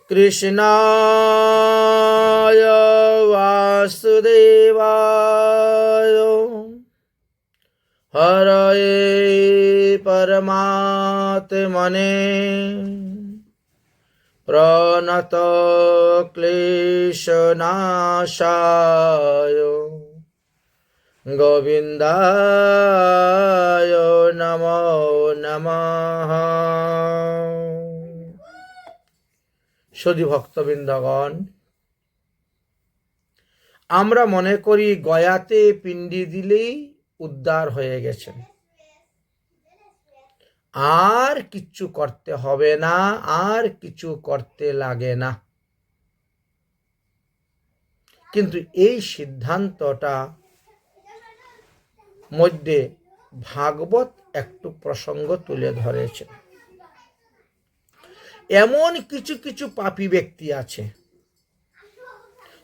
কৃষ্ণায় বাসুদেবায় হরয়ে পরমাত্মনে প্রণত ক্লেশনাশায় গোবিন্দায় নমো নমঃ। সুধী ভক্তবৃন্দগণ, আমরা মনে করি গয়াতে পিণ্ডি দিলেই উদ্ধার হয়ে গেছেন, আর কিছু করতে হবে না, আর কিছু করতে লাগে না। কিন্তু এই সিদ্ধান্তটা মধ্যে ভাগবত একটু প্রসঙ্গ তুলে ধরেছে। এমন কিছু কিছু পাপী ব্যক্তি আছে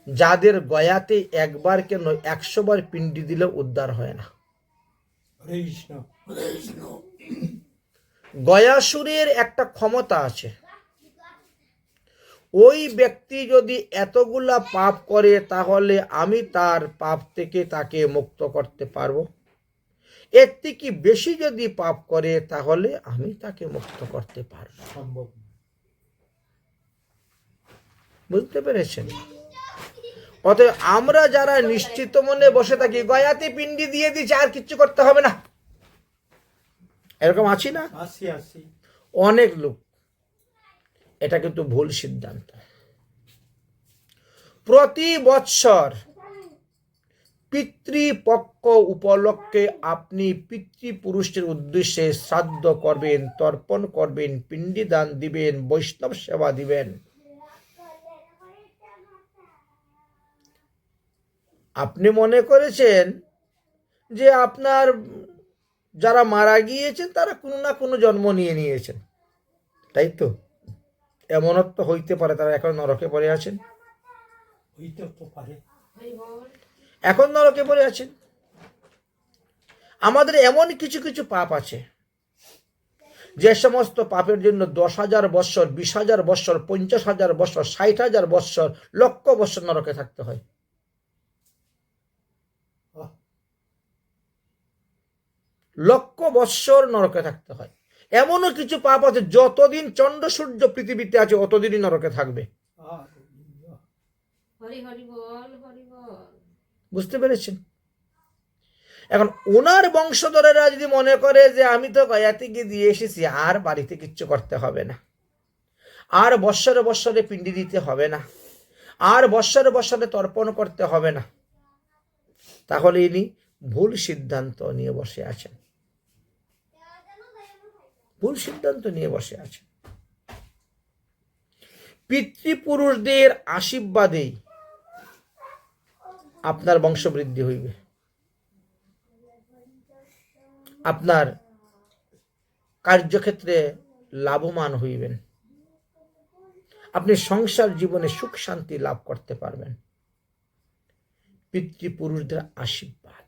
যাদের গয়াতে একবার কেন 100 বার পিণ্ডি দিলে উদ্ধার হয় না। গয়াসুরের একটা ক্ষমতা আছে, ওই ব্যক্তি যদি এতগুলা পাপ করে তাহলে আমি তার পাপ থেকে তাকে মুক্ত করতে পারবো, এর থেকে বেশি যদি পাপ করে তাহলে আমি তাকে মুক্ত করতে পারবো। সম্ভব। বুঝতে পেরেছেন? অতএব আমরা যারা নিশ্চিত মনে বসে থাকি গয়াতে পিণ্ডি দিয়ে দিচ্ছে আর কিচ্ছু করতে হবে না, এরকম আছি না? অনেক লোক। এটা কিন্তু ভুল সিদ্ধান্ত। প্রতি বৎসর পিতৃপক্ষ উপলক্ষে আপনি পিতৃপুরুষের উদ্দেশ্যে শ্রাদ্ধ করবেন, তর্পণ করবেন, পিণ্ডি দান দিবেন, বৈষ্ণব সেবা দিবেন। আপনি মনে করেছেন যে আপনার যারা মারা গিয়েছেন তারা কোনো না কোনো জন্ম নিয়ে নিয়েছেন, তাই তো? এমনও তো হইতে পারে তারা এখন নরকে পড়ে আছেন, এখন নরকে পড়ে আছেন। আমাদের এমন কিছু কিছু পাপ আছে যে সমস্ত পাপের জন্য 10,000 বৎসর, 20,000 বৎসর, 50,000 বৎসর, 60,000 বৎসর, লক্ষ বৎসর নরকে থাকতে হয়। লক্ষ বৎসর নরকে থাকতে হয়। এমনও কিছু পাপ আছে যতদিন চন্দ্র সূর্য পৃথিবীতে আছে অতদিনই নরকে থাকবে। বুঝতে পেরেছেন? এখন ওনার বংশধরেরা যদি মনে করে যে আমি তো গয়াতে গিয়ে দিয়ে এসেছি, আর বাড়িতে কিচ্ছু করতে হবে না, আর বৎসরে বৎসরে পিণ্ডি দিতে হবে না, আর বৎসরে বৎসরে তর্পণ করতে হবে না, তাহলে ইনি ভুল সিদ্ধান্ত নিয়ে বসে আছেন। ভুল সিদ্ধান্ত নিয়ে বসে আছেন। পিতৃপুরুষদের আশীর্বাদেই আপনার বংশবৃদ্ধি হইবে, আপনার কার্যক্ষেত্রে লাভবান হইবেন, আপনি সংসার জীবনে সুখ শান্তি লাভ করতে পারবেন। পিতৃপুরুষদের আশীর্বাদ।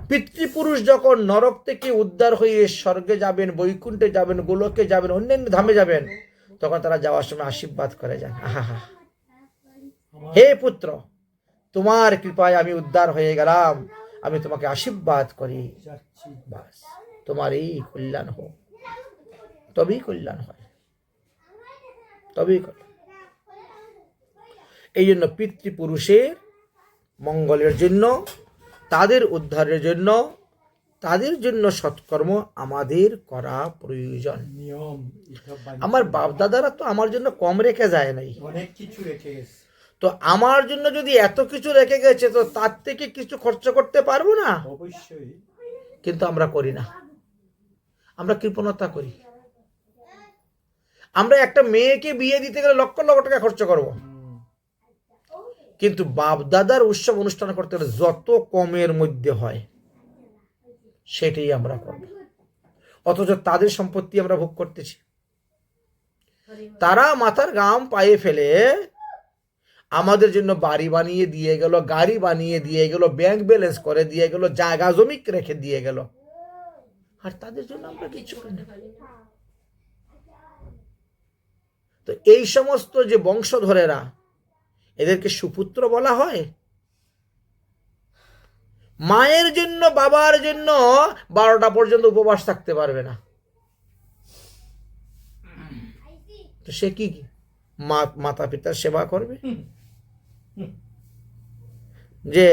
পিতৃপুরুষ যখন নরক থেকে উদ্ধার হয়ে স্বর্গে যাবেন, বৈকুণ্ঠে যাবেন, গোলকে যাবেন, অন্যান্য ধামে যাবেন, তখন তারা যাওয়ার সময় আশীর্বাদ করে যান, আহা, হে পুত্র, তোমার কৃপায় আমি উদ্ধার হয়ে গেলাম, আমি তোমাকে আশীর্বাদ করি, বাস তোমার এই কল্যাণ হোক। তবেই কল্যাণ হয়, তবেই কল্যাণ। এই জন্য পিতৃপুরুষের মঙ্গলের জন্য, তাদের উদ্ধারের জন্য, তাদের জন্য সৎকর্ম আমাদের করা প্রয়োজন। আমার বাপ দাদারা তো আমার জন্য কম রেখে যায় নাই, অনেক কিছু রেখে গেছে। তো আমার জন্য যদি এত কিছু রেখে গেছে তো তার থেকে কিছু খরচ করতে পারবো না? অবশ্যই। কিন্তু আমরা করি না, আমরা কৃপণতা করি। আমরা একটা মেয়েকে বিয়ে দিতে গেলে লক্ষ লক্ষ টাকা খরচ করব, কিন্তু বাপ দাদার উৎসব অনুষ্ঠান করতে গেলে যত কমের মধ্যে হয় সেটাই আমরা করব। অথচ তাদের সম্পত্তি আমরা ভোগ করতেছি। তারা মাথার ঘাম পায়ে ফেলে আমাদের জন্য বাড়ি বানিয়ে দিয়ে গেল, গাড়ি বানিয়ে দিয়ে গেল, ব্যাংক ব্যালেন্স করে দিয়ে গেল, জায়গা জমি রেখে দিয়ে গেল, আর তাদের জন্য আমরা কিছু করি না। তো এই সমস্ত যে বংশধরেরা, এদেরকে সুপুত্র বলা হয়। মায়ের জন্য, বাবার জন্য 12টা পর্যন্ত উপবাস থাকতে পারবে না, তো সে কি মাতা পিতার সেবা করবে? যে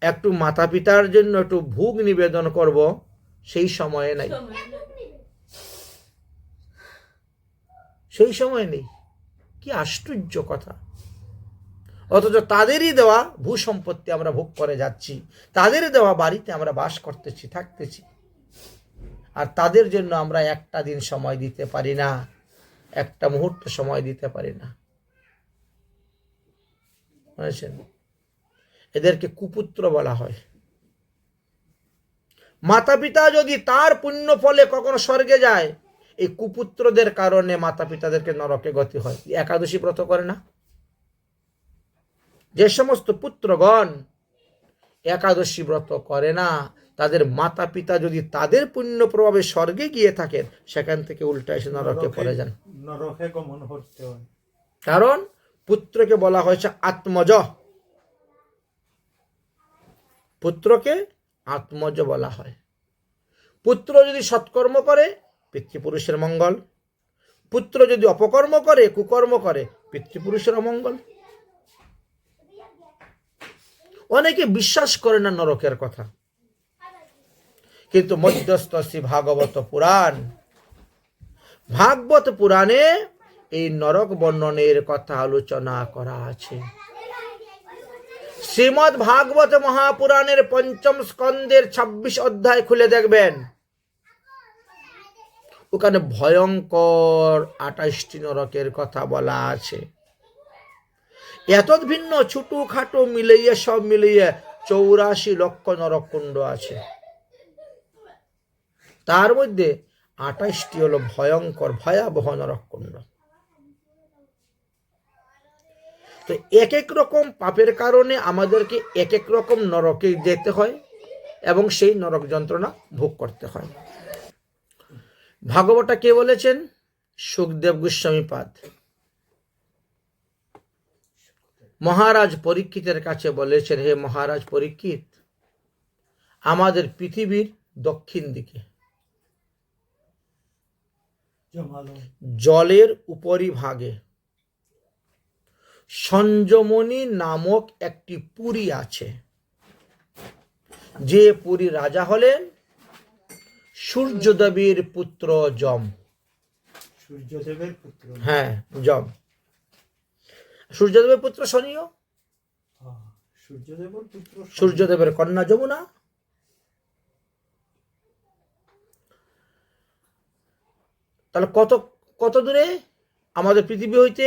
একটু মাতা পিতার জন্য একটু ভোগ নিবেদন করব, সেই সময়ে নাই, সেই সময় নেই। কি আশ্চর্য কথা! অথচ তাদেরই দেওয়া ভূ সম্পত্তি আমরা ভোগ করে যাচ্ছি, তাদের দেওয়া বাড়িতে আমরা বাস করতেছি, থাকতেছি, আর তাদের জন্য আমরা একটা দিন সময় দিতে পারি না, একটা মুহূর্ত সময় দিতে পারি না। বুঝেছেন? এদেরকে কুপুত্র বলা হয়। মাতা পিতা যদি তার পুণ্য ফলে কখনো স্বর্গে যায়, এই কুপুত্রদের কারণে মাতা পিতাদেরকে নরকে গতি হয়। একাদশী ব্রত করে না, যে সমস্ত পুত্রগণ একাদশী ব্রত করে না, তাদের মাতা পিতা যদি তাদের পুণ্য প্রভাবে স্বর্গে গিয়ে থাকেন, সেখান থেকে উল্টা এসে নরকে পড়ে যান, নরকে গমন করতে হয়। কারণ পুত্রকে বলা হয়েছে আত্মজ, পুত্রকে আত্মজ বলা হয়। পুত্র যদি সৎকর্ম করে, পিতৃপুরুষের মঙ্গল; পুত্র যদি অপকর্ম করে, কুকর্ম করে, পিতৃপুরুষের অমঙ্গল। অনেকে বিশ্বাস করে না নরকের কথা, কিন্তু মধ্যস্থ শ্রী ভাগবত পুরাণ, ভাগবত পুরাণে এই নরক বর্ণনের কথা আলোচনা করা আছে। শ্রীমদ্ ভাগবত মহাপুরাণের 5ম স্কন্ধের 26 অধ্যায় খুলে দেখবেন, ওখানে ভয়ঙ্কর 28টি নরকের কথা বলা আছে। এত ভিন্ন ছোট খাটো মিলিয়ে, সব মিলিয়ে 84 লক্ষ নরককুণ্ড আছে। তার মধ্যে 28টি হলো ভয়ঙ্কর, ভয়াবহ নরককুণ্ড। তো এক এক রকম পাপের কারণে আমাদেরকে এক এক রকম নরকে যেতে হয় এবং সেই নরক যন্ত্রণা ভোগ করতে হয়। ভাগবতটা কে বলেছেন? সুখদেব গোস্বামী পাদ মহারাজ পরীক্ষিতের কাছে বলেছেন, হে মহারাজ পরীক্ষিত, আমাদের পৃথিবীর দক্ষিণ দিকে জলের উপরিভাগে সঞ্জমনি নামক একটি পুরী আছে। যে পুরী রাজা হলেন সূর্যদেবের পুত্র যম। সূর্যদেবের পুত্র? হ্যাঁ, যম। সূর্যদেবের পুত্র শনিও, সূর্যদেবের পুত্র, সূর্যদেবের কন্যা যমুনা। তাহলে কত কত দূরে আমাদের পৃথিবী হইতে?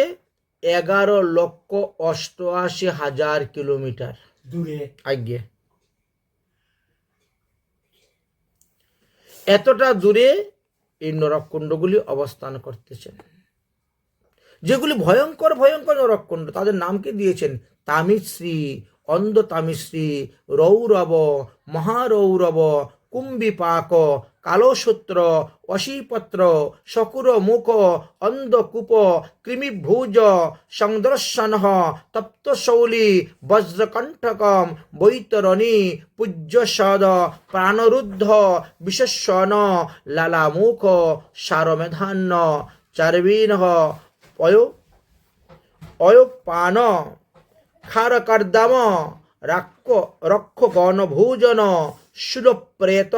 11,88,000 কিলোমিটার দূরে। আজ্ঞে, এতটা দূরে এই নরককুণ্ডগুলি অবস্থান করতেছেন, যেগুলি ভয়ঙ্কর ভয়ঙ্কর নরককুণ্ড। তাদের নামকে দিয়েছেন তামিশ্রী, অন্ধ তামিশ্রী, রৌরব, মহারৌরব, কুম্ভিপাক, কালসূত্র, অশীপত্র, শকুর মুখ, অন্ধকূপ, কৃমিভুজ, সংদর্শন, তপ্তশৌলী, বজ্রকণ্ঠকম, বৈতরণী, পূজ্যসদ, প্রাণরুদ্ধ, বিশেষণ, লালামুখ, সারমেধান্য, চার্বীন, অয়োপান, ক্ষারকর্দম, রক্ষগণ ভোজন, শূলপ্রেত,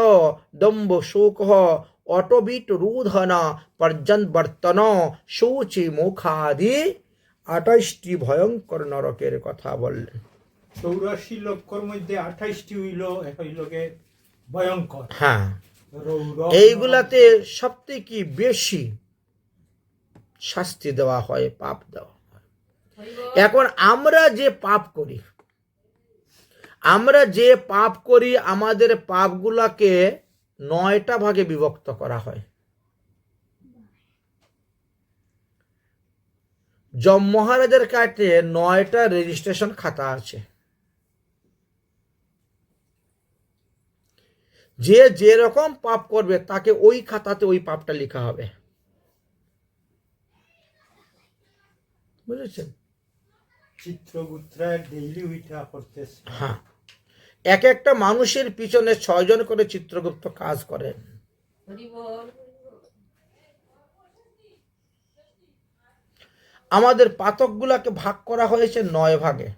দম্ভ শোক, অটবিট রুধন, পর্যন্তবর্তন, শৌচি মুখাদি 28টি ভয়ঙ্কর নরকের কথা বললেন। 84 লক্ষর মধ্যে 28টি হইলকে ভয়ঙ্কর। হ্যাঁ, এইগুলাতে সবথেকে বেশি শাস্তি দেওয়া হয়, পাপ দেওয়া হয়। এখন আমরা যে পাপ করি, আমাদের পাপগুলাকে 9টা ভাগে বিভক্ত করা হয়। যম মহারাজের কাছে 9টা রেজিস্ট্রেশন খাতা আছে। যে যেরকম পাপ করবে তাকে ওই খাতাতে ওই পাপটা লেখা হবে। বুঝেছেন? চিত্রগুপ্তরায় ডেইলি ওইটা করতেছে। হ্যাঁ, এক একটা মানুষের পিছনে 6 জন করে চিত্রগুপ্ত কাজ করেন। আমাদের পাতকগুলাকে ভাগ করা হয়েছে 9 ভাগে।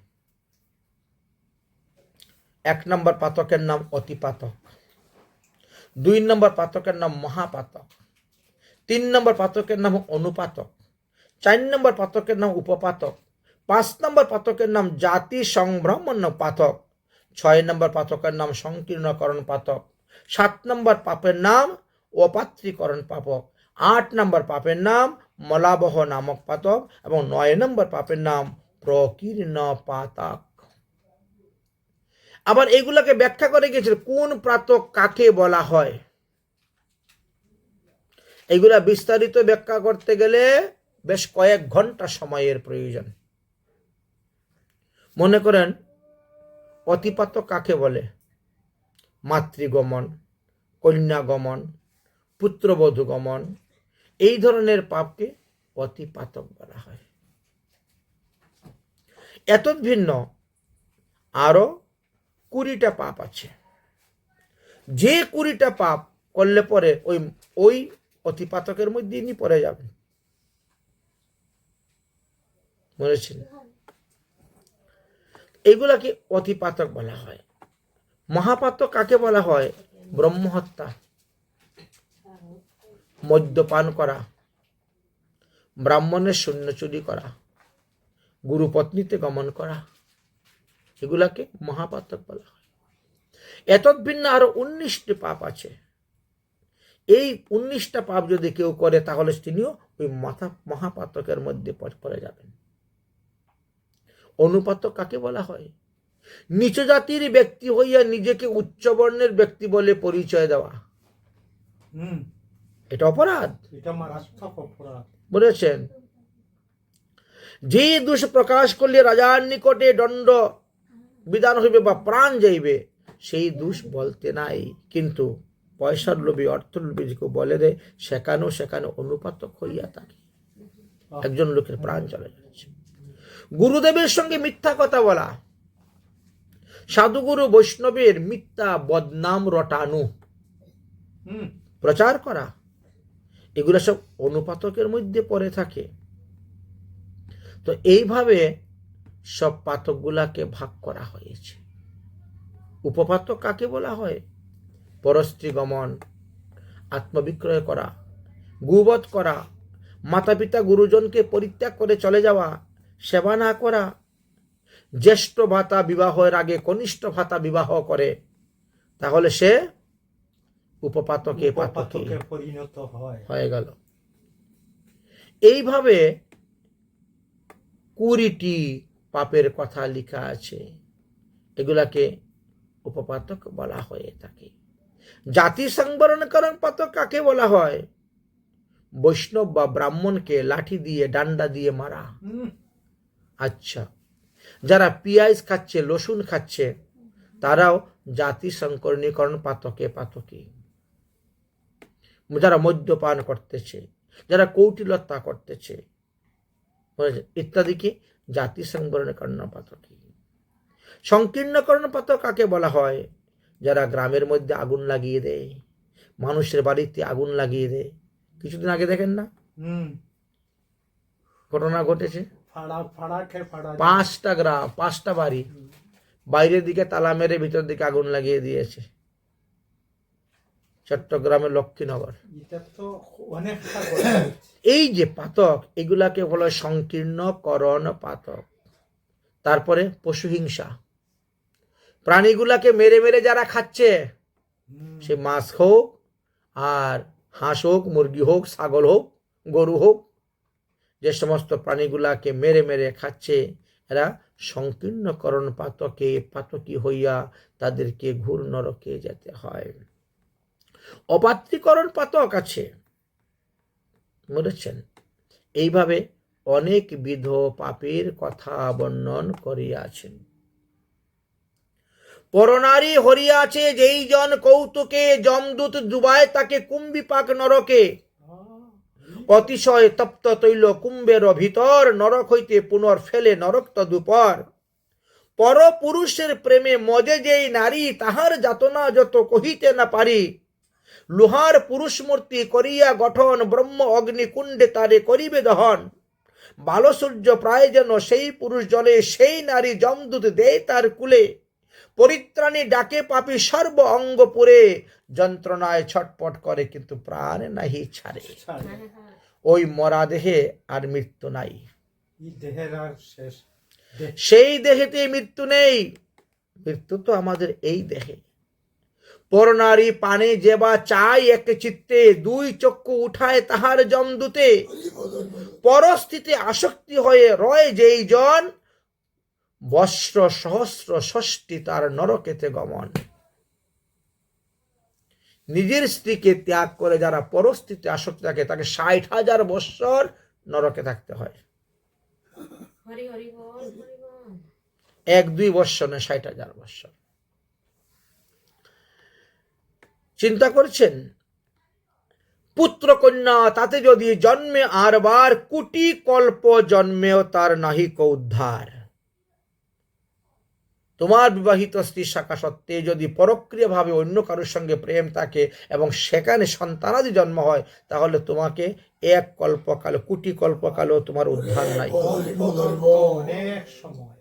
1 নম্বর পাতকের নাম অতিপাতক, 2 নম্বর পাতকের নাম মহাপাতক, 3 নম্বর পাতকের নাম অনুপাতক, 4 নম্বর পাতকের নাম উপপাতক, 5 নম্বর পাতকের নাম জাতি সংভ্রমণ পাতক, 6 নম্বর পাতকের নাম সংকীর্ণকরণ পাতক, 7 নম্বর পাপের নাম অপাত্রীকরণ পাপক, 8 নম্বর পাপের নাম মলাবহ নামক পাতক এবং 9 নম্বর পাপের নাম প্রকীর্ণ পাতক। আবার এগুলাকে ব্যাখ্যা করে গেছিল কোন পাতক কাকে বলা হয়। এগুলা বিস্তারিত ব্যাখ্যা করতে গেলে বেশ কয়েক ঘন্টা সময়ের প্রয়োজন। মনে করেন অতিপাতক কাকে বলে? মাতৃগমন, কন্যাগমন, পুত্রবধূ গমন, এই ধরনের পাপকে অতিপাতক বলা হয়। এত ভিন্ন আরো 20টা পাপ আছে। যে 20টা পাপ করলে পরে ওই অতিপাতকের মধ্যে ইনি পড়ে যাবেন। বুঝেছেন? এইগুলাকে অতিপাতক বলা হয়। মহাপাতক কাকে বলা হয়? ব্রহ্মহত্যা, মদ্যপান করা, ব্রাহ্মণের শূন্য চুরি করা, গুরুপত্নীতে গমন করা, এগুলাকে মহাপাতক বলা হয়। এত ভিন্ন আরো 19টি পাপ আছে। এই 19টা পাপ যদি কেউ করে তাহলে তিনিও ওই মহাপাতকের মধ্যে পড়ে যাবেন। অনুপাতক কাকে বলা হয়? নিচ জাতির ব্যক্তি হইয়া নিজেকে উচ্চ বর্ণের ব্যক্তি বলে পরিচয় দেওয়া, এটা অপরাধ। এটা মারাত্মক অপরাধ। বলেছেন যে দোষ প্রকাশ করলে রাজার নিকটে দণ্ড বিধান হইবে বা প্রাণ যাইবে, সেই দোষ বলতে নাই, কিন্তু পয়সার লোভী, অর্থ লোভী যে বলে দেয়, সেখানে অনুপাতক হইয়া থাকে, একজন লোকের প্রাণ চলে যাচ্ছে। গুরুদেবের সঙ্গে মিথ্যা কথা বলা, সাধুগুরু বৈষ্ণবের মিথ্যা বদনাম রটানো, প্রচার করা, এগুলো সব অনুপাতকের মধ্যে পড়ে থাকে। তো এইভাবে সব পাতকগুলাকে ভাগ করা হয়েছে। উপপাতক কাকে বলা হয়? পরস্ত্রী গমন, আত্মবিক্রয় করা, গুবধ করা, মাতা পিতা গুরুজনকে পরিত্যাগ করে চলে যাওয়া, সেবা না করা, জ্যেষ্ঠ ভাতা বিবাহের আগে কনিষ্ঠ ভাতা বিবাহ করে, তাহলে সে উপপাতকে পরিণত হয়ে গেল। এইভাবে 20টি পাপের কথা লেখা আছে। এগুলাকে উপপাতক বলা হয়ে থাকে। জাতি সংবরণকরণ পাতক কাকে বলা হয়? বৈষ্ণব বা ব্রাহ্মণকে লাঠি দিয়ে, ডান্ডা দিয়ে মারা। আচ্ছা, যারা পেঁয়াজ খাচ্ছে, রসুন খাচ্ছে, তারাও জাতি সংকরণীকরণ পাতকি। যারা মদ্যপান করতেছে, যারা কৌটিলতা করতেছে ইত্যাদিকে জাতি সংবরণীকরণ পাতকি। সংকীর্ণকরণ পাতক কাকে বলা হয়? যারা গ্রামের মধ্যে আগুন লাগিয়ে দেয়, মানুষের বাড়িতে আগুন লাগিয়ে দেয়। কিছুদিন আগে দেখেন না ঘটনা ঘটেছে, 5টা গ্রাম, 5টা বাড়ি বাইরের দিকে তালা মেরে ভিতর দিকে আগুন লাগিয়ে দিয়েছে, চট্টগ্রামের লক্ষ্মীনগর। এই যে পাতক, এগুলাকে বলা হয় সংকীর্ণকরণ পাতক। তারপরে পশুহিংসা, প্রাণীগুলাকে মেরে মেরে যারা খাচ্ছে, সে মাছ হোক আর হাঁস হোক, মুরগি হোক, ছাগল হোক, গরু হোক, যে সমস্ত প্রাণীগুলাকে মেরে মেরে খাচ্ছে, এরা সংকীর্ণকরণ পাতকি হইয়া তাদেরকে ঘোর নরকে যেতে হয়। অপাত্রীকরণ পাতক আছে, বুঝেছেন? এইভাবে অনেক বিধ পাপের কথা বর্ণন করিয়াছেন। পরনারী হরিয়াছে যেই জন কৌতুকে, যমদূত ডুবায় তাকে কুম্ভিপাক নরকে। অতিশয় তপ্ত তৈল কুম্ভের ভিতর নরক হইতে পুনর ফেলে নরক তদুপর পরপুরুষের প্রেমে মজে যেই নারী তাহার যাতনা যত কহিতে না পারি লোহার পুরুষ মূর্তি করিয়া গঠন ব্রহ্ম অগ্নিকুণ্ডে তারে করিবে দহন বালসূর্য প্রায় যেন সেই পুরুষ জলে সেই নারী যমদূত দেয় তার কুলে পরিত্রাণী ডাকে পাপী সর্ব অঙ্গ পুরে যন্ত্রণায় ছটপট করে কিন্তু প্রাণ নাহি ছাড়ে ছাড়ে। ওই মরা দেহে আর মৃত্যু নাই এই দেহের আর শেষ দেহ সেই দেহেতে মৃত্যু নেই মৃত্যু তো আমাদের এই দেহে পরনারী পানে যেবা চাই এক চিত্তে দুই চক্ষু উঠায় তাহার যমদূতে পরস্থিতে আসক্তি হয়ে রয় যেই জন বস্ত্র সহস্র ষষ্ঠী তার নরকেতে গমন নিজের স্ত্রীকে ত্যাগ করে যারা পরস্থিতে আসক্তি থাকে তাকে ৬০,০০০ বৎসর নরকে থাকতে হয় হরি হরি বল হরি বল ১-২ বৎসর না ৬০,০০০ বৎসর চিন্তা করছেন পুত্র কন্যা তাতে যদি জন্মে আরবার কোটি কল্প জন্মেও তার নাহিক উদ্ধার তোমার বিবাহিত স্ত্রী শাখা সত্ত্বে যদি পরক্রিয়া ভাবে অন্য কারোর সঙ্গে প্রেম থাকে এবং সেখানে সন্তানাদি জন্ম হয় তাহলে তোমাকে এক কল্পকাল কোটি কল্পকালও তোমার উদ্ধার নাই অনেক সময়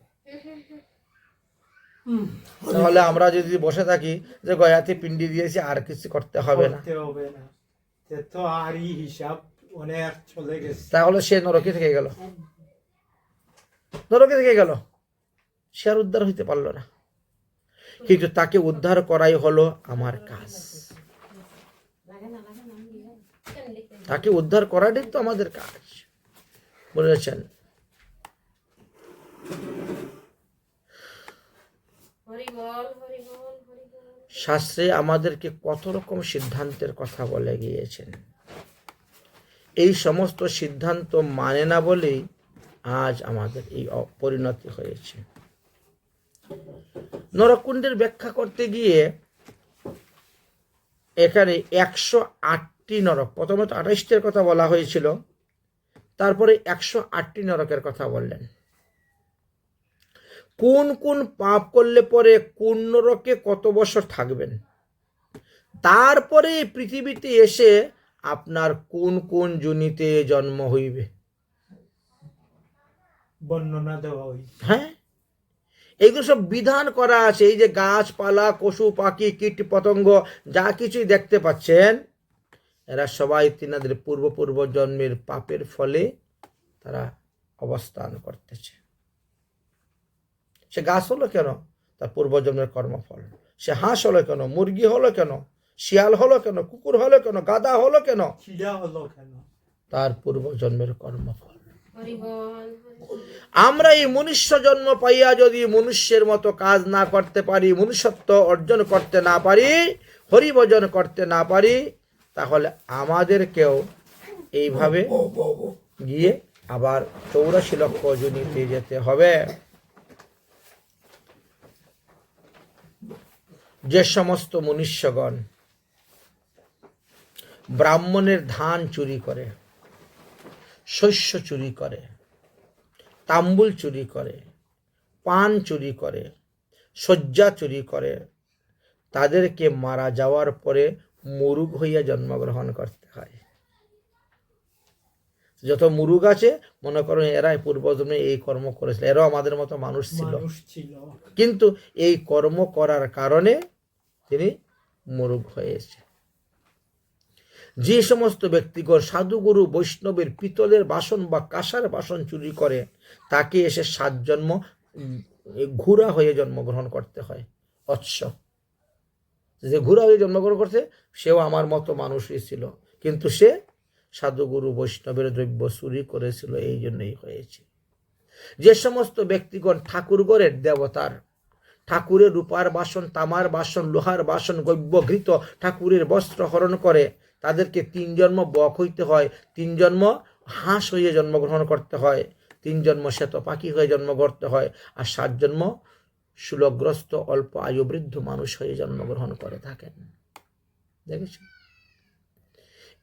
তাহলে আমরা যদি বসে থাকি যে গয়াতে পিণ্ডি দিয়েছি আর কিছু করতে হবে না করতে হবে না সে তো আরই হিসাব অনেক চলে গেছে তাহলে সে নরকে থেকে গেল নরকে থেকে গেল সে আর উদ্ধার হইতে পারলো না কিন্তু তাকে উদ্ধার করাই হলো আমার কাজ লাগে না আমি দিয়ে কেন লিখতে তাকে উদ্ধার করাটাই তো আমাদের কাজ বলেছেন হরি বল হরি বল হরি বল শাস্ত্রে আমাদেরকে কত রকম সিদ্ধান্তের কথা বলে গিয়েছেন এই সমস্ত সিদ্ধান্ত মানে না বলেই আজ আমাদের এই পরিণতি হয়েছে নরকুণ্ডের ব্যাখ্যা করতে গিয়ে এখানে ১০৮টি নরক প্রথমে তো ২৮টার কথা বলা হয়েছিল তারপরে ১০৮টি নরকের কথা বললেন কোন কোন পাপ করলে পরে কোন নরকে কত বছর থাকবেন তারপরে পৃথিবীতে এসে আপনার কোন কোন যোনিতে জন্ম হইবে বর্ণনা দেওয়া হয়েছে হ্যাঁ এইগুলো সব বিধান করা আছে এই যে গাছপালা পশু পাখি কীট পতঙ্গ যা কিছুই দেখতে পাচ্ছেন এরা সবাই তিনাদের পূর্ব জন্মের পাপের ফলে তারা অবস্থান করতেছে সে গাছ হলো কেন তার পূর্বজন্মের কর্মফল সে হাঁস হলো কেন মুরগি হলো কেন শিয়াল হলো কেন কুকুর হলো কেন গাধা হলো কেন চিড়া হলো কেন তার পূর্বজন্মের কর্মফল হরি বল আমরা এই মনুষ্য জন্ম পাইয়া যদি মনুষ্যের মতো কাজ না করতে পারি মনুষ্যত্ব অর্জন করতে না পারি হরিভজন করতে না পারি তাহলে আমাদেরকেও এইভাবে গিয়ে আবার ৮৪ লক্ষ যোনিতে যেতে হবে যে সমস্ত মনুষ্যগণ ব্রাহ্মণের ধান চুরি করে শস্য চুরি করে তাম্বুল চুরি করে পান চুরি করে শয্যা চুরি করে তাদেরকে মারা যাওয়ার পরে মুরুগ হইয়া জন্মগ্রহণ করতে হয় যত মুরুগ আছে মনে করুন এরাই পূর্বজন্মে এই কর্ম করেছিল এরাও আমাদের মতো মানুষ ছিল কিন্তু এই কর্ম করার কারণে তিনি মুরুগ হয়েছে যে সমস্ত ব্যক্তিগণ সাধুগুরু বৈষ্ণবের পিতলের বাসন বা কাঁসার বাসন চুরি করে তাকে এসে ৭ জন্ম ঘোড়া হয়ে জন্মগ্রহণ করতে হয় অশ্ব যে ঘোড়া হয়ে জন্মগ্রহণ করছে সেও আমার মতো মানুষই ছিল কিন্তু সে সাধুগুরু বৈষ্ণবের দ্রব্য চুরি করেছিল এই জন্যই হয়েছে যে সমস্ত ব্যক্তিগণ ঠাকুরগড়ের দেবতার ঠাকুরের রূপার বাসন তামার বাসন লোহার বাসন গব্যঘৃত ঠাকুরের বস্ত্র হরণ করে তাদেরকে ৩ জন্ম বক হইতে হয় ৩ জন্ম হাঁস হয়ে জন্মগ্রহণ করতে হয় ৩ জন্ম শ্বেত পাখি হয়ে জন্ম করতে হয় আর ৭ জন্ম শূলগ্রস্ত অল্প আয়ুবৃদ্ধ মানুষ হয়ে জন্মগ্রহণ করে থাকেন দেখেছেন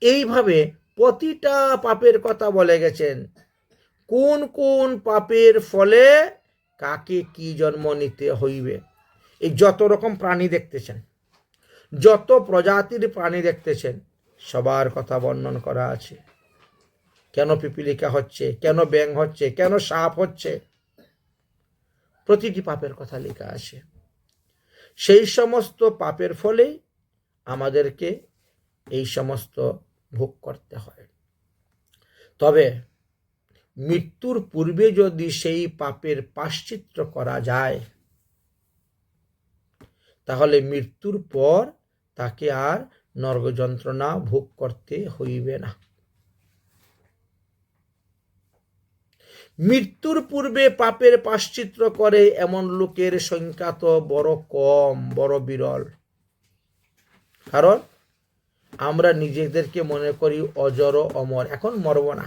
এইভাবে প্রতিটা পাপের কথা বলে গেছেন, কোন কোন পাপের ফলে কাকে কি জন্ম নিতে হইবে। এই যত রকম প্রাণী দেখতেছেন, যত প্রজাতির প্রাণী দেখতেছেন, সবার কথা বর্ণন করা আছে। কেন পিপিলিকা হচ্ছে, কেন ব্যাঙ হচ্ছে, কেন সাপ হচ্ছে, প্রতিটি পাপের কথা লেখা আছে। সেই সমস্ত পাপের ফলেই আমাদেরকে এই সমস্ত ভোগ করতে হয়। তবে মৃত্যুর পূর্বে যদি সেই পাপের প্রায়শ্চিত্ত করা যায়, তাহলে মৃত্যুর পর তাকে আর নরক যন্ত্রণা ভোগ করতে হইবে না। মৃত্যুর পূর্বে পাপের প্রায়শ্চিত্ত করে এমন লোকের সংখ্যা তো বড় কম, বড় বিরল। কারণ আমরা নিজেদেরকে মনে করি অজর অমর, এখন মরব না।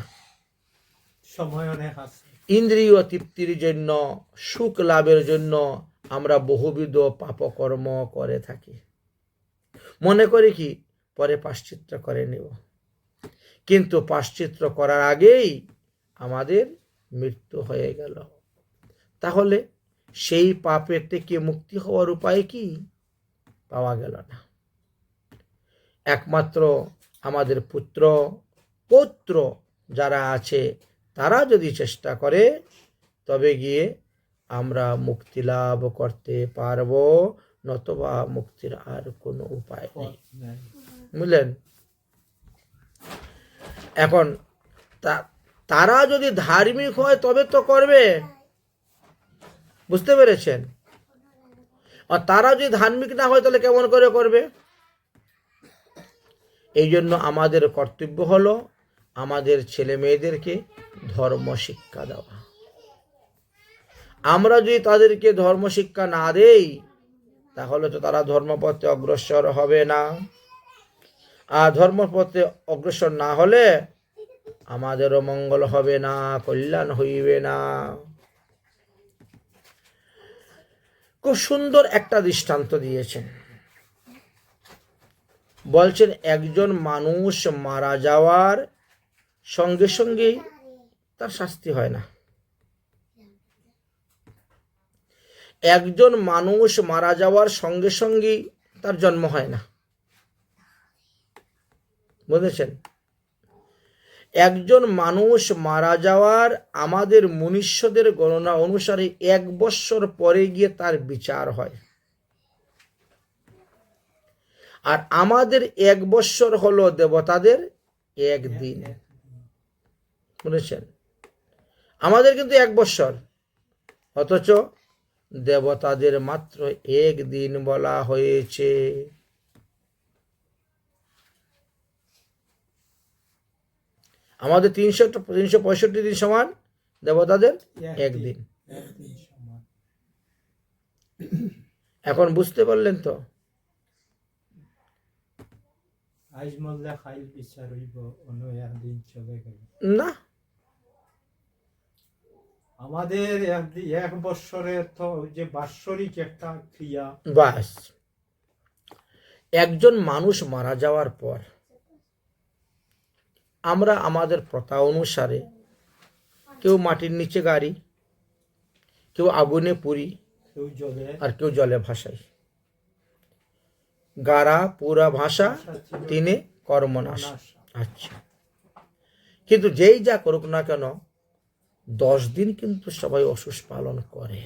সময় অনেক আছে। ইন্দ্রিয় তৃপ্তির জন্য, সুখ লাভের জন্য আমরা বহুবিধ পাপকর্ম করে থাকি। মনে করি কি পরে প্রায়শ্চিত্ত করে নেব, কিন্তু প্রায়শ্চিত্ত করার আগেই আমাদের মৃত্যু হয়ে গেল। তাহলে সেই পাপের থেকে মুক্তি হওয়ার উপায় কি? পাওয়া গেল না। একমাত্র আমাদের পুত্র পৌত্র যারা আছে তারা যদি চেষ্টা করে, তবে গিয়ে আমরা মুক্তি লাভ করতে পারবো, নতুবা মুক্তির আর কোনো উপায় নেই। বুঝলেন? এখন তারা যদি ধার্মিক হয় তবে তো করবে, বুঝতে পেরেছেন? আর তারা যদি ধার্মিক না হয় তাহলে কেমন করে করবে? এই জন্য আমাদের কর্তব্য হলো আমাদের ছেলে মেয়েদেরকে ধর্ম শিক্ষা দেওয়া। আমরা যদি তাদেরকে ধর্ম শিক্ষা না দেই, তাহলে তো তারা ধর্মপথে অগ্রসর হবে না। আর ধর্মপথে অগ্রসর না হলে আমাদেরও মঙ্গল হবে না, কল্যাণ হইবে না। খুব সুন্দর একটা দৃষ্টান্ত দিয়েছেন। বলছেন একজন মানুষ মারা যাওয়ার সঙ্গে সঙ্গেই তার শাস্তি হয় না। একজন মানুষ মারা যাওয়ার সঙ্গে সঙ্গেই তার জন্ম হয় না। বুঝেছেন? একজন মানুষ মারা যাওয়ার আমাদের মনুষ্যদের গণনা অনুসারে 1 বৎসর পরে গিয়ে তার বিচার হয়। আর আমাদের 1 বৎসর হলো দেবতাদের 1 দিন। বুঝেছেন? আমাদের কিন্তু 1 বৎসর, অথচ দেবতাদের মাত্র 1 দিন বলা হয়েছে। আমাদের 365 দিন সমান, দেবতাদের 1 দিন। এখন বুঝতে পারলেন তো? আজ মরলে খাইল বিচার হইব, অন্য একদিন চলে গেল না। আমাদের 1 বৎসরে তো যে বাৎসরিক একটা ক্রিয়া। বাস, একজন মানুষ মারা যাওয়ার পর আমরা আমাদের প্রথা অনুসারে কেউ মাটির নিচে গাড়ি, কেউ আগুনে পুরি, কেউ জলে, আর কেউ জলে ভাসাই। গাড়া পুরা ভাষা তিনে কর্মনাশ। আচ্ছা, কিন্তু যেই যা করুক না কেন 10 দিন কিন্তু সবাই অসুস পালন করে,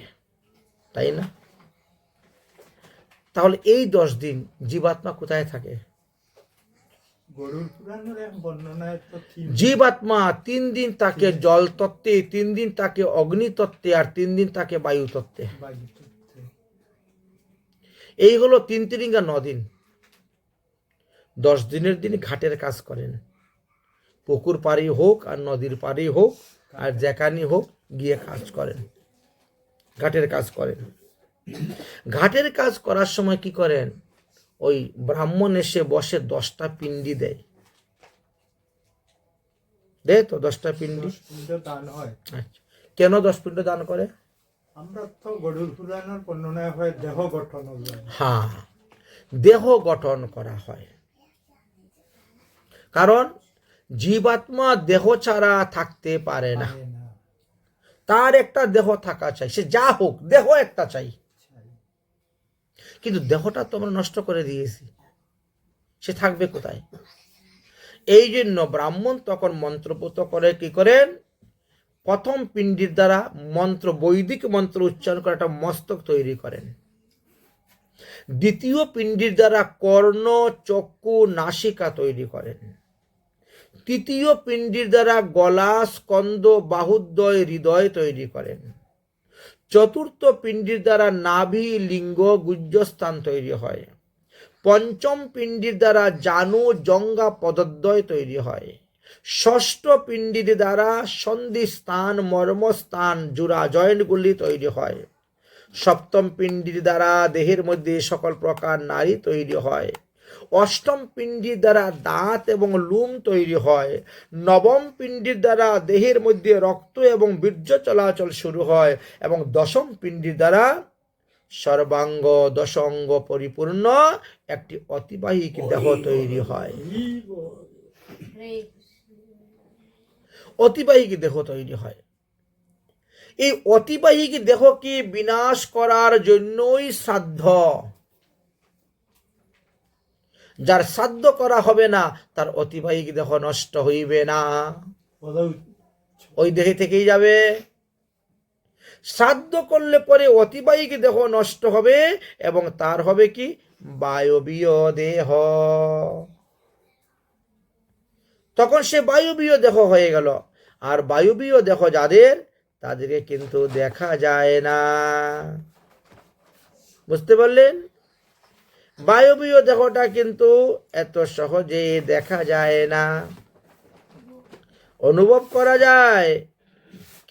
তাই না? তাহলে এই 10 দিন জীবাত্মা কোথায় থাকে? গরুর পুরাণের এক বর্ণনায় তো জীবাত্মা 3 দিন তাকে জল তত্ত্বে, 3 দিন তাকে অগ্নি তত্ত্বে, আর 3 দিন তাকে বায়ু তত্ত্বে। এই হলো 3 তিরিঙ্গা 9 দিন। 10 দিনের দিন ঘাটের কাজ করেন, পুকুর পাড়ি হোক আর নদীর পাড়ি হোক আর যেখানে হোক গিয়ে কাজ করেন, ঘাটের কাজ করেন। ঘাটের কাজ করার সময় কি করেন? ওই ব্রাহ্মণ এসে বসে 10টা পিণ্ডি দেয়, তো 10টা পিণ্ডি দান হয়। আচ্ছা, কেন 10 পিণ্ড দান করে? আমরা তো গরুর পুরাণের বর্ণনায় হয় দেহ গঠন। হ্যাঁ, দেহ গঠন করা হয়। কারণ জীবাত্মা দেহ ছাড়া থাকতে পারে না, পারে না। তার একটা দেহ থাকা চাই, সে যা হোক দেহ একটা চাই। কিন্তু দেহটা তো আমরা নষ্ট করে দিয়েছি, সে থাকবে কোথায়? এই জন্য ব্রাহ্মণ তখন মন্ত্রপুত করে কি করেন, প্রথম পিণ্ডির দ্বারা মন্ত্র, বৈদিক মন্ত্র উচ্চারণ করে একটা মস্তক তৈরি করেন। দ্বিতীয় পিণ্ডির দ্বারা কর্ণ, চক্ষু, নাসিকা তৈরি করেন। তৃতীয় পিণ্ডির দ্বারা গলা, স্কন্দ, বাহুদ্বয়, হৃদয় তৈরি করেন। চতুর্থ পিণ্ডির দ্বারা নাভি, লিঙ্গ, গুহ্যস্থান তৈরি হয়। পঞ্চম পিণ্ডির দ্বারা জানু, জঙ্ঘা, পদদ্বয় তৈরি হয়। ষষ্ঠ পিণ্ডির দ্বারা সন্ধি স্থান, মর্মস্থান, জোড়া জয়েন্টগুলি তৈরি হয়। সপ্তম পিণ্ডির দ্বারা দেহের মধ্যে সকল প্রকার নাড়ি তৈরি হয়। অষ্টম পিণ্ডির দ্বারা দাঁত এবং লোম তৈরি হয়। নবম পিণ্ডির দ্বারা দেহের মধ্যে রক্ত এবং বীর্য চলাচল শুরু হয়। এবং দশম পিণ্ডির দ্বারা সর্বাঙ্গ দশাঙ্গ পরিপূর্ণ একটি অতিবাহিক দেহ তৈরি হয়। হরে অতিবাহিক দেহ তৈরি হয়। এই অতিবাহিক দেহকে বিনাশ করার জন্যই শ্রাদ্ধ। যার শ্রাদ্ধ করা হবে না তার অতিবাহিক দেহ নষ্ট হইবে না, বলো, ওই দেহে থেকেই যাবে। শ্রাদ্ধ করলে পরে অতিবাহিক দেহ নষ্ট হবে এবং তার হবে কি, বায়বীয় দেহ। তখন সে বায়বীয় দেহ হয়ে গেল। আর বায়বীয় দেহ যাদের, তাদেরকে কিন্তু দেখা যায় না। বুঝতে পারলেন? বায়বীয় দেহটা কিন্তু এত সহজে দেখা যায় না, অনুভব করা যায়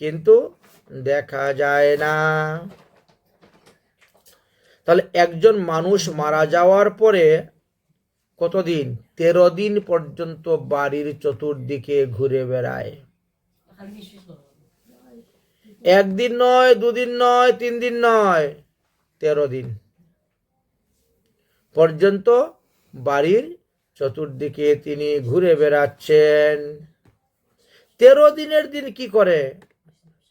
কিন্তু দেখা যায় না। তাহলে একজন মানুষ মারা যাওয়ার পরে কতদিন? 13 দিন পর্যন্ত বাড়ির চতুর্দিকে ঘুরে বেড়ায়। একদিন নয়, দুদিন নয়, 3 দিন নয়, 13 দিন পর্যন্ত বাড়ির চতুর্দিকে তিনি ঘুরে বেড়াচ্ছেন। 13 দিনের দিন কি করে?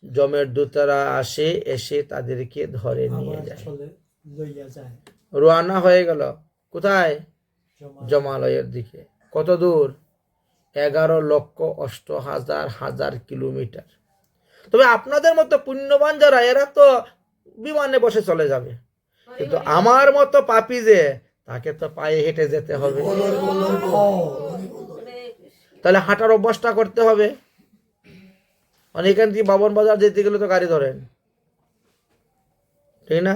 যমের দূতরা আসে, এসে তাদেরকে ধরে নিয়ে আবার যায়। চলে লইয়া যায় রওনা হয়ে গেল কোথায়? জমা। জমালয়ের দিকে। কত দূর? 11,08,000 কিলোমিটার। তবে আপনাদের মতো পুণ্যবান যারা, এরা তো বিমানে বসে চলে যাবে, কিন্তু আমার মতো পাপী যে, তাকে তো পায়ে হেঁটে যেতে হবে। তাহলে হাঁটার অভ্যাসটা করতে হবে। মানে এখান থেকে বাবন বাজার যেতে গেলে তো গাড়ি ধরেন, ঠিক না?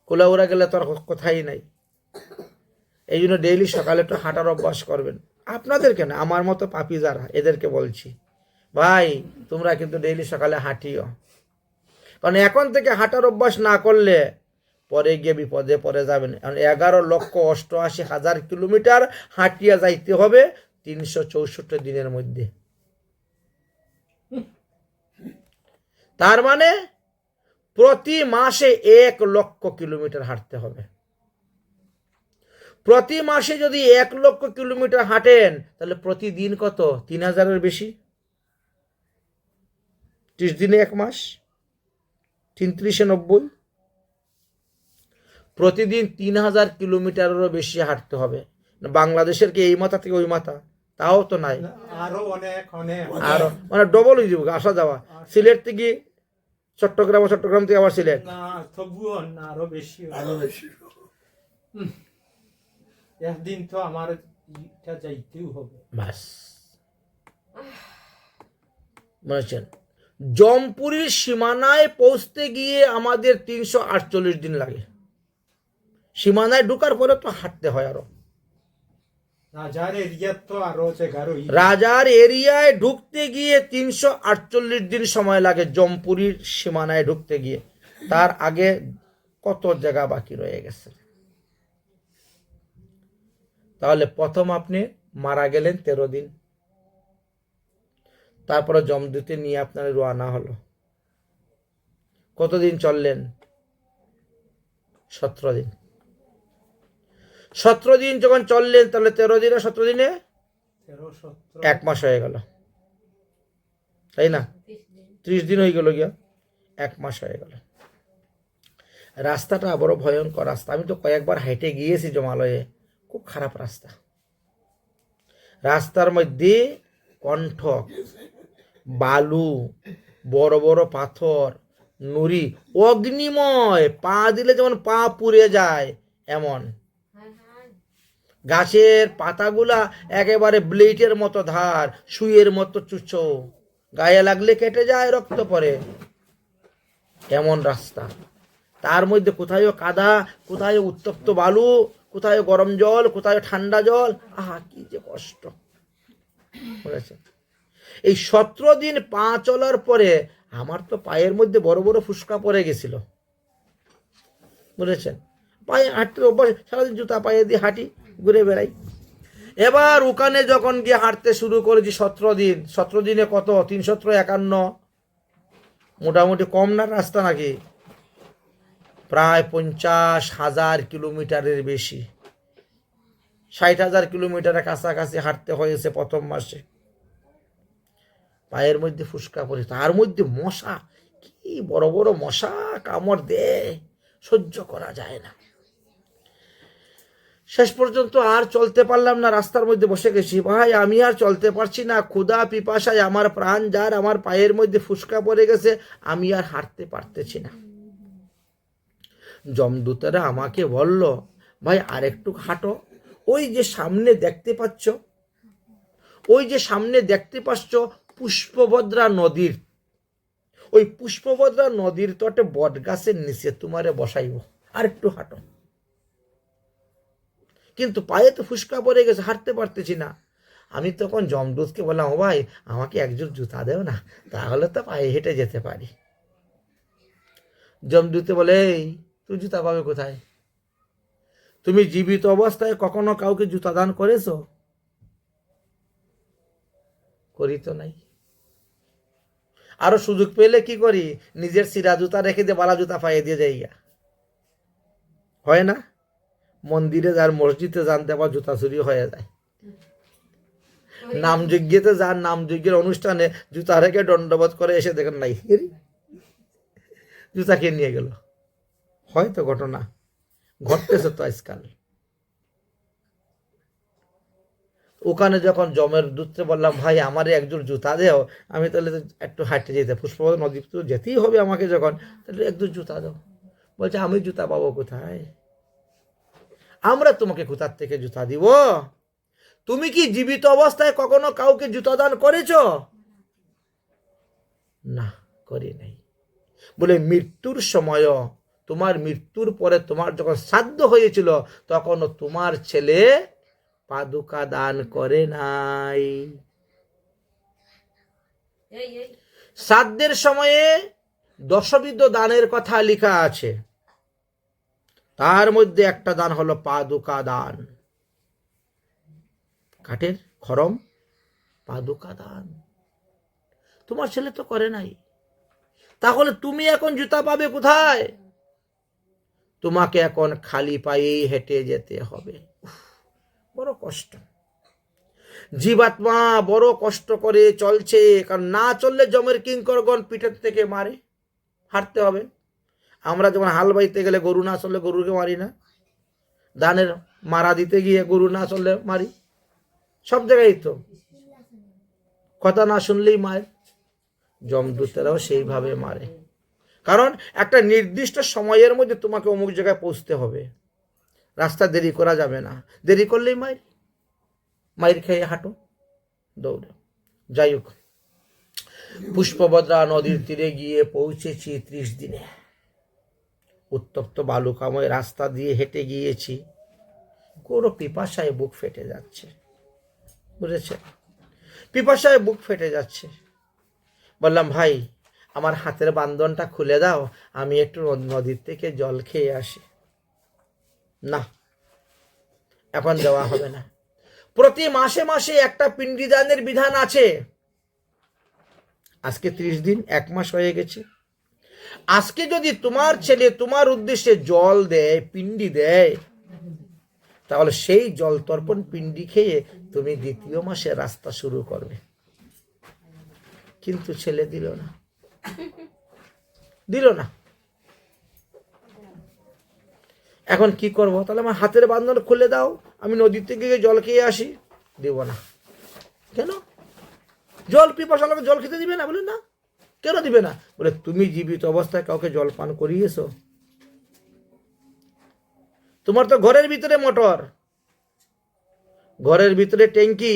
কোলাউড়া গেলে তো আর কোথায় নাই। এই জন্য ডেইলি সকালে একটু হাঁটার অভ্যাস করবেন। আপনাদের কেন, আমার মতো পাপী যারা, এদেরকে বলছি, ভাই তোমরা কিন্তু ডেইলি সকালে হাঁটিও। কারণ এখন থেকে হাঁটার অভ্যাস না করলে পরে গিয়ে বিপদে পড়ে যাবেন। কারণ 11,88,000 কিলোমিটার হাঁটিয়া যাইতে হবে 364 দিনের মধ্যে। তার মানে প্রতি মাসে 1 লক্ষ কিলোমিটার হাঁটতে হবে। প্রতি মাসে যদি 1 লক্ষ কিলোমিটার হাঁটেন, তাহলে প্রতিদিন কত? 3,000-এর বেশি। 30 দিনে 1 মাস, 3,390। প্রতিদিন 3,000 কিলোমিটারেরও বেশি হাঁটতে হবে। বাংলাদেশের কি এই মাথা থেকে ওই মাথা? তাও তো নাই, আরো অনেক অনেক আরো মানে ডবল হয়ে যাবে আসা যাওয়া। সিলেট থেকে চট্টগ্রাম, চট্টগ্রাম থেকে আবার সিলেট। না, তবুও না, আরো বেশি হবে। একদিন তো আমার এটা যাইতেও হবে। বাস বুঝছেন? জমপুরীর সীমানায় পৌঁছতে গিয়ে আমাদের 348 দিন লাগে। সীমানায় ঢুকার পরে তো হাঁটতে হয় আরো। রাজার এরিয়া তো আরো 11 রাজার এরিয়ায় ঢুকতে গিয়ে 348 দিন সময় লাগে, জমপুরীর সীমানায় ঢুকতে গিয়ে। তার আগে কত জায়গা বাকি রয়ে গেছে। তাহলে প্রথম আপনি মারা গেলেন 13 দিন, তারপরে জমদূতে নিয়ে আপনার রওনা হলো। কতদিন চললেন? 17 দিন। 17 দিন যখন চললেন, তাহলে 13 দিনে 17 দিনে 13, 17, 1 মাস হয়ে গেল, তাই না? 30 দিন হয়ে গেল গিয়া, 1 মাস হয়ে গেল। রাস্তাটা বড় ভয়ঙ্কর রাস্তা, আমি তো কয়েকবার হেঁটে গিয়েছি জমালয়ে, খুব খারাপ রাস্তা। রাস্তার মধ্যে কণ্ঠক, বালু, বড় বড় পাথর, নুড়ি, অগ্নিময়, পা দিলে যেমন পা পুড়ে যায় এমন। গাছের পাতাগুলা একেবারে ব্লেডের মতো ধার, সুইয়ের মতো চুচো, গায়ে লাগলে কেটে যায়, রক্ত পড়ে, এমন রাস্তা। তার মধ্যে কোথায় কাদা, কোথায় উত্তপ্ত বালু, কোথায় গরম জল, কোথায় ঠান্ডা জল, আহা কি যে কষ্ট। বুঝেছেন? এই 17 দিন পা চলার পরে আমার তো পায়ের মধ্যে বড় বড় ফুসকা পড়ে গেছিল। বুঝেছেন? পায়ে হাঁটতে অভ্যাস, সারাদিন জুতা পায়ে দিয়ে হাঁটি, ঘুরে বেড়াই। এবার ওখানে যখন গিয়ে হাঁটতে শুরু করেছি 17 দিন, 17 দিনে কত, 351, মোটামুটি কম না রাস্তা নাকি? প্রায় 50,000 কিলোমিটারের বেশি, 60,000 কিলোমিটারের কাছাকাছি হাঁটতে হয়েছে প্রথম মাসে। পায়ের মধ্যে ফুসকা পড়ে, তার মধ্যে মশা, কি বড় বড় মশা কামড় দেয়, সহ্য করা যায় না। শেষ পর্যন্ত আর চলতে পারলাম না, রাস্তার মধ্যে বসে গেছি। ভাই আমি আর চলতে পারছি না, ক্ষুধা পিপাসায় আমার প্রাণ যার, আমার পায়ের মধ্যে ফুসকা পড়ে গেছে, আমি আর হাঁটতে পারতেছি না। যমদূতেরা আমাকে বলল, ভাই আর একটু হাঁটো, ওই যে সামনে দেখতে পাচ্ছ, ওই যে সামনে দেখতে পাচ্ছ পুষ্পভদ্রা নদীর, ওই পুষ্পভদ্রা নদীর তটে বট গাছের নিচে তোমারে বসাইব, আর একটু হাঁটো। কিন্তু পায়ে তো ফুসকা পড়ে গেছে, হাঁটতে পারতেছি না। আমি তখন যমদূতকে বললাম, ও ভাই আমাকে একজোড় জুতা দেও না, তাহলে তো পায়ে হেঁটে যেতে পারি। যমদূতে বলে, এই তুই জুতা পাবে কোথায়? তুমি জীবিত অবস্থায় কখনো কাউকে জুতা দান করেছো? করি তো নাই। আরো সুযোগ পেলে কি করি, নিজের সিরা জুতা রেখে দিয়ে বালা জুতা পাইয়ে দিয়ে যাই। হয় না? মন্দিরে যার, মসজিদে জানতে আবার জুতা চুরি হয়ে যায়। নামযজ্ঞতে যান, নামযজ্ঞের অনুষ্ঠানে জুতা রেখে দণ্ডবোধ করে এসে দেখেন নাই, জুতা খেয়ে নিয়ে গেল। হয়তো ঘটনা ঘটতেছে তো আজকাল। ওখানে যখন জমের দূতকে বললাম, ভাই আমারে একজোড় জুতা দেও, আমি তাহলে একটু হাঁটতে যেতে, পুষ্পভদ্রা নদী তো যেতেই হবে আমাকে যখন, তাহলে একজোড় জুতা দাও। বলছে, আমি জুতা পাবো কোথায়? আমরা তোমাকে কোথার থেকে জুতা দিব? তুমি কি জীবিত অবস্থায় কখনো কাউকে জুতা দান করেছ? না, করি নাই। বলে মৃত্যুর সময়, তোমার মৃত্যুর পরে তোমার যখন শ্রাদ্ধ হয়েছিল, তখন তোমার ছেলে পাদুকা দান করে নাই। শ্রাদ্ধের সময়ে 10 দানের কথা লেখা আছে, তার মধ্যে একটা দান হলো পাদুকা দান, কাঠের খড়ম, পাদুকা দান। তোমার ছেলে তো করে নাই, তাহলে তুমি এখন জুতা পাবে কোথায়? তোমাকে এখন খালি পায়েই হেঁটে যেতে হবে। বড় কষ্ট, জীবাত্মা বড় কষ্ট করে চলছে, কারণ না চললে জমের কিঙ্করগণ পিঠের থেকে মারে, হাঁটতে হবে। আমরা যখন হাল বাইতে গেলে গরু না চললে গরুকে মারি না, ধানের মারা দিতে গিয়ে গরু না চললে মারি, সব জায়গায় তো কথা না শুনলেই মায়ের। যমদূতেরাও সেইভাবে মারে, কারণ একটা নির্দিষ্ট সময়ের মধ্যে তোমাকে অমুক জায়গায় পৌঁছতে হবে, রাস্তা দেরি করা যাবে না, দেরি করলেই মায়ের, মায়ের খেয়ে হাঁটো, দৌড়ে। যাই হোক, পুষ্পভদ্রা নদীর তীরে গিয়ে পৌঁছেছি 30 দিনে। উত্তপ্ত বালুকাময় রাস্তা দিয়ে হেঁটে গিয়েছি, কোনো পিপাসায় বুক ফেটে যাচ্ছে। বুঝেছে? পিপাসায় বুক ফেটে যাচ্ছে। বললাম, ভাই আমার হাতের বান্ধনটা খুলে দাও, আমি একটু নদীর থেকে জল খেয়ে আসি। না, এখন দেওয়া হবে না। প্রতি মাসে মাসে একটা পিণ্ডিদানের বিধান আছে। আজকে 30 দিন, 1 মাস হয়ে গেছে। আজকে যদি তোমার ছেলে তোমার উদ্দেশ্যে জল দেয়, পিণ্ডি দেয়, তাহলে সেই জল তর্পণ পিণ্ডি খেয়ে তুমি দ্বিতীয় মাসে রাস্তা শুরু করবে। কিন্তু ছেলে দিল না। এখন কি করব? তাহলে আমার হাতের বাঁধন খুলে দাও, আমি নদীর থেকে গিয়ে জল খেয়ে আসি। দেব না। কেন? জল পিপাসা লাগলে জল খেতে দিবে না? বলে না। কেন দিবে না? বলে তুমি জীবিত অবস্থায় কাউকে জল পান করিয়েছো? তোমার তো ঘরের ভিতরে মোটর, ঘরের ভিতরে ট্যাঙ্কি,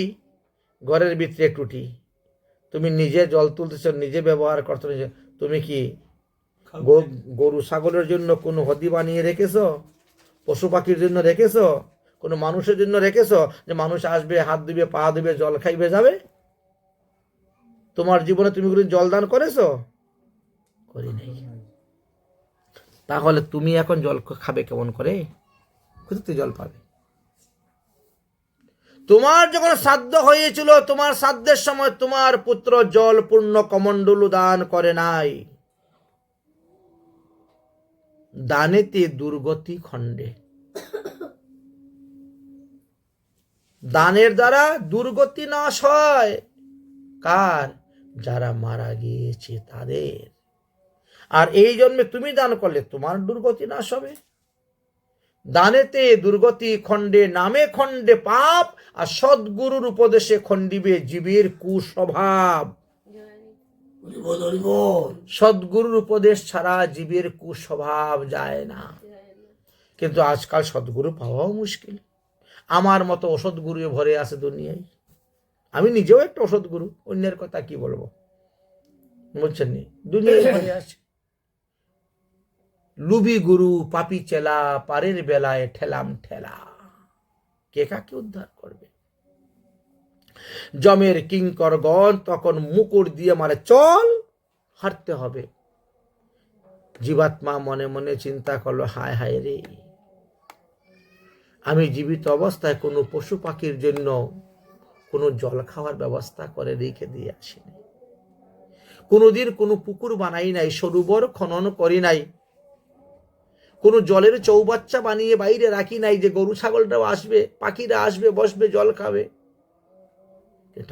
ঘরের ভিতরে টুটি, তুমি নিজে জল তুলতেছ, নিজে ব্যবহার করছো। নিজে তুমি কি গরু ছাগলের জন্য কোনো হদি বানিয়ে রেখেছো? পশু পাখির জন্য রেখেছো? কোনো মানুষের জন্য রেখেছো যে মানুষ আসবে, হাত দিবে, পা দিবে, জল খাইবে, যাবে? তোমার জীবনে তুমি কোনো জল দান করেছো? করি নাই। তাহলে তুমি এখন জল খাবে কেমন করে? কোথা জল পাবে? তোমার যখন শ্রাদ্ধ হয়েছিল, তোমার শ্রাদ্ধের সময় তোমার পুত্র জল পূর্ণ কমণ্ডলু দান করে নাই। দানেতে দুর্গতি খণ্ডে। দানের দ্বারা দুর্গতি নাশ হয়। কার? যারা মারা গিয়েছে তাদের। আর এই জন্মে তুমি দান করলে তোমার দুর্গতি নাশ হবে। দানেতে দুর্গতি খণ্ডে, নামে খণ্ডে পাপ, আর সদ্গুরুর উপদেশে খণ্ডিবে জীবের কুস্বভাব। সদ্গুরুর উপদেশ ছাড়া জীবের কুস্বভাব যায় না। কিন্তু আজকাল সদ্গুরু পাওয়াও মুশকিল। আমার মতো ওষুধ গুরু ভরে আছে দুনিয়ায়। আমি নিজেও একটা ওষুধ গুরু, অন্যের কথা কি বলবো, বলছেন নি? দুনিয়ায় ভরে আছে লুবি গুরু, পাপি চেলা, পারের বেলায় ঠেলাম ঠেলা। কে কাকে উদ্ধার করবে? জমের কিঙ্করগণ তখন মুকুট দিয়ে মারে, চল হারতে হবে। জীবাত্মা মনে মনে চিন্তা করলো, হায় হায় রে, আমি জীবিত অবস্থায় কোনো পশু পাখির জন্য কোনো জল খাওয়ার ব্যবস্থা করে রেখে দিয়ে আসিনি। কোনোদিন কোনো পুকুর বানাই নাই, সরোবর খনন করি নাই, কোনো জলের চৌবাচ্চা বানিয়ে বাইরে রাখি নাই যে গরু ছাগলটাও আসবে, পাখিরা আসবে, বসবে, জল খাবে।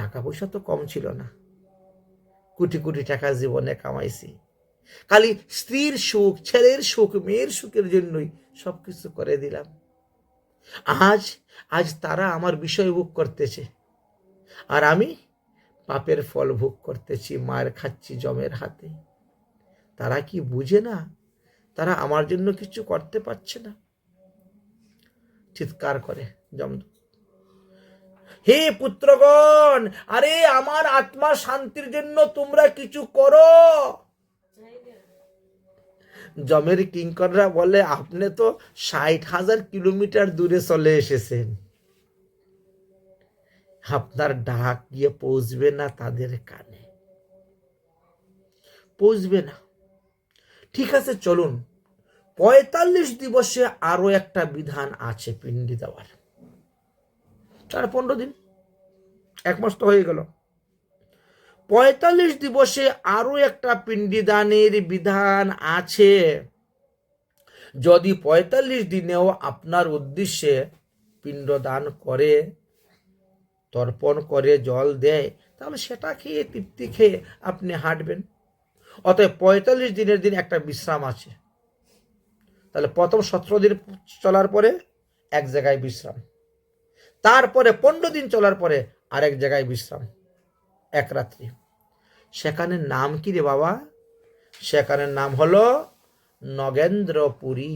টাকা পয়সা তো কম ছিল না, কোটি কোটি টাকা জীবনে কামাইছি। খালি স্ত্রীর সুখ, ছেলের সুখ, মেয়ের সুখের জন্যই সবকিছু করে দিলাম। আজ তারা আমার বিষয় ভোগ করতেছে, আর আমি পাপের ফল ভোগ করতেছি, মায়ের খাচ্ছি জমের হাতে। তারা কি বুঝে না তারা আমার জন্য কিছু করতে পারছে না? চিৎকার করে যমদূত, হে পুত্রগণ, আরে আমার আত্মা শান্তির জন্য তোমরা কিছু করো। জমের কিঙ্কররা বলে, আপনি তো 60,000 কিলোমিটার দূরে চলে এসেছেন, আপনার ডাক গিয়ে পৌঁছবে না তাদের কানে, পৌঁছবে না। ঠিক আছে, চলুন, 45 দিবসে আরো একটা বিধান আছে পিণ্ডি দেওয়ার। 4-15 দিন, 1 মাস তো হয়ে গেল। 45 দিবসে আরো একটা পিণ্ডি দানের বিধান আছে। যদি 45 দিনেও আপনার উদ্দেশ্যে পিণ্ড দান করে, তর্পণ করে, জল দেয়, তাহলে সেটা খেয়ে তৃপ্তি খেয়ে আপনি হাঁটবেন। অতএব 45 দিনের দিন একটা বিশ্রাম আছে। তাহলে প্রথম 17 দিন চলার পরে এক জায়গায় বিশ্রাম, তারপরে 15 দিন চলার পরে আরেক জায়গায় বিশ্রাম, 1 রাত্রি। সেখানের নাম কি রে বাবা? সেখানের নাম হলো নগেন্দ্রপুরী।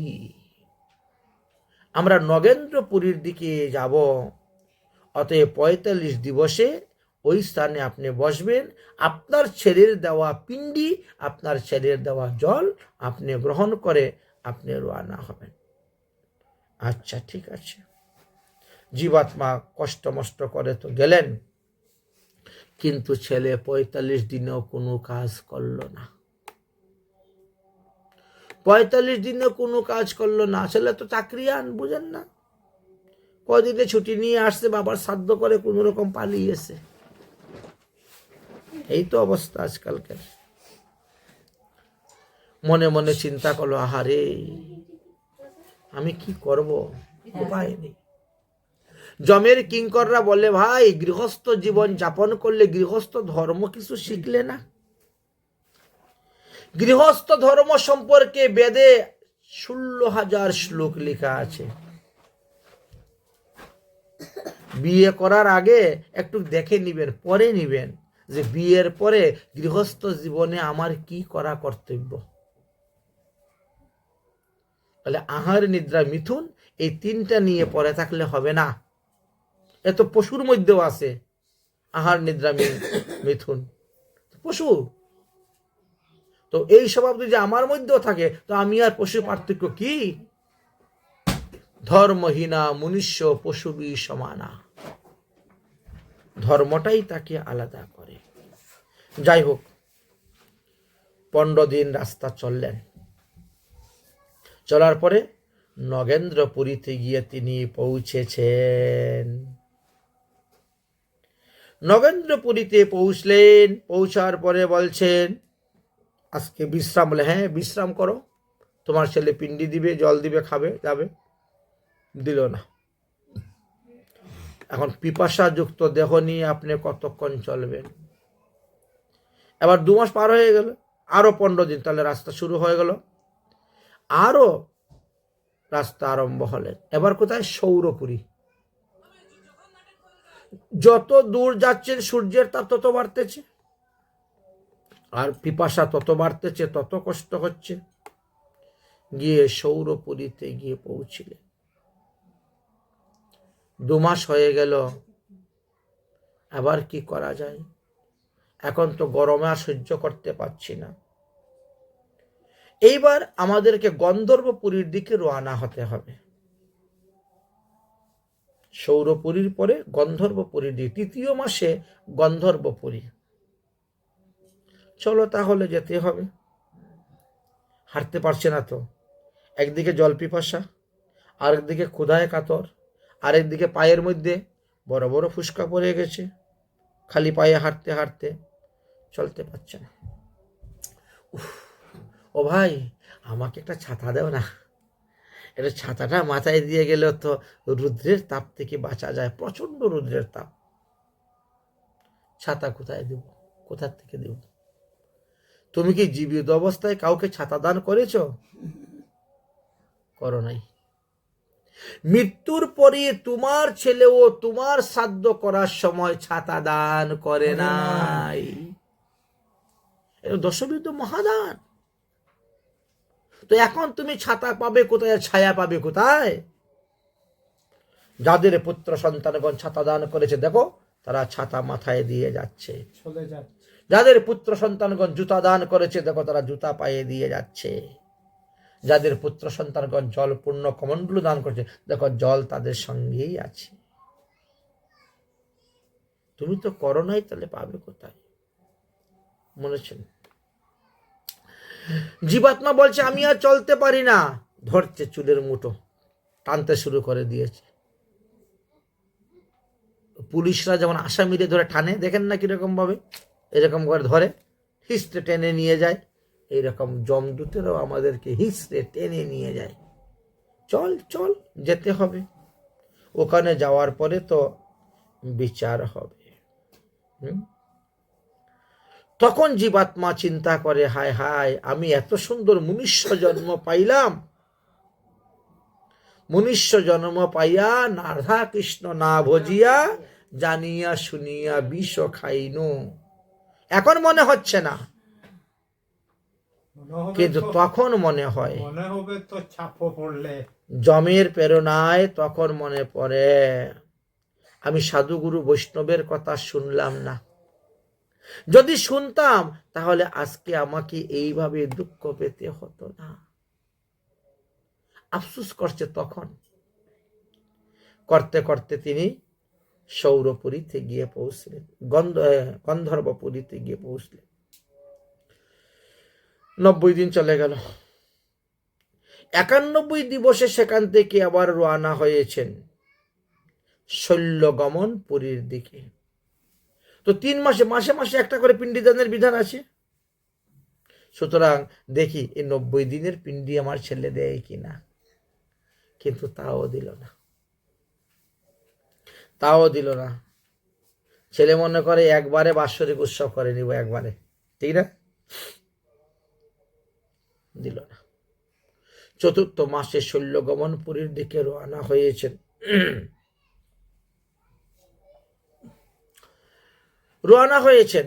আমরা নগেন্দ্রপুরীর দিকে যাব। অতএব 45 দিবসে ওই স্থানে আপনি বসবেন, আপনার ছেলের দেওয়া পিণ্ডি, আপনার ছেলের দেওয়া জল আপনি গ্রহণ করে আপনি রওনা হবেন। আচ্ছা, ঠিক আছে। জীবাত্মা কষ্ট মষ্ট করে তো গেলেন, কিন্তু ছেলে 45 দিনেও কোনো কাজ করলো না। 45 দিনেও কোনো কাজ করলো না। ছেলে তো চাকরিয়ান, বুঝেন না, কদিনে ছুটি নিয়ে আসছে, বাবার শ্রাদ্ধ করে কোনো রকম পালিয়েছে। এই তো অবস্থা আজকালকার। মনে মনে চিন্তা করলো, আহারে, আমি কি করব, উপায় নেই। জমের কিঙ্কররা বলে, ভাই গৃহস্থ জীবন যাপন করলে গৃহস্থ ধর্ম কিছু শিখলে না? গৃহস্থ ধর্ম সম্পর্কে বেদে 16,000 শ্লোক লেখা আছে। বিয়ে করার আগে একটু দেখে নিবেন, পরে নিবেন যে বিয়ের পরে গৃহস্থ জীবনে আমার কি করা কর্তব্য। তাহলে আহার, নিদ্রা, মিথুন এই তিনটা নিয়ে পরে থাকলে হবে না। এত পশুর মধ্যেও আছে আহার, নিদ্রা, মিথুন, পশু। তো এই স্বভাব যদি আমার মধ্যেও থাকে তো আমি আর পশু পার্থক্য কি? ধর্মহীনা মনুষ্য পশুবি সমানা। ধর্মটাই তাকে আলাদা করে। যাই হোক, 15 দিন রাস্তা চললেন। চলার পরে নগেন্দ্রপুরীতে গিয়ে তিনি পৌঁছেছেন। নগেন্দ্রপুরীতে পৌঁছলেন। পৌঁছার পরে বলছেন, আজকে বিশ্রাম। বলে, হ্যাঁ বিশ্রাম করো, তোমার ছেলে পিণ্ডি দিবে, জল দিবে, খাবে, যাবে। দিল না। এখন পিপাসা যুক্ত দেহ নিয়ে আপনি কতক্ষণ চলবেন? এবার 2 মাস পার হয়ে গেল, আরো 15 দিন, তাহলে রাস্তা শুরু হয়ে গেল। আরো রাস্তা আরম্ভ হলেন। এবার কোথায়? সৌরপুরী। যত দূর যাচ্ছেন সূর্যের তাপ তত বাড়তেছে, আর পিপাসা তত বাড়তেছে, তত কষ্ট হচ্ছে। গিয়ে সৌরপুরীতে গিয়ে পৌঁছিলেন। 2 মাস হয়ে গেল। আবার কি করা যায়? এখন তো গরমে আর সহ্য করতে পারছি না। এইবার আমাদেরকে গন্ধর্বপুরীর দিকে রওনা হতে হবে। সৌরপুরীর পরে গন্ধর্বপুরীর দিকে, 3য় মাসে গন্ধর্বপুরী। চলো তাহলে যেতে হবে। হাঁটতে পারছে না তো। একদিকে জল পিপাসা, আরেকদিকে ক্ষুধায় কাতর, আরেকদিকে পায়ের মধ্যে বড় বড় ফুসকা পড়ে গেছে। খালি পায়ে হাঁটতে হাঁটতে চলতে পারছে না। ও ভাই, আমাকে একটা ছাতা দাও না। এটা ছাতাটা মাথায় দিয়ে গেলে তো রুদ্রের তাপ থেকে বাঁচা যায়, প্রচন্ড রুদ্রের তাপ। ছাতা কোথায় দেব? কোথা থেকে দেব? তুমি কি জীবিত অবস্থায় কাউকে ছাতা দান করেছ? করো নাই। মৃত্যুর পরে তোমার ছেলেও তোমার শ্রাদ্ধ করার সময় ছাতা দান করে নাই। এটা দশবিধ মহাদান। তো এখন তুমি ছাতা পাবে কোথায়, ছায়া পাবে কোথায়? যাদের পুত্র সন্তানগণ ছাতা দান করেছে, দেখো তারা ছাতা মাথায় দিয়ে যাচ্ছে, চলে যাচ্ছে। যাদের পুত্র সন্তানগণ জুতা দান করেছে, দেখো তারা জুতা পায়ে দিয়ে যাচ্ছে। যাদের পুত্র সন্তানগণ জল পূর্ণ কমণ্ডলু দান করেছে, দেখো জল তাদের সঙ্গেই আছে। তুমি তো করো নাই, তাহলে পাবে কোথায়? মনেছেন? জীবাত্মা বলছে আমি আর চলতে পারি না। ধরছে চুলের মুঠো, টানতে শুরু করে দিয়েছে। পুলিশরা যেমন আসামিরে ধরে টানে, দেখেন না কিরকম ভাবে, এরকম করে ধরে হিস্ট্রে টেনে নিয়ে যায়। এইরকম যমদূতেরাও আমাদেরকে হিস্ট্রে টেনে নিয়ে যায়। চল চল, যেতে হবে। ওখানে যাওয়ার পরে তো বিচার হবে। তখন জীবাত্মা চিন্তা করে, হায় হায়, আমি এত সুন্দর মনুষ্য জন্ম পাইলাম, মনুষ্য জন্ম পাইয়া রাধা কৃষ্ণ না ভজিয়া জানিয়া শুনিয়া বিষ খাইনু। এখন মনে হচ্ছে না, কিন্তু তখন মনে হয়। মনে হবে তো ছাপো পড়লে। জমের প্রেরণায় তখন মনে পড়ে, আমি সাধুগুরু বৈষ্ণবের কথা শুনলাম না। যদি শুনতাম তাহলে আজকে আমাকে এইভাবে দুঃখ পেতে হতো না। আফসোস করছে তখন। করতে করতে তিনি সৌরপুরীতে গিয়ে পৌঁছলেন, গন্ধর্বপুরীতে গিয়ে পৌঁছলেন। 90 দিন চলে গেল। 91 দিবসে সেখান থেকে আবার রওনা হয়েছেন শৈলগমন পুরীর দিকে। তো 3 মাসে মাসে মাসে একটা করে পিণ্ডিদানের বিধান আছে। সুতরাং দেখি এই 90 দিনের পিণ্ডি আমার ছেলে দেয় কিনা, কিন্তু তাও দিল না। তাও দিল না। ছেলে মনে করে একবারে বাৎসরিক উৎসব করে নিব একবারে, ঠিক না? দিল না। চতুর্থ মাসে শল্যগমন পুরীর দিকে রওনা হয়েছেন। রওনা হয়েছেন।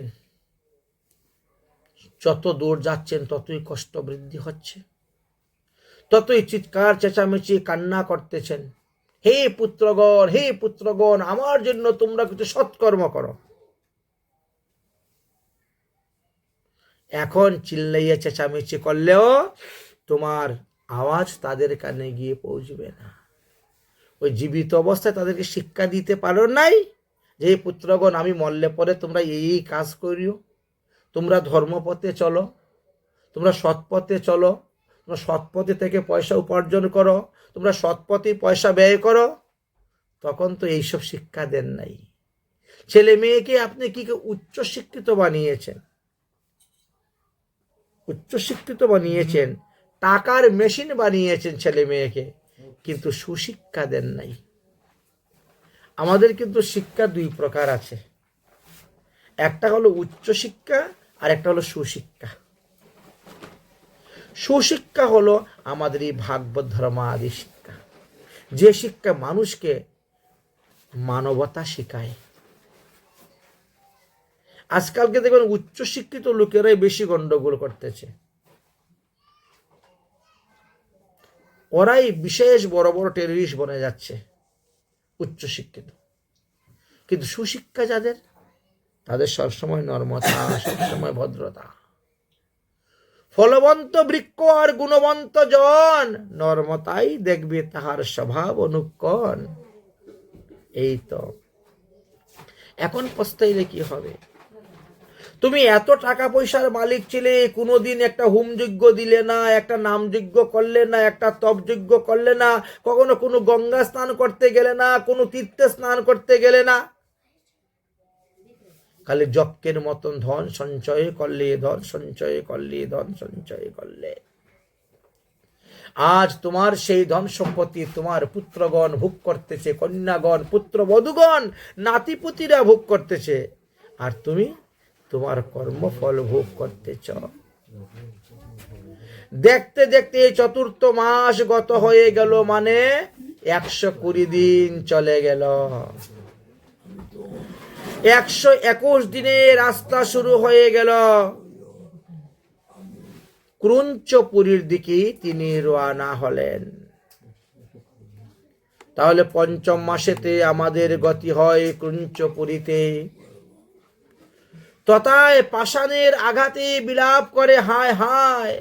যত দূর যাচ্ছেন ততই কষ্ট বৃদ্ধি হচ্ছে, ততই চিৎকার চেঁচামেচি কান্না করতেছেন, হে পুত্রগণ, হে পুত্রগণ, আমার জন্য তোমরা কিছু সৎকর্ম করো। এখন চিল্লাইয়া চেঁচামেচি করলেও তোমার আওয়াজ তাদের কানে গিয়ে পৌঁছবে না। ওই জীবিত অবস্থায় তাদেরকে শিক্ষা দিতে পারো নাই যে হে পুত্রগণ, আমি মরলে পরে তোমরা এই কাজ করিও, তোমরা ধর্মপথে চলো, তোমরা সৎপথে চলো, তোমরা সৎপথে থেকে পয়সা উপার্জন করো, তোমরা সৎপথে পয়সা ব্যয় করো। তখন তো এইসব শিক্ষা দেন নাই। ছেলে মেয়েকে আপনি কি উচ্চ শিক্ষিত বানিয়েছেন, উচ্চ শিক্ষিত বানিয়েছেন, টাকার মেশিন বানিয়েছেন ছেলে মেয়েকে, কিন্তু সুশিক্ষা দেন নাই। আমাদের কিন্তু শিক্ষা দুই প্রকার আছে, একটা হলো উচ্চ শিক্ষা আর একটা হলো সুশিক্ষা। সুশিক্ষা হলো আমাদের এই ভাগবত ধর্ম আদি শিক্ষা, যে শিক্ষা মানুষকে মানবতা শিখায়। আজকালকে দেখবেন উচ্চ শিক্ষিত লোকেরাই বেশি গন্ডগোল করতেছে, ওরাই বিশেষ বড় বড় টেররিস্ট বনে যাচ্ছে, উচ্চ শিক্ষিত। কিন্তু সুশিক্ষা যাদের, তাদের সবসময় নর্মতা, সবসময় ভদ্রতা। ফলবন্ত বৃক্ষ আর গুণবন্ত জন, নর্মতাই দেখবে তাহার স্বভাব অনুকরণ। এই তো। এখন পস্তাইলে কি হবে? তুমি এত টাকা পয়সার মালিক ছিলে, কোনোদিন একটা হোম যজ্ঞ দিলে না, একটা নাম যজ্ঞ করলে না, একটা তপ যজ্ঞ করলে না, কখনো কোনো গঙ্গা স্নান করতে গেলে না, কোনো তীর্থে স্নান করতে গেলে না। খালি যজ্ঞের মতন ধন সঞ্চয় করলে, ধন সঞ্চয় করলে, ধন সঞ্চয় করলে। আজ তোমার সেই ধন সম্পত্তি তোমার পুত্রগণ ভোগ করতেছে, কন্যাগণ, পুত্রবধূগণ, নাতিপুতিরা ভোগ করতেছে, আর তুমি তোমার কর্মফল ভোগ করতেছ। দেখতে দেখতে চতুর্থ মাস গত হয়ে গেল, মানে 120 দিন চলে গেল। 121 দিনে রাস্তা শুরু হয়ে গেল। ক্রুঞ্চপুরীর দিকে তিনি রওনা হলেন। তাহলে পঞ্চম মাসেতে আমাদের গতি হয় ক্রুঞ্চপুরীতে। তথায় পাষাণের আঘাতে বিলাপ করে হায় হায়,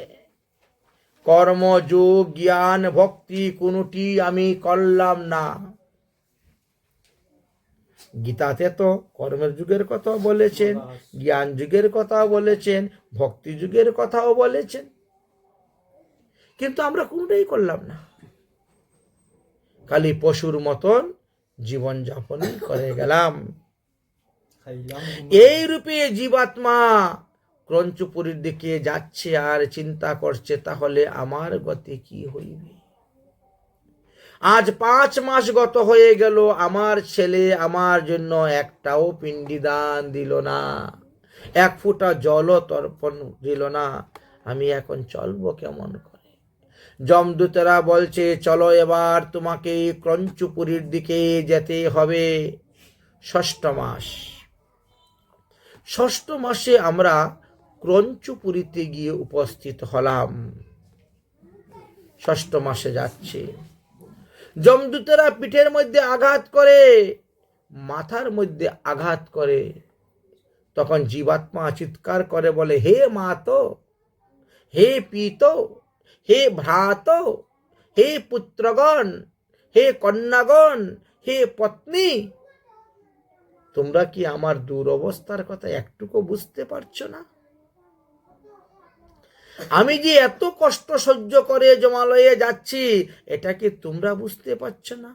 কর্ম, যোগ, জ্ঞান, ভক্তি কোনটি আমি করলাম না। গীতাতে তো কর্মের যুগের কথা বলেছেন, জ্ঞান যুগের কথা বলেছেন, ভক্তি যুগের কথাও বলেছেন, কিন্তু আমরা কোনটাই করলাম না। খালি পশুর মতন জীবন যাপন করে গেলাম। এই রূপে জীবাত্মা ক্রঞ্চপুরীর দিকে যাচ্ছে আর চিন্তা করছে, তাহলে আমার গতি কি হইবে? আজ 5 মাস গত হয়ে গেল, আমার ছেলে আমার জন্য একটাও পিণ্ডি দান দিল না, 1 ফোঁটা জলও তর্পণ দিল না। আমি এখন চলবো কেমন করে? যমদূতেরা বলছে, চলো এবার তোমাকে ক্রঞ্চপুরীর দিকে যেতে হবে। 6ষ্ঠ মাস। 6ষ্ঠ মাসে আমরা ক্রঞ্চপুরীতে গিয়ে উপস্থিত হলাম। 6ষ্ঠ মাসে যাচ্ছি। যমদূতেরা পিঠের মধ্যে আঘাত করে, মাথার মধ্যে আঘাত করে। তখন জীবাত্মা চিৎকার করে বলে, হে মাতো, হে পিতো, হে ভ্রাত, হে পুত্রগণ, হে কন্যাগণ, হে পত্নী, তোমরা কি আমার দুরবস্থার কথা একটুকু বুঝতে পারছো না? আমি যে এত কষ্ট সহ্য করে জমালয়ে যাচ্ছি, এটা কি তোমরা বুঝতে পারছো না?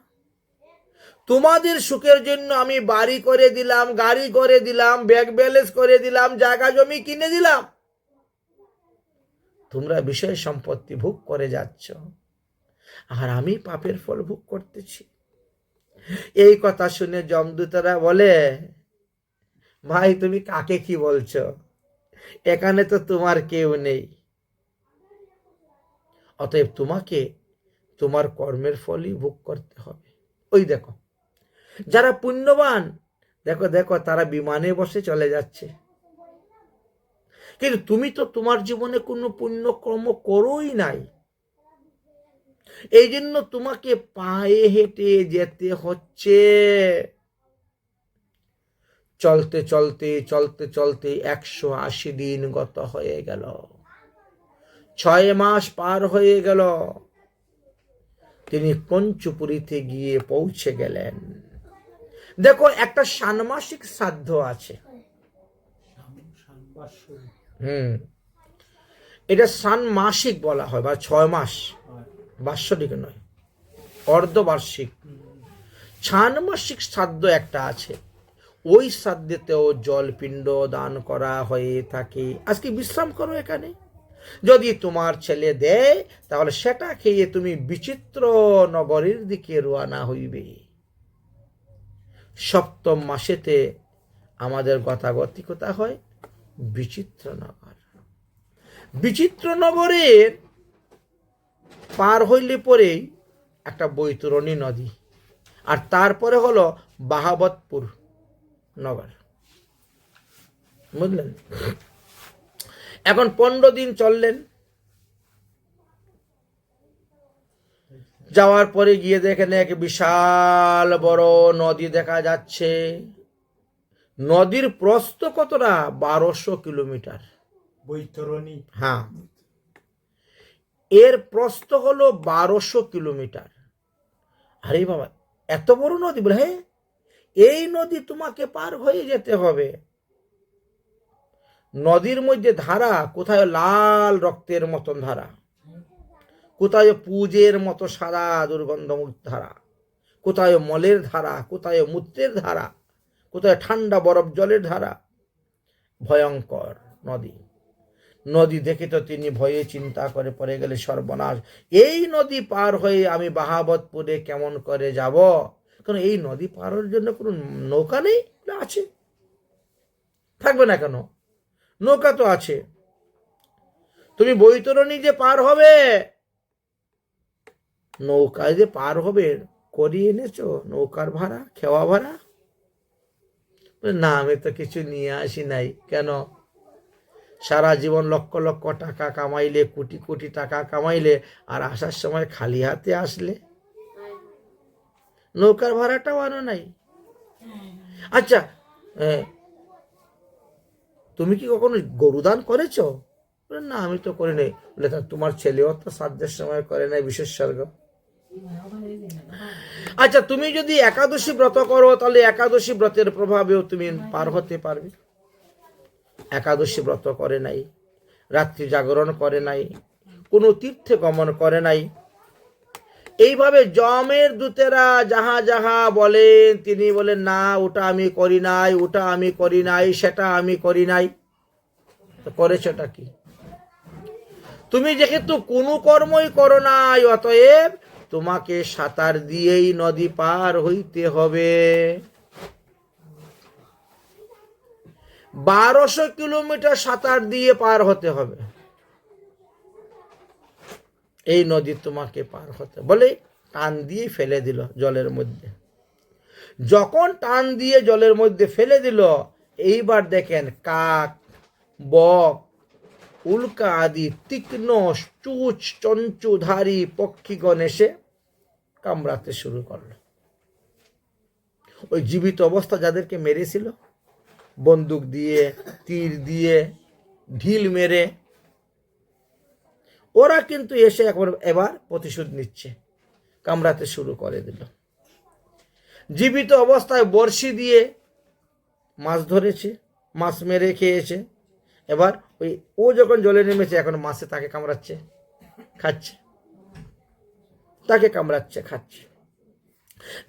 তোমাদের সুখের জন্য আমি বাড়ি করে দিলাম, গাড়ি করে দিলাম, ব্যাংক ব্যালেন্স করে দিলাম, জায়গা জমি কিনে দিলাম, তোমরা বিষয় সম্পত্তি ভোগ করে যাচ্ছ, আর আমি পাপের ফল ভোগ করতেছি। এই কথা শুনে যমদূতেরা বলে, ভাই তুমি কাকে কি বলছো, এখানে তো তোমার কেউ নেই, অতএব তোমাকে তোমার কর্মের ফলই ভোগ করতে হবে। ওই দেখো যারা পুণ্যবান, দেখো দেখো তারা বিমানে বসে চলে যাচ্ছে, কিন্তু তুমি তো তোমার জীবনে কোনো পুণ্যকর্ম করোই নাই, এই জন্য তোমাকে পায়ে হেঁটে যেতে হচ্ছে। চলতে চলতে চলতে চলতে 180 দিন গত হয়ে গেল, 6 মাস পার হয়ে গেল, তিনি পঞ্চপুরীতে গিয়ে পৌঁছে গেলেন। দেখো একটা ষান্মাসিক শ্রাদ্ধ আছে। এটা ষান্মাসিক বলা হয়, বা 6 মাস, বাৎসরিক নয়, অর্ধবার্ষিক। ষান্মাসিক শ্রাদ্ধ একটা আছে, ওই শ্রাদ্ধেতেও জলপিণ্ড দান করা হয়ে থাকে। আজকে বিশ্রাম করো এখানে, যদি তোমার ছেলে দেয় তাহলে সেটা খেয়ে তুমি বিচিত্র নগরের দিকে রওনা হইবে। সপ্তম মাসেতে আমাদের গতাগতিকতা হয় বিচিত্রনগর। বিচিত্রনগরের পার হইলে পরেই একটা বৈতরণী নদী, আর তারপরে হলো বাহাবতপুর নগর, বুঝলেন? এখন 15 দিন চললেন, যাওয়ার পরে গিয়ে দেখেন এক বিশাল বড় নদী দেখা যাচ্ছে। নদীর প্রস্থ কতটা? 1200 কিলোমিটার। বৈতরণী? হ্যাঁ, এর প্রস্থ হলো 1200 কিলোমিটার। আরে বাবা, এত বড় নদী! বলে হ্যাঁ, এই নদী তোমাকে পার হয়ে যেতে হবে। নদীর মধ্যে ধারা, কোথায় লাল রক্তের মতন ধারা, কোথায় পুজের মতো সাদা দুর্গন্ধমুক্ত ধারা, কোথায় মলের ধারা, কোথায় মূত্রের ধারা, কোথায় ঠান্ডা বরফ জলের ধারা। ভয়ঙ্কর নদী। নদী দেখে তো তিনি ভয়ে চিন্তা করে পড়ে গেলে, সর্বনাশ, এই নদী পার হয়ে আমি বাহাবতপুরে কেমন করে যাব? কারণ এই নদী পার হওয়ার জন্য কোনো নৌকা নেই। আছে, থাকবে না কেন? নৌকা তো আছে। তুমি বৈতরণী যে পার হবে, নৌকায় যে পার হবে, করিয়ে এনেছো নৌকার ভাড়া, খেওয়া ভাড়া? না, আমি তো কিছু নিয়ে আসি নাই। কেন? সারা জীবন লক্ষ লক্ষ টাকা কামাইলে, কোটি কোটি টাকা কামাইলে, আর আসার সময় খালি হাতে আসলে? নৌকার ভাড়াটাও আনো নাই? আচ্ছা, তুমি কি কখনো গরুদান করেছ? না, আমি তো করি নাই। বলে তোমার ছেলেও তো শ্রাদ্ধের সময় করে নাই বিশেষ স্বর্গ। আচ্ছা, তুমি যদি একাদশী ব্রত করো, তাহলে একাদশী ব্রতের প্রভাবেও তুমি পার হতে পারবে। একাদশী ব্রত করে নাই, রাত্রি জাগরণ করে নাই, কোনো তীর্থে গমন করে নাই। এইভাবে যমের দূতেরা যাহা যাহা বলেন, তিনি বলেন না, ওটা আমি করি নাই, ওটা আমি করি নাই, সেটা আমি করি নাই। তো করেছেটা কি? তুমি যেহেতু কোনো কর্মই করো নাই, অতএব তোমাকে সাঁতার দিয়েই নদী পার হইতে হবে। 1200 কিলোমিটার সাঁতার দিয়ে পার হতে হবে, এই নদী তোমাকে পার হতে বলে টান দিয়ে ফেলে দিল জলের মধ্যে। যখন টান দিয়ে জলের মধ্যে ফেলে দিল, এইবার দেখেন কাক, বক, উল্কা আদি তীক্ষ্ণ চুচ চঞ্চুধারী পক্ষীগণ এসে কামড়াতে শুরু করলো। ওই জীবিত অবস্থা যাদেরকে মেরেছিল, বন্দুক দিয়ে, তীর দিয়ে, ঢিল মেরে, ওরা কিন্তু এসে এবার প্রতিশোধ নিচ্ছে, কামড়াতে শুরু করে দিল। জীবিত অবস্থায় বড়শি দিয়ে মাছ ধরেছে, মাছ মেরে খেয়েছে। এবার ও যখন জলে নেমেছে, এখন মাছে তাকে কামড়াচ্ছে, খাচ্ছে, তাকে কামড়াচ্ছে, খাচ্ছে।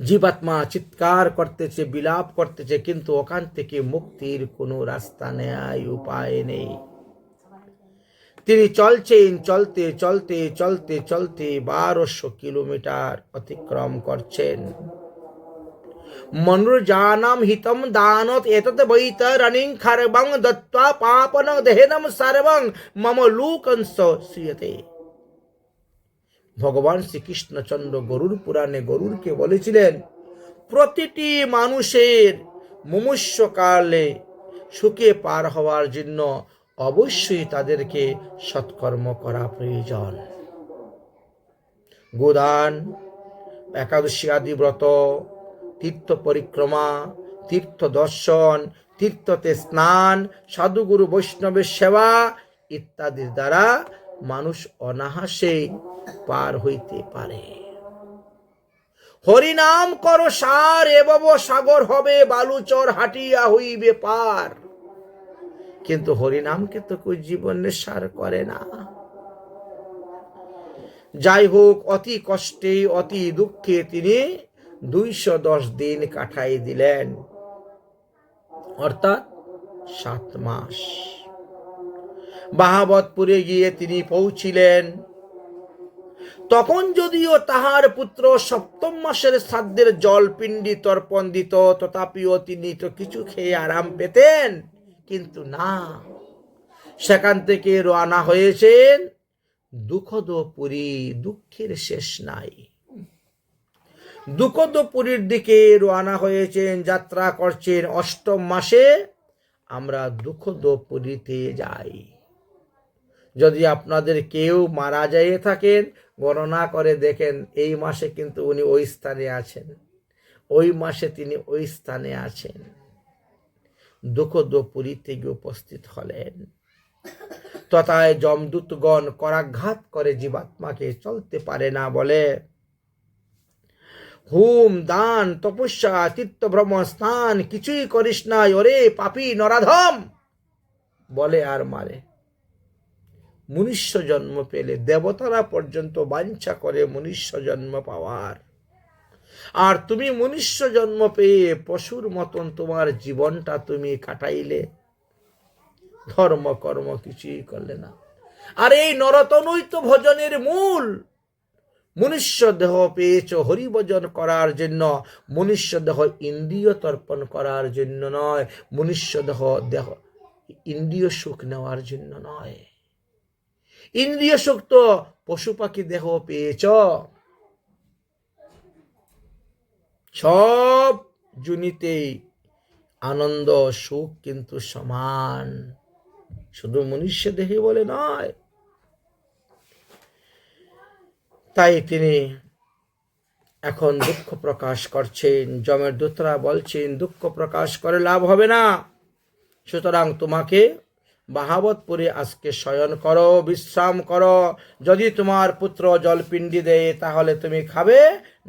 জীবাত্মা চিৎকার করতেছে, বিলাপ করতেছে, কিন্তু ওখান থেকে মুক্তির কোনো রাস্তা নেই, উপায় নেই। তিনি চলছেন, চলতে চলতে চলতে চলতে 1200 কিলোমিটার অতিক্রম করছেন। মনুর্জানাম হিতম দানত এতত বৈতরণিং খর্বং দত্ত্বা পাপনং দেহেনম সর্বং মম লুকংস শ্রিয়তে। ভগবান শ্রীকৃষ্ণচন্দ্র গরুর পুরাণে গরুরকে বলেছিলেন, প্রতিটি মানুষের মুমূর্ষকালে সুখে পার হওয়ার জন্য অবশ্যই তাদেরকে সৎকর্ম করা প্রয়োজন। গোদান, একাদশী আদি ব্রত, তীর্থ পরিক্রমা, তীর্থ দর্শন, তীর্থতে স্নান, সাধুগুরু বৈষ্ণবের সেবা ইত্যাদির দ্বারা মানুষ অনায়াসে পার হইতে পারে। হরিনাম কর সার এবব সাগর হবে বালুচর হাটিয়া হইবে পার। কিন্তু হরিনামকে তো কেউ জীবনে সার করে না। যাই হোক, অতি কষ্টে অতি দুঃখে তিনি 210 দিন কাটাই দিলেন, অর্থাৎ 7 মাস। বাহাবতপুরে গিয়ে তিনি পৌঁছিলেন। তখন যদিও তাহার পুত্র সপ্তম মাসের শ্রাদ্ধের জল পিণ্ডি তর্পণ দিত, তথাপিও তিনি তো কিছু খেয়ে আরাম পেতেন, কিন্তু না, সেখান থেকে রওনা হয়েছেন দুঃখদপুরী, দুঃখের শেষ নাই। দুঃখদপুরীর দিকে রওনা হয়েছেন, যাত্রা করছেন। 8ম মাসে আমরা দুঃখদপুরীতে যাই। যদি আপনাদের কেউ মারা যায় থাকেন, গণনা করে দেখেন এই মাসে কিন্তু উনি ওই স্থানে আছেন, ওই মাসে তিনি ওই স্থানে আছেন। দুঃখদপুরীতে গিয়ে উপস্থিত হলেন। তথায় যমদূতগণ করাঘাত করে জীবাত্মাকে, চলতে পারে না বলে। হুম, দান, তপস্যা, তীর্থ ভ্রমণ, স্নান কিছুই করিস নাই, ওরে পাপী নরাধম বলে আর মারে। মনুষ্য জন্ম পেলে দেবতারা পর্যন্ত বাঞ্ছা করে মনুষ্য জন্ম পাওয়ার, আর তুমি মনুষ্য জন্ম পেয়ে পশুর মতন তোমার জীবনটা তুমি কাটাইলে, ধর্ম কর্ম কিছুই করলে না। আর এই নরতনুই তো ভজনের মূল। মনুষ্য দেহ পেয়েছ হরিভজন করার জন্য, মনুষ্য দেহ ইন্দ্রিয় তর্পণ করার জন্য নয়, মনুষ্য দেহ ইন্দ্রিয় সুখ নেওয়ার জন্য নয়। ইন্দ্রিয় সুখ তো পশু পাখি দেহ পেয়েছ। সব জুনিতেই আনন্দ সুখ কিন্তু সমান, শুধু মনুষ্য দেহে বলে নয়। তাই তিনি এখন দুঃখ প্রকাশ করছেন। যমের দূতরা বলছেন, দুঃখ প্রকাশ করে লাভ হবে না, সুতরাং তোমাকে বাহাবতপুরে আজকে শয়ন করো, বিশ্রাম করো। যদি তোমার পুত্র জলপিণ্ডি দেয় তাহলে তুমি খাবে,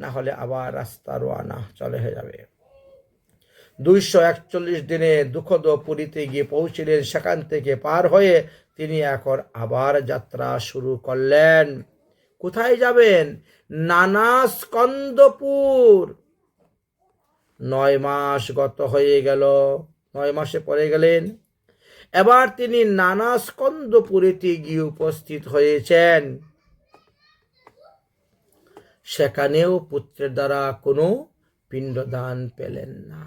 না হলে আবার রাস্তা রওনা চলে হয়ে যাবে। 241 দিনে দুঃখদপুরীতে গিয়ে পৌঁছিলেন। সেখান থেকে পার হয়ে তিনি এখন আবার যাত্রা শুরু করলেন। কোথায় যাবেন? নানাস্কন্দপুর। 9 মাস গত হয়ে গেল, 9 মাসে পরে গেলেন। এবার তিনি নানাস্কন্দপুরীতে গিয়ে উপস্থিত হয়েছেন। সেখানেও পুত্রের দ্বারা কোনো পিণ্ডদান পেলেন না।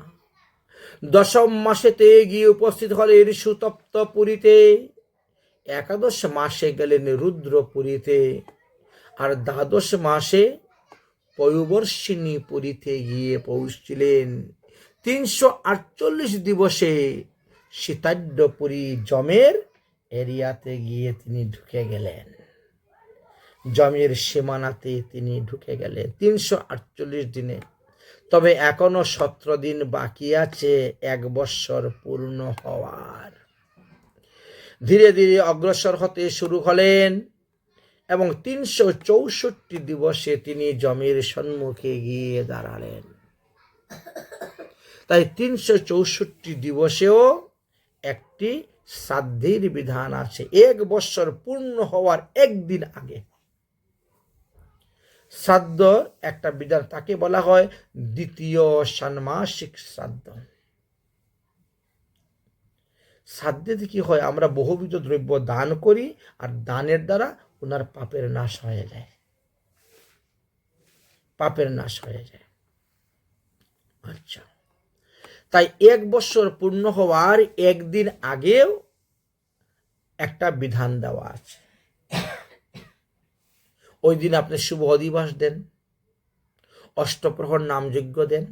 10ম মাসেতে গিয়ে উপস্থিত হলেন সুতপ্তপুরীতে। 11 মাসে গেলেন রুদ্রপুরীতে, আর 12 মাসে পয়বর্ষিণী পুরীতে গিয়ে পৌঁছলেন। 348 দিবসে সীতাড্ডপুরী যমের এরিয়াতে গিয়ে তিনি ঢুকে গেলেন, যমের সীমানাতে তিনি ঢুকে গেলেন 348 দিনে। তবে এখনো 17 দিন বাকি আছে 1 বৎসর পূর্ণ হওয়ার। ধীরে ধীরে অগ্রসর হতে শুরু হলেন এবং 364 দিবসে তিনি যমের সম্মুখে গিয়ে দাঁড়ালেন। তাই 364 দিবসেও একটি শ্রাদ্ধের বিধান আছে। 1 বৎসর পূর্ণ হওয়ার একদিন আগে শ্রাদ্ধ একটা বিধান, তাকে বলা হয় দ্বিতীয় ষান্মাসিক শ্রাদ্ধ। শ্রাদ্ধে কি হয়, আমরা বহুবিধ দ্রব্য দান করি, আর দানের দ্বারা ওনার পাপের নাশ হয়ে যায়, পাপের নাশ হয়ে যায়। আচ্ছা, তাই 1 বছর পূর্ণ হওয়ার একদিন আগেও একটা বিধান দেওয়া আছে। ওই দিন আপনি শুভ অধিবাস দেন, অষ্টপ্রহর নামযজ্ঞ দেন,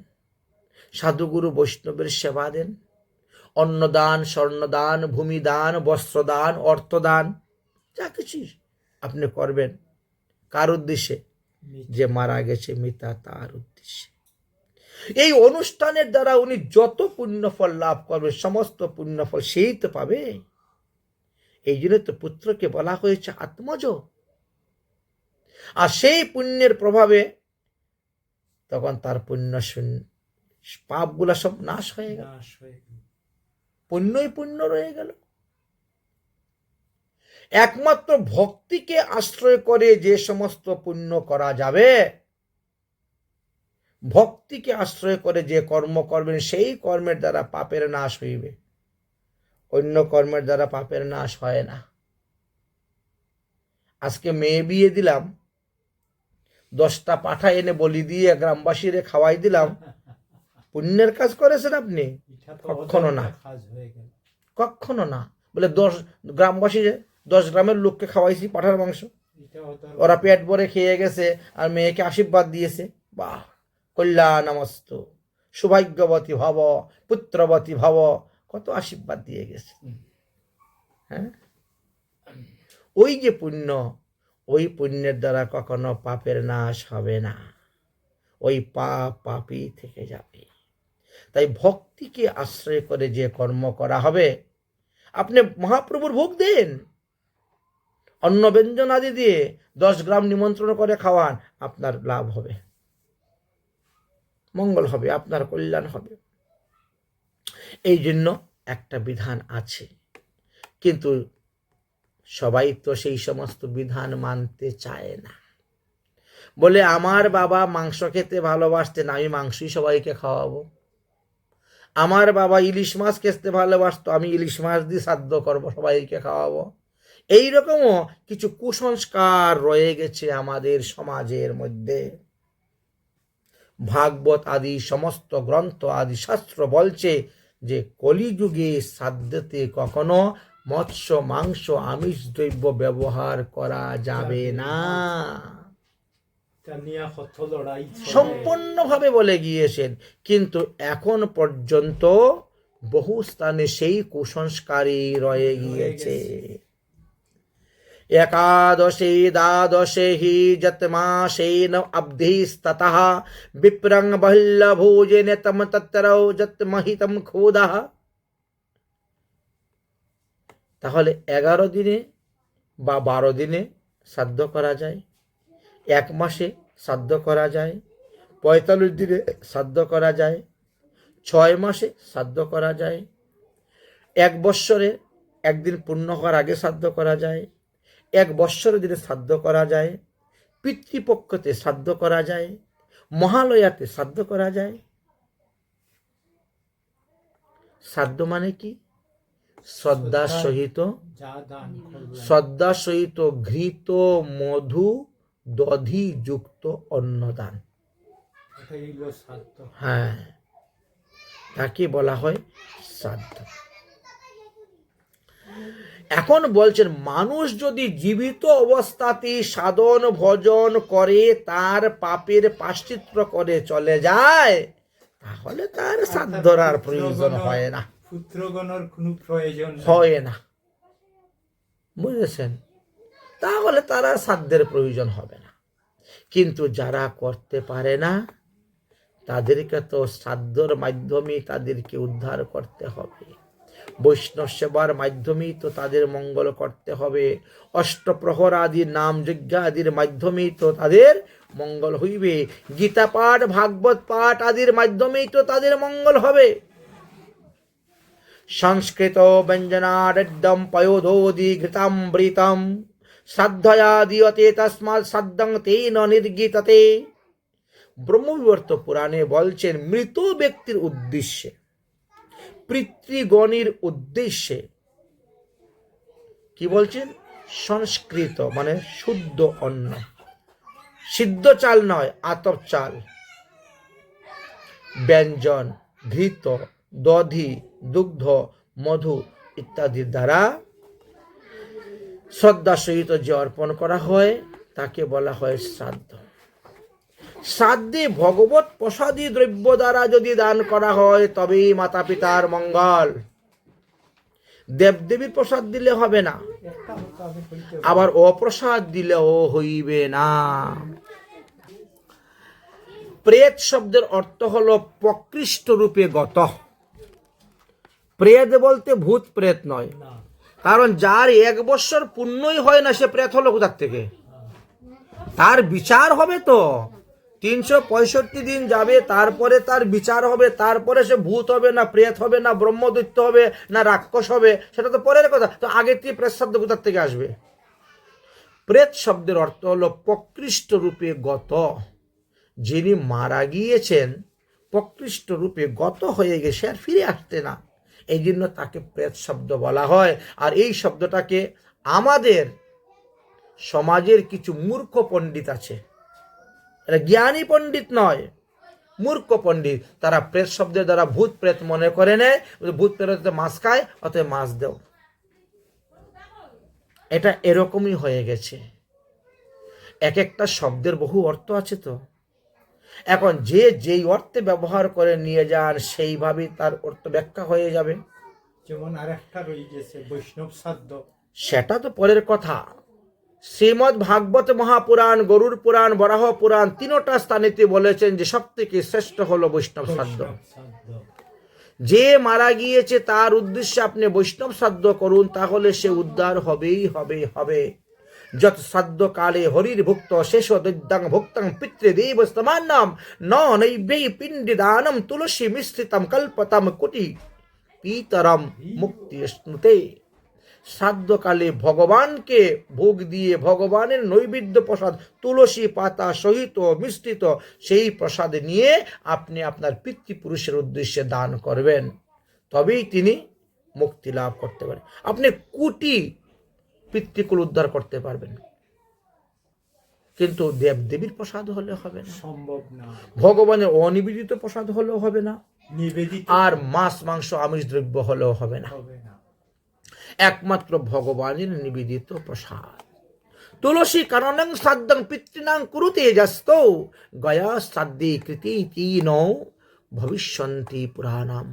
সাধুগুরু বৈষ্ণবের সেবা দেন, অন্নদান, স্বর্ণদান, ভূমিদান, বস্ত্রদান, অর্থদান, যা কিছু আপনি করবেন। কার উদ্দেশ্যে? যে মারা গেছে মিতা, তার উদ্দেশ্যে। এই অনুষ্ঠানের দ্বারা উনি যত পুণ্যফল লাভ করবে, সমস্ত পুণ্যফল সেই তো পাবে। এই জন্য তো পুত্রকে বলা হয়েছে আত্মজ। আর সেই পুণ্যের প্রভাবে তখন তার পুণ্য পাপগুলা সব নাশ হয়ে গেল, পুণ্যই পুণ্য রয়ে গেল। একমাত্র ভক্তিকে আশ্রয় করে যে সমস্ত পুণ্য করা যাবে, ভক্তিকে আশ্রয় করে যে কর্ম করবেন, সেই কর্মের দ্বারা পাপের নাশ হইবে। অন্য কর্মের দ্বারা পাপের নাশ হয় না। আজকে মেয়ে বিয়ে দিলাম, 10টা পাঠা এনে বলি দিয়ে গ্রামবাসীরে খাওয়াই দিলাম, পুণ্যের কাজ করেছেন আপনি? কখনো না, কখনো না। বলে 10 গ্রামবাসী, 10 গ্রামের লোককে খাওয়াইছি পাঠার মাংস, ওরা পেট ভরে খেয়ে গেছে আর মেয়েকে আশীর্বাদ দিয়েছে। বাহ, কল্যাণমস্তু, সৌভাগ্যবতী ভব, পুত্রবতী ভব, কত আশীর্বাদ দিয়ে গেছে। হ্যাঁ, ওই যে পুণ্য, ওই পুণ্যের দ্বারা কখনো পাপের নাশ হবে না, ওই পাপ পাপই থেকে যাবে। তাই ভক্তিকে আশ্রয় করে যে কর্ম করা হবে, আপনি মহাপ্রভুর ভোগ দেন, অন্ন ব্যঞ্জন আদি দিয়ে 10 গ্রাম নিমন্ত্রণ করে খাওয়ান, আপনার লাভ হবে, মঙ্গল হবে, আপনার কল্যাণ হবে। এই জন্য একটা বিধান আছে, কিন্তু সবাই তো সেই সমস্ত বিধান মানতে চায় না। বলে আমার বাবা মাংস খেতে ভালোবাসতেন, আমি মাংসই সবাইকে খাওয়াবো। আমার বাবা ইলিশ মাছ খেতে ভালোবাসতো, আমি ইলিশ মাছ দিয়ে শ্রাদ্ধ করবো, সবাইকে খাওয়াবো। এইরকমও কিছু কুসংস্কার রয়ে গেছে আমাদের সমাজের মধ্যে। ভাগবত আদি সমস্ত গ্রন্থ আদি শাস্ত্র বলছে যে কলিযুগে শ্রাদ্ধতে কখনো মৎস্য, মাংস, আমিষ দ্রব্য ব্যবহার করা যাবে না, সম্পূর্ণভাবে বলে গিয়েছেন। কিন্তু এখন পর্যন্ত বহু স্থানে সেই কুসংস্কারই রয়ে গিয়েছে। একাদশে দ্বাদশে হি যতমাসেন অব্ধিস্ততঃ বিপ্রং বহল্যভোজেন তম তত্রৌ যতমহিতম ক্ষুধঃ। তাহলে 11 দিনে বা 12 দিনে শ্রাদ্ধ করা যায়, 1 মাসে শ্রাদ্ধ করা যায়, 45 দিনে শ্রাদ্ধ করা যায়, 6 মাসে শ্রাদ্ধ করা যায়, 1 বৎসরে একদিন পূর্ণ হওয়ার আগে শ্রাদ্ধ করা যায়, 1 বৎসরের দিনে শ্রাদ্ধ করা যায়, পিতৃপক্ষতে শ্রাদ্ধ করা যায়, মহালয়াতে শ্রাদ্ধ করা যায়। শ্রাদ্ধ মানে কি? শ্রদ্ধার সহিত ঘৃত মধু দধি যুক্ত অন্নদান। হ্যাঁ, তাকে বলা হয় শ্রাদ্ধ। এখন বলছেন মানুষ যদি জীবিত অবস্থাতে সাধন ভজন করে তার পাপের প্রায়শ্চিত্ত করে চলে যায়, তাহলে তার শ্রাদ্ধর আর প্রয়োজন হয় না, পুত্রগণের কোনো প্রয়োজন হয় না, বুঝেছেন? তাহলে তারা শ্রাদ্ধের প্রয়োজন হবে না। কিন্তু যারা করতে পারে না তাদেরকে তো শ্রাদ্ধর মাধ্যমে তাদেরকে উদ্ধার করতে হবে, বৈষ্ণব সেবার মাধ্যমেই তো তাদের মঙ্গল করতে হবে, অষ্টপ্রহর আদি নাম যজ্ঞ আদির মাধ্যমেই তো তাদের মঙ্গল হইবে, গীতা পাঠ, ভাগবত পাঠ আদির মাধ্যমেই তো তাদের মঙ্গল হবে। সংস্কৃত ব্যঞ্জনাড্ডম পয়োধোদি ঘৃতামৃতম শ্রদ্ধয়া দীয়তে তস্মাৎ শ্রদ্ধং তেন নির্গীততে। ব্রহ্মবিবর্ত পুরাণে বলছেন মৃত ব্যক্তির উদ্দেশ্যে, পিতৃগণের উদ্দেশ্যে কি বলছেন? সংস্কৃত মানে শুদ্ধ অন্ন, সিদ্ধ চাল নয়, আতপ চাল, ব্যঞ্জন, ঘৃত, দধি, দুগ্ধ, মধু ইত্যাদির দ্বারা শ্রদ্ধা সহিত যে অর্পণ করা হয় তাকে বলা হয় শ্রাদ্ধ। শ্রাদ্ধে ভগবত প্রসাদী দ্রব্য দ্বারা যদি দান করা হয় তবেই মাতা পিতার মঙ্গল। দেবদেবীর প্রসাদ দিলে হবে না, একটা হতো আমি বলতে আবার অপ্রসাদ দিলেও হইবে না। প্রেত শব্দের অর্থ হলো প্রকৃষ্ট রূপে গত। প্রেত বলতে ভূত প্রেত নয়, না কারণ যার 1 বৎসর পুণ্যই হয় না সে প্রেত হলো কোথার থেকে? তার বিচার হবে তো, 365 দিন যাবে, তারপরে তার বিচার হবে, তারপরে সে ভূত হবে না প্রেত হবে না ব্রহ্মদৈত্য হবে না রাক্ষস হবে, সেটা তো পরের কথা। তো আগে থেকে প্রেত শব্দ কোথার থেকে আসবে? প্রেত শব্দের অর্থ হলো প্রকৃষ্ট রূপে গত। যিনি মারা গিয়েছেন প্রকৃষ্ট রূপে গত হয়ে গেছে, আর ফিরে আসতে না, এই জন্য তাকে প্রেত শব্দ বলা হয়। আর এই শব্দটাকে আমাদের সমাজের কিছু মূর্খ পণ্ডিত আছে, এটা জ্ঞানী পণ্ডিত নয়, মূর্খ পণ্ডিত, তারা প্রেত শব্দের দ্বারা ভূত প্রেত মনে করে নেয়। ভূত প্রেত মাছ খায়, অতএব মাছ দেও। এটা এরকমই হয়ে গেছে। এক একটা শব্দের বহু অর্থ আছে তো। এখন যে যেই অর্থে ব্যবহার করে নিয়ে যান সেইভাবেই তার অর্থ ব্যাখ্যা হয়ে যাবে। যেমন আরেকটা রয়ে গেছে বৈষ্ণব শ্রাদ্ধ। সেটা তো পরের কথা। শ্রীমদ্ ভাগবত মহাপুরাণ, গরুড় পুরাণ, বরাহ পুরাণ তিনটা স্থানেতে বলেছেন যে সব থেকে শ্রেষ্ঠ হলো বৈষ্ণব শ্রাদ্ধ। বৈষ্ণব শ্রাদ্ধ যে মারা গিয়েছে তার উদ্দেশ্যে আপনি বৈষ্ণব শ্রাদ্ধ করুন, তাহলে সে উদ্ধার হবেই হবে হবে। যত শ্রাদ্ধ কালে হরির ভুক্ত শেষ দৈদ্যাং ভুক্তাং পিতৃদেব স্তমান্নাম ন নৈবেই পিণ্ডি দানম তুলসী মিশ্রিতম কল্পতম কুটি পিতরম মুক্তি স্নুতে। শ্রাদ্ধকালে ভগবানকে ভোগ দিয়ে ভগবানের নৈবেদ্য প্রসাদ তুলসী পাতা সহিত মিশ্রিত সেই প্রসাদ নিয়ে আপনি আপনার পিতৃপুরুষের উদ্দেশ্যে দান করবেন, তবেই তিনি মুক্তি লাভ করতে পারেন। আপনি কোটি পিতৃকুল উদ্ধার করতে পারবেন, কিন্তু দেবদেবীর প্রসাদ হলে হবে না, সম্ভব না। ভগবানের অনিবেদিত প্রসাদ হলেও হবে না, নিবেদিত আর মাছ মাংস আমিষ দ্রব্য হলেও হবে না। হবে না। একমাত্র ভগবানের নিবেদিত প্রসাদ। তুলসী কাননং শ্রাদ্ধং পিতৃনাং কুরুতে যস্ত গয়া শ্রাদ্ধে কৃতি তিন ভবিষ্যন্তি পুরাণাম।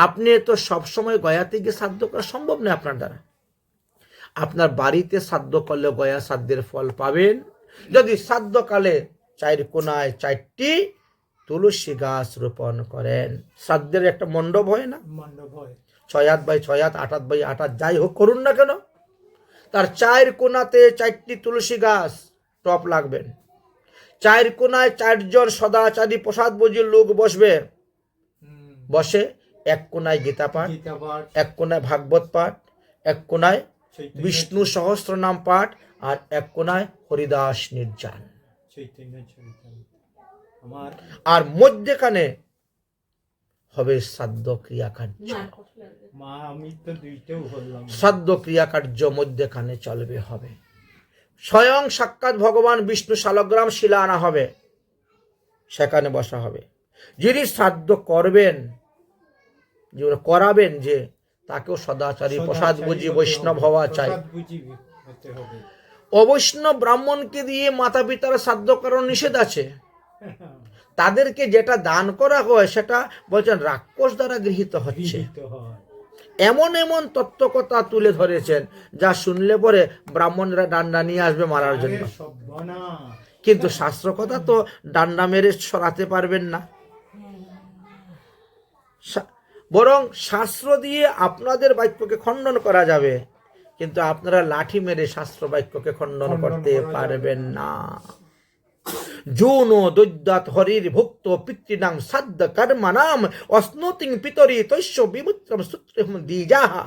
আপনি তো সবসময় গয়াতে গিয়ে শ্রাদ্ধ করা সম্ভব নয় আপনার দ্বারা। আপনার বাড়িতে শ্রাদ্ধ করলে গয়া শ্রাদ্ধের ফল পাবেন যদি শ্রাদ্ধকালে 4 কোণায় 4টি তুলসী গাছ রোপণ করেন। শ্রাদ্ধের একটা মণ্ডপ হয় না, মণ্ডপ হয় 6 হাত বাই 6 হাত, 8 হাত বাই 8 হাত, যাই হোক করুন না কেন, তার 4 কোণাতে 4টি তুলসী গাছ টপ লাগবেন। 4 কোণায় 4 জন সদাচারী প্রসাদ বুঝির লোক বসবে, বসে 1 কোণায় গীতা পাঠ, গীতা পাঠ, 1 কোণায় ভাগবত পাঠ, 1 কোণায় চৈতন্য বিষ্ণু সহস্র নাম পাঠ, আর 1 কোণায় হরিদাস নির্জান, চৈতন্য চরিতামৃত। আমার আর মধ্যখানে হবে শ্রাদ্ধ ক্রিয়াকার্য। মা আমি তো দুইটাও হলাম। শ্রাদ্ধ ক্রিয়াকার্য মধ্যখানে চলবে হবে। স্বয়ং সাক্ষাৎ ভগবান বিষ্ণু শালগ্রাম শিলা আনা হবে, সেখানে বসা হবে। যিনি শ্রাদ্ধ করবেন, যিনি করাবেন, যে তাকেও সদাচারী প্রসাদ বুঝি বৈষ্ণব হওয়া চাই। প্রসাদ বুঝি হতে হবে। অবৈষ্ণব ব্রাহ্মণকে দিয়ে মাতা পিতার শ্রাদ্ধ করার নিষেধ আছে। তাদেরকে যেটা দান করা হয় সেটা বলছেন রাক্ষস দ্বারা গৃহীত হচ্ছে। গৃহীত হয়। এমন এমন তত্ত্বকথা তুলে ধরেছেন যা শুনলে পরে ব্রাহ্মণরা ডান্ডা নিয়ে আসবে মারার জন্য। আরে সর্বনাশ। কিন্তু শাস্ত্র কথা তো ডান্ডা মেরে সরাতে পারবেন না, বরং শাস্ত্র দিয়ে আপনাদের বাক্যকে খণ্ডন করা যাবে, কিন্তু আপনারা লাঠি মেরে শাস্ত্র বাক্যকে খণ্ডন করতে পারবেন না। যৌন দৈদ্যাত হরির ভুক্ত পিতৃনাং শ্রাদ্ধ কর্মনাম অশ্নুতিং পিতরি তৈশ্য বিমুত্রম সূত্রম দ্বিজাহা।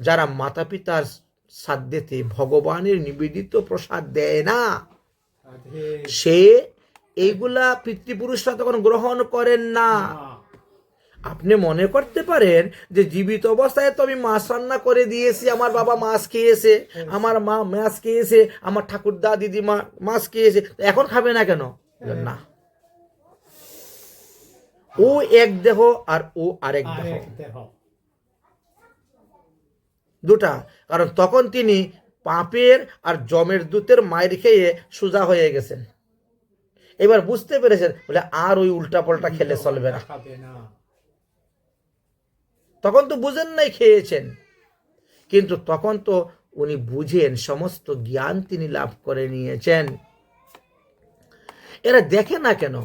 যারা মাতা পিতার শ্রাদ্ধেতে ভগবানের নিবেদিত প্রসাদ দেয় না, সে এইগুলা পিতৃপুরুষরা তখন গ্রহণ করেন না। আপনি মনে করতে পারেন যে জীবিত অবস্থায় তো আমি মাছ রান্না করে দিয়েছি, আমার বাবা মাছ খেয়েছে, আমার মা মাছ খেয়েছে, আমার ঠাকুরদা দিদিমা মাছ খেয়েছে, এখন খাবে না কেন? না, ও এক দেহ আর ও আরেক দেহ, আরেক দেহ। দুটা। কারণ তখন তিনি পাপের আর জমের দূতের মায়ের খেয়ে সোজা হয়ে গেছেন। এবার বুঝতে পেরেছেন, বলে আর ওই উল্টা পাল্টা খেলে চলবে না। খাবে না। তখন তো বুঝেন নাই, খেয়েছেন, কিন্তু তখন তো উনি বুঝেন, সমস্ত জ্ঞান তিনি লাভ করে নিয়েছেন। এরা দেখে না কেন?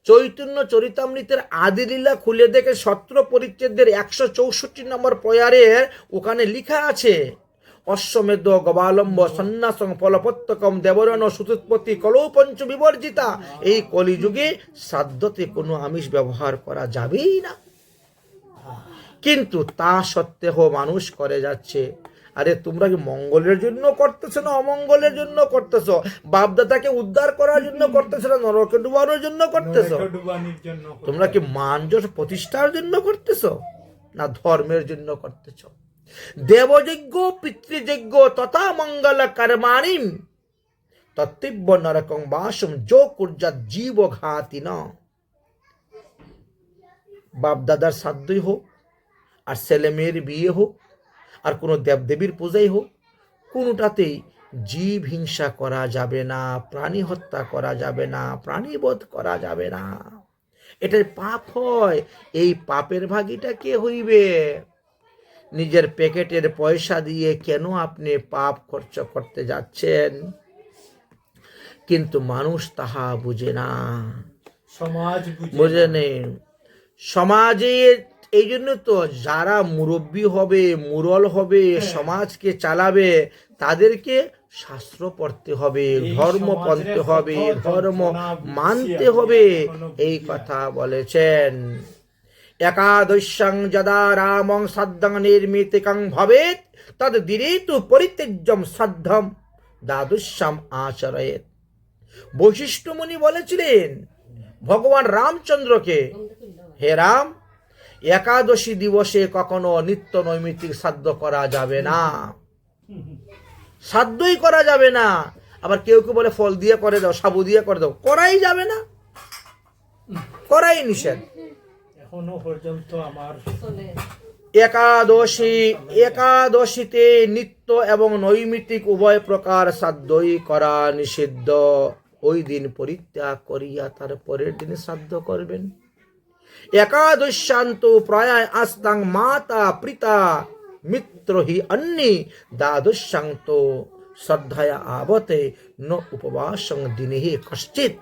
চৈতন্য চরিতামৃতের আদিলীলা খুলে দেখে 17 পরিচ্ছেদের 164 নম্বর পয়ারের ওখানে লেখা আছে, অশ্বমেধ গবালম্ব সন্ন্যাসং ফলপত্তকম দেবরণ সুতুৎপত্তি কলৌ পঞ্চ বিবর্জিতা। এই কলিযুগে শ্রাদ্ধতে কোনো আমিষ ব্যবহার করা যাবেই না, কিন্তু তা সত্ত্বেও মানুষ করে যাচ্ছে। আরে তোমরা কি মঙ্গলের জন্য করতেছো না অমঙ্গলের জন্য করতেছো? বাপদাদাকে উদ্ধার করার জন্য করতেছো না নরকে ডুবানোর জন্য করতেছো? নরকে ডুবানির জন্য তোমরা কি মান যশ প্রতিষ্ঠার জন্য করতেছো না ধর্মের জন্য করতেছো? দেবযজ্ঞ পিতৃযজ্ঞ তথা মঙ্গল কর্মাণি তত্তিব্য নরকং বাসম যো কুর্যাৎ জীব ঘাতি না। বাপদাদার শ্রাদ্ধই হোক, আর ছেলে মেয়ের বিয়ে হোক, আর কোনো দেবদেবীর পূজাই হোক, কোনোটাতেই জীব হিংসা করা যাবে না, প্রাণী হত্যা করা যাবে না, প্রাণীবধ করা যাবে না। এটার পাপ হয়। এই পাপের ভাগীটা কে হইবে? নিজের প্যাকেটের পয়সা দিয়ে কেন আপনি পাপ খরচ করতে যাচ্ছেন? কিন্তু মানুষ তাহা বুঝে না, সমাজ বুঝে নেই। সমাজের এই জন্য তো যারা মুরব্বী হবে, মুরল হবে, সমাজকে চালাবে, তাদেরকে শাস্ত্র পড়তে হবে, ধর্ম পড়তে হবে, ধর্ম মানতে হবে। এই কথা বলেছেন। একাদশং যদা রামং শ্রাদ্ধং নির্মিতিকং ভবেৎ তদ দিরেতু পরিত্যজ্যম শ্রাদ্ধম দ্বাদশাম আচরয়েৎ। বৈশিষ্ট্য মুনি বলেছিলেন ভগবান রামচন্দ্রকে, হে রাম, একাদশী দিবসে কখনো নিত্য নৈমিত্তিক শ্রাদ্ধ করা যাবে না, শ্রাদ্ধই করা যাবে না। আবার কেউ কেউ বলে ফল দিয়ে করে দাও, সাবু দিয়ে করে দাও, করাই যাবে না, করাই নিষেধ। এখনো পর্যন্ত আমার চলে একাদশীতে নিত্য এবং নৈমিত্তিক উভয় প্রকার শ্রাদ্ধই করা নিষিদ্ধ। ওই দিন পরিত্যাগ করিয়া তার পরের দিন শ্রাদ্ধ করবেন। একাদশ্যান্ত প্রায় আস্তাং মাতা পিতা মিত্র হি অন্যি দ্বাদশ্যান্ত শ্রদ্ধায়া আবতে ন উপবাসং দিনে কশ্চিৎ।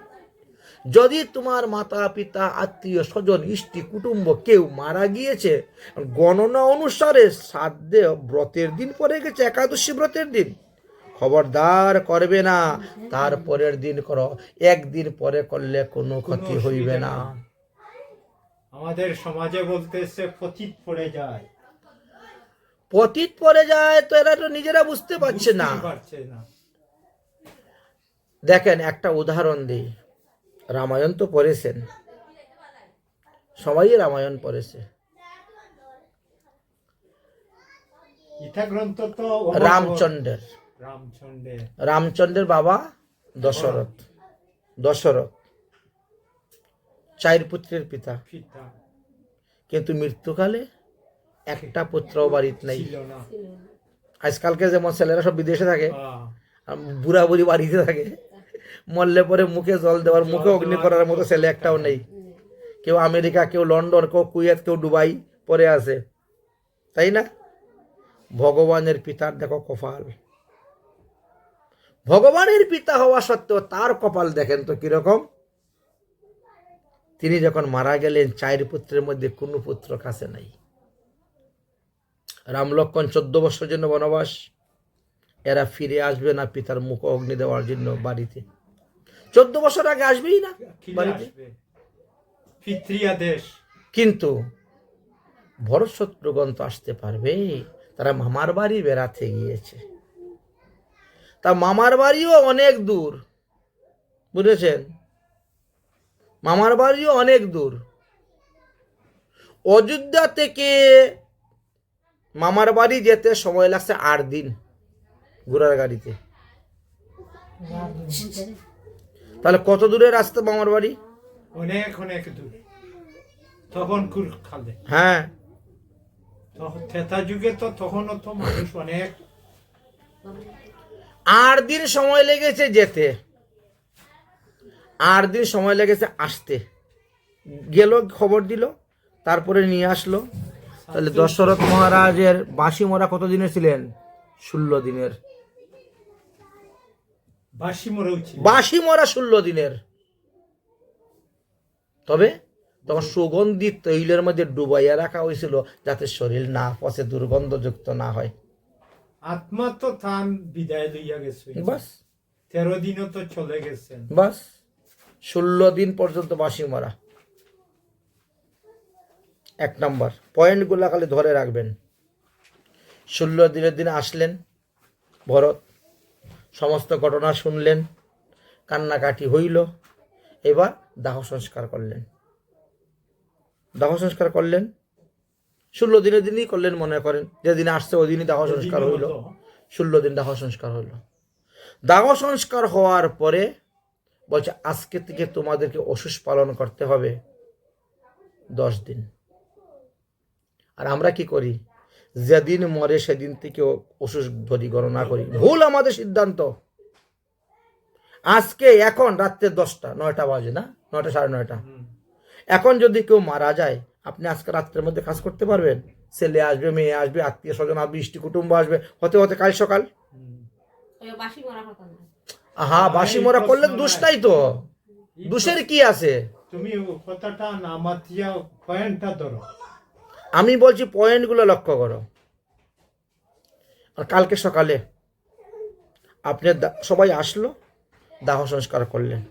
যদি তোমার মাতা পিতা আত্মীয় স্বজন ইষ্টি কুটুম্ব কেউ মারা গিয়েছে, গণনা অনুসারে শ্রাদ্ধে ব্রতের দিন পরে গেছে, একাদশী ব্রতের দিন, খবরদার করবে না, তার পরের দিন করো। একদিন পরে করলে কোনো ক্ষতি হইবে না। আমাদের সমাজে বলতেছে পতিত পড়ে যায়, পতিত পড়ে যায়, তো এরা তো নিজেরা বুঝতে পারছে না। বুঝতেই পারছে না। দেখেন, একটা উদাহরণ দিই। রামায়ণ তো পড়েছেন, সবাই রামায়ণ পড়েছে। গীতা গ্রন্থ তো রামচন্দ্রের রামচন্দ্রের বাবা দশরথ, দশরথ 4 পুত্রের পিতা, পিতা কিন্তু মৃত্যুকালে একটা পুত্র বাড়িতে নাই। ছিল না। আজকালকে যেমন ছেলেরা সব বিদেশে থাকে, আহ, আর বুড়া বুড়ি বাড়িতে থাকে, মরলে পরে মুখে জল দেওয়ার, মুখে অগ্নি করার মতো ছেলে একটাও নেই। কেউ আমেরিকা, কেউ লন্ডন, কেউ কুয়েত, কেউ দুবাই পড়ে আছে, তাই না? ভগবানের পিতার দেখো কপাল। ভগবানের পিতা হওয়া সত্ত্বেও তার কপাল দেখেন তো কিরকম। তিনি যখন মারা গেলেন, 4 পুত্রের মধ্যে কোনো পুত্র কাছে নাই। রাম লক্ষ্মণ 14 বছরের জন্য বনবাস, এরা ফিরে আসবে না পিতার মুখ অগ্নি দেওয়ার জন্য বাড়িতে। 14 বছর আগে আসবেই না ফিরে বাড়িতে। আসবে। পিতৃআদেশ। কিন্তু ভরত শত্রুঘ্ন তো আসতে পারবে, তারা মামার বাড়ি বেড়াতে গিয়েছে। তা মামার বাড়িও অনেক দূর, বুঝেছেন? মামার বাড়িও অনেক দূর। অযোধ্যা থেকে মামার বাড়ি যেতে সময় লাগছে 8 দিন ঘোড়ার গাড়িতে। তাহলে কত দূরের রাস্তা মামার বাড়ি? অনেক অনেক দূর। তখন কুল খালে হ্যাঁ, তখন থেতা যুগে তো তখনও তো মানুষ অনেক 8 দিন সময় লেগেছে যেতে, 8 দিন সময় লেগেছে আসতে। গেল, খবর দিল, তারপরে নিয়ে আসলো। তাহলে দশরথ মহারাজের বাঁশি মরা কত দিনের ছিলেন? 16 দিনের। বাসি মরেও ছিল। বাঁশি মরা 16 দিনের। তবে তখন সুগন্ধি তৈলের মধ্যে ডুবাইয়া রাখা হয়েছিল যাতে শরীর না পচে, দুর্গন্ধযুক্ত না হয়। আত্মা তো তান বিদায় লইয়া গেছে, বাস 13 দিনও তো চলে গেছেন। বাস 16 দিন পর্যন্ত বাঁশি মরা। 1 নম্বর পয়েন্টগুলা খালি ধরে রাখবেন। 16 দিনের দিন আসলেন ভরত, সমস্ত ঘটনা শুনলেন, কান্নাকাটি হইল। এবার দাহ সংস্কার করলেন। দাহ সংস্কার করলেন 16 দিনের দিনই করলেন, মনে করেন যেদিন আসছে ওই দিনই দাহ সংস্কার হইল। 16 দিন দাহ সংস্কার হইল। দাহ সংস্কার হওয়ার পরে বলছে আজকে থেকে তোমাদেরকে অসুষ পালন করতে হবে 10 দিন। আর আমরা কি করি? যেদিন মরে সেদিন থেকে অসুষ ধরি, গণনা করি। ভুল আমাদের সিদ্ধান্ত। আজকে এখন রাত্রে 10টা 9টা বাজে না, 9টা 9:30। এখন যদি কেউ মারা যায়, আপনি আজকে রাত্রের মধ্যে কাজ করতে পারবেন? ছেলে আসবে, মেয়ে আসবে, আত্মীয় স্বজন আসবে, ইষ্টি কুটুম্ব আসবে, হতে হতে কাল সকাল। বাসি মরা কথা না। আহা, বাসি মরা করলে দোষ নাই তো, দোষের কি আছে? তুমি কথাটা না মাতিয়া পয়েন্টটা ধরো। আমি বলছি পয়েন্টগুলো লক্ষ্য করো। আর কালকে সকালে আপনি সবাই আসলো, দাহ সংস্কার করলেন,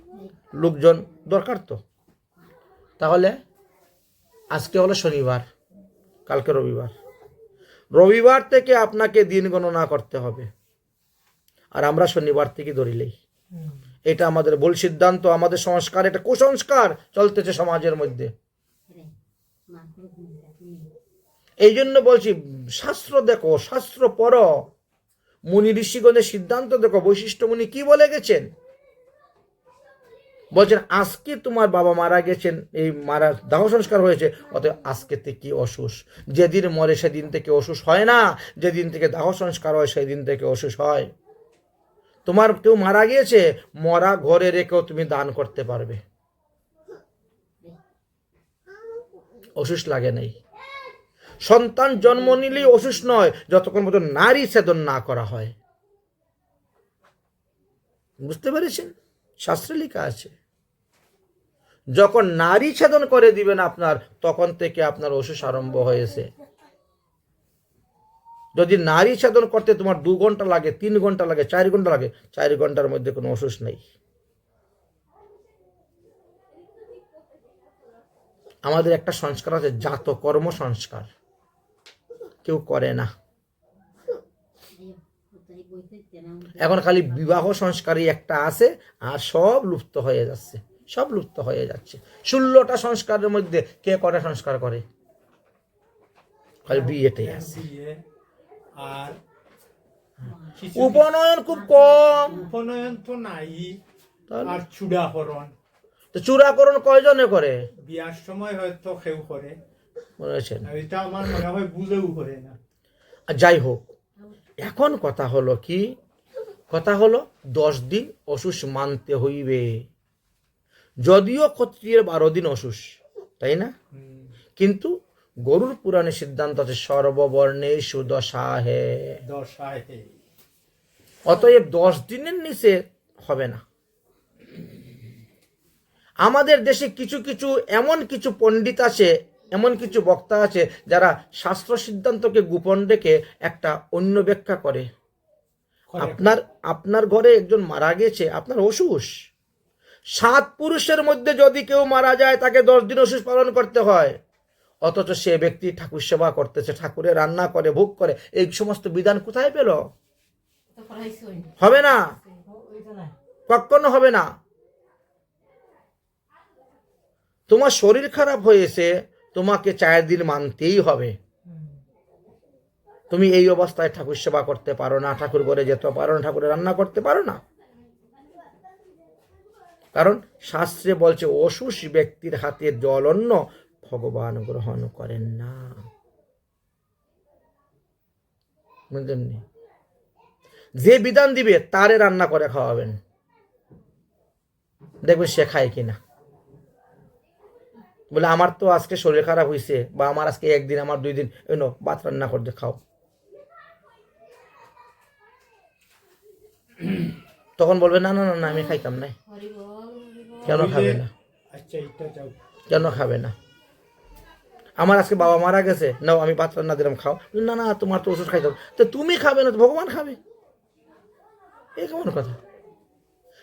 লোকজন দরকার তো। তাহলে আজকে হলো শনিবার, কালকে রবিবার। রবিবার থেকে আপনাকে দিন গণনা করতে হবে, আর আমরা শনিবার থেকে ধরিলেই। এটা আমাদের ভুল সিদ্ধান্ত, আমাদের সংস্কার, এটা কুসংস্কার চলতেছে সমাজের মধ্যে। এই জন্য বলছি শাস্ত্র দেখো, শাস্ত্র পড়ো, মুনি ঋষিগণের সিদ্ধান্ত দেখো। বৈশিষ্ট্য মুনি কি বলে গেছেন? বলছেন আজকে তোমার বাবা মারা গেছেন, এই মারা দাহ সংস্কার হয়েছে, অতএব আজকে থেকে অসুষ। যেদিন মরে সেদিন থেকে অসুষ হয় না, যেদিন থেকে দাহ সংস্কার হয় সেদিন থেকে অসুষ হয়। তোমার কেউ মারা গিয়েছে, মরা ঘরে রেখেও তুমি দান করতে পারবে, অসুষ লাগে নাই। সন্তান জন্ম নিলেই অসুষ নয় যতক্ষণ পর্যন্ত নারী ছেদন না করা হয়। বুঝতে পেরেছেন? শাস্ত্রে লেখা আছে যখন নারী ছেদন করে দিবেন আপনার, তখন থেকে আপনার অসুষ আরম্ভ হয়েছে। যদি নারী ছেদন করতে তোমার 2 ঘন্টা লাগে, 3 ঘন্টা লাগে, 4 ঘন্টা লাগে, 4 ঘন্টার মধ্যে কোনো অসুষ নেই। আমাদের একটা সংস্কার আছে, জাত কর্ম সংস্কার, কেউ করে না। এখন খালি বিবাহ সংস্কারই একটা আছে, আর সব লুপ্ত হয়ে যাচ্ছে, সব লুপ্ত হয়ে যাচ্ছে। 16টা সংস্কারের মধ্যে কে কটা সংস্কার করে? খালি বিয়েটাই আছে। আর উপনয়ন খুব কম। উপনয়ন তো নাই। আর চূড়াহরণ, তো চূড়াকরণ কয়জনে করে? বিয়ার সময় হয়তো কেউ করে, বলেছেন। এটা আমার মনে হয় বুঝেও করে না। যাই হোক, এখন কথা হলো কি? কথা হলো 10 দিন অসুষ মানতে হইবে। যদিও ক্ষত্রিয়ের 12 দিন অসুষ, তাই না? কিন্তু গরুর পুরাণে সিদ্ধান্ত আছে সর্ববর্ণে সুদশাহে, দশাহে। অতএব 10 দিনের নিচে হবে না। আমাদের দেশে কিছু কিছু এমন কিছু পণ্ডিত আছে, এমন কিছু বক্তা আছে যারা শাস্ত্র সিদ্ধান্তকে গোপন রেখে একটা অন্য ব্যাখ্যা করে। আপনার ঘরে একজন মারা গেছে, আপনার অসুষ। 7 পুরুষের মধ্যে যদি কেউ মারা যায় তাকে 10 দিন অসুষ পালন করতে হয়, অথচ সে ব্যক্তি ঠাকুর সেবা করতেছে, ঠাকুরের রান্না করে, ভোগ করে। এই সমস্ত বিধান কোথায় পেল? হবে না, কখনো হবে না। তোমার শরীর খারাপ হয়েছে, তোমাকে 4 দিন মানতেই হবে। তুমি এই অবস্থায় ঠাকুর সেবা করতে পারো না, ঠাকুর ঘরে যেতে পারো না, ঠাকুরের রান্না করতে পারো না। কারণ শাস্ত্রে বলছে অসুষ ব্যক্তির হাতে জল অন্ন ভগবান গ্রহণ করেন না। বুঝলেন নি? যে বিধান দিবে তারে রান্না করে খাওয়াবেন, দেখবেন সে খায় কিনা। বলে আমার তো আজকে শরীর খারাপ হয়েছে, বা আমার আজকে একদিন, আমার 2 দিন, ভাত রান্না করতে খাও। তখন বলবে না না না না, আমি খাইতাম না। হরি বল হরি বল। কেন খাবে না? আচ্ছা এটা যাও। কেন খাবে না? আমার আজকে বাবা মারা গেছে, নাও আমি ভাত রান্না দিলাম, খাও। না না, তোমার তো ওষুধ খাইতে হবে। তো তুমি খাবে না তো ভগবান খাবে? এ কেমন কথা?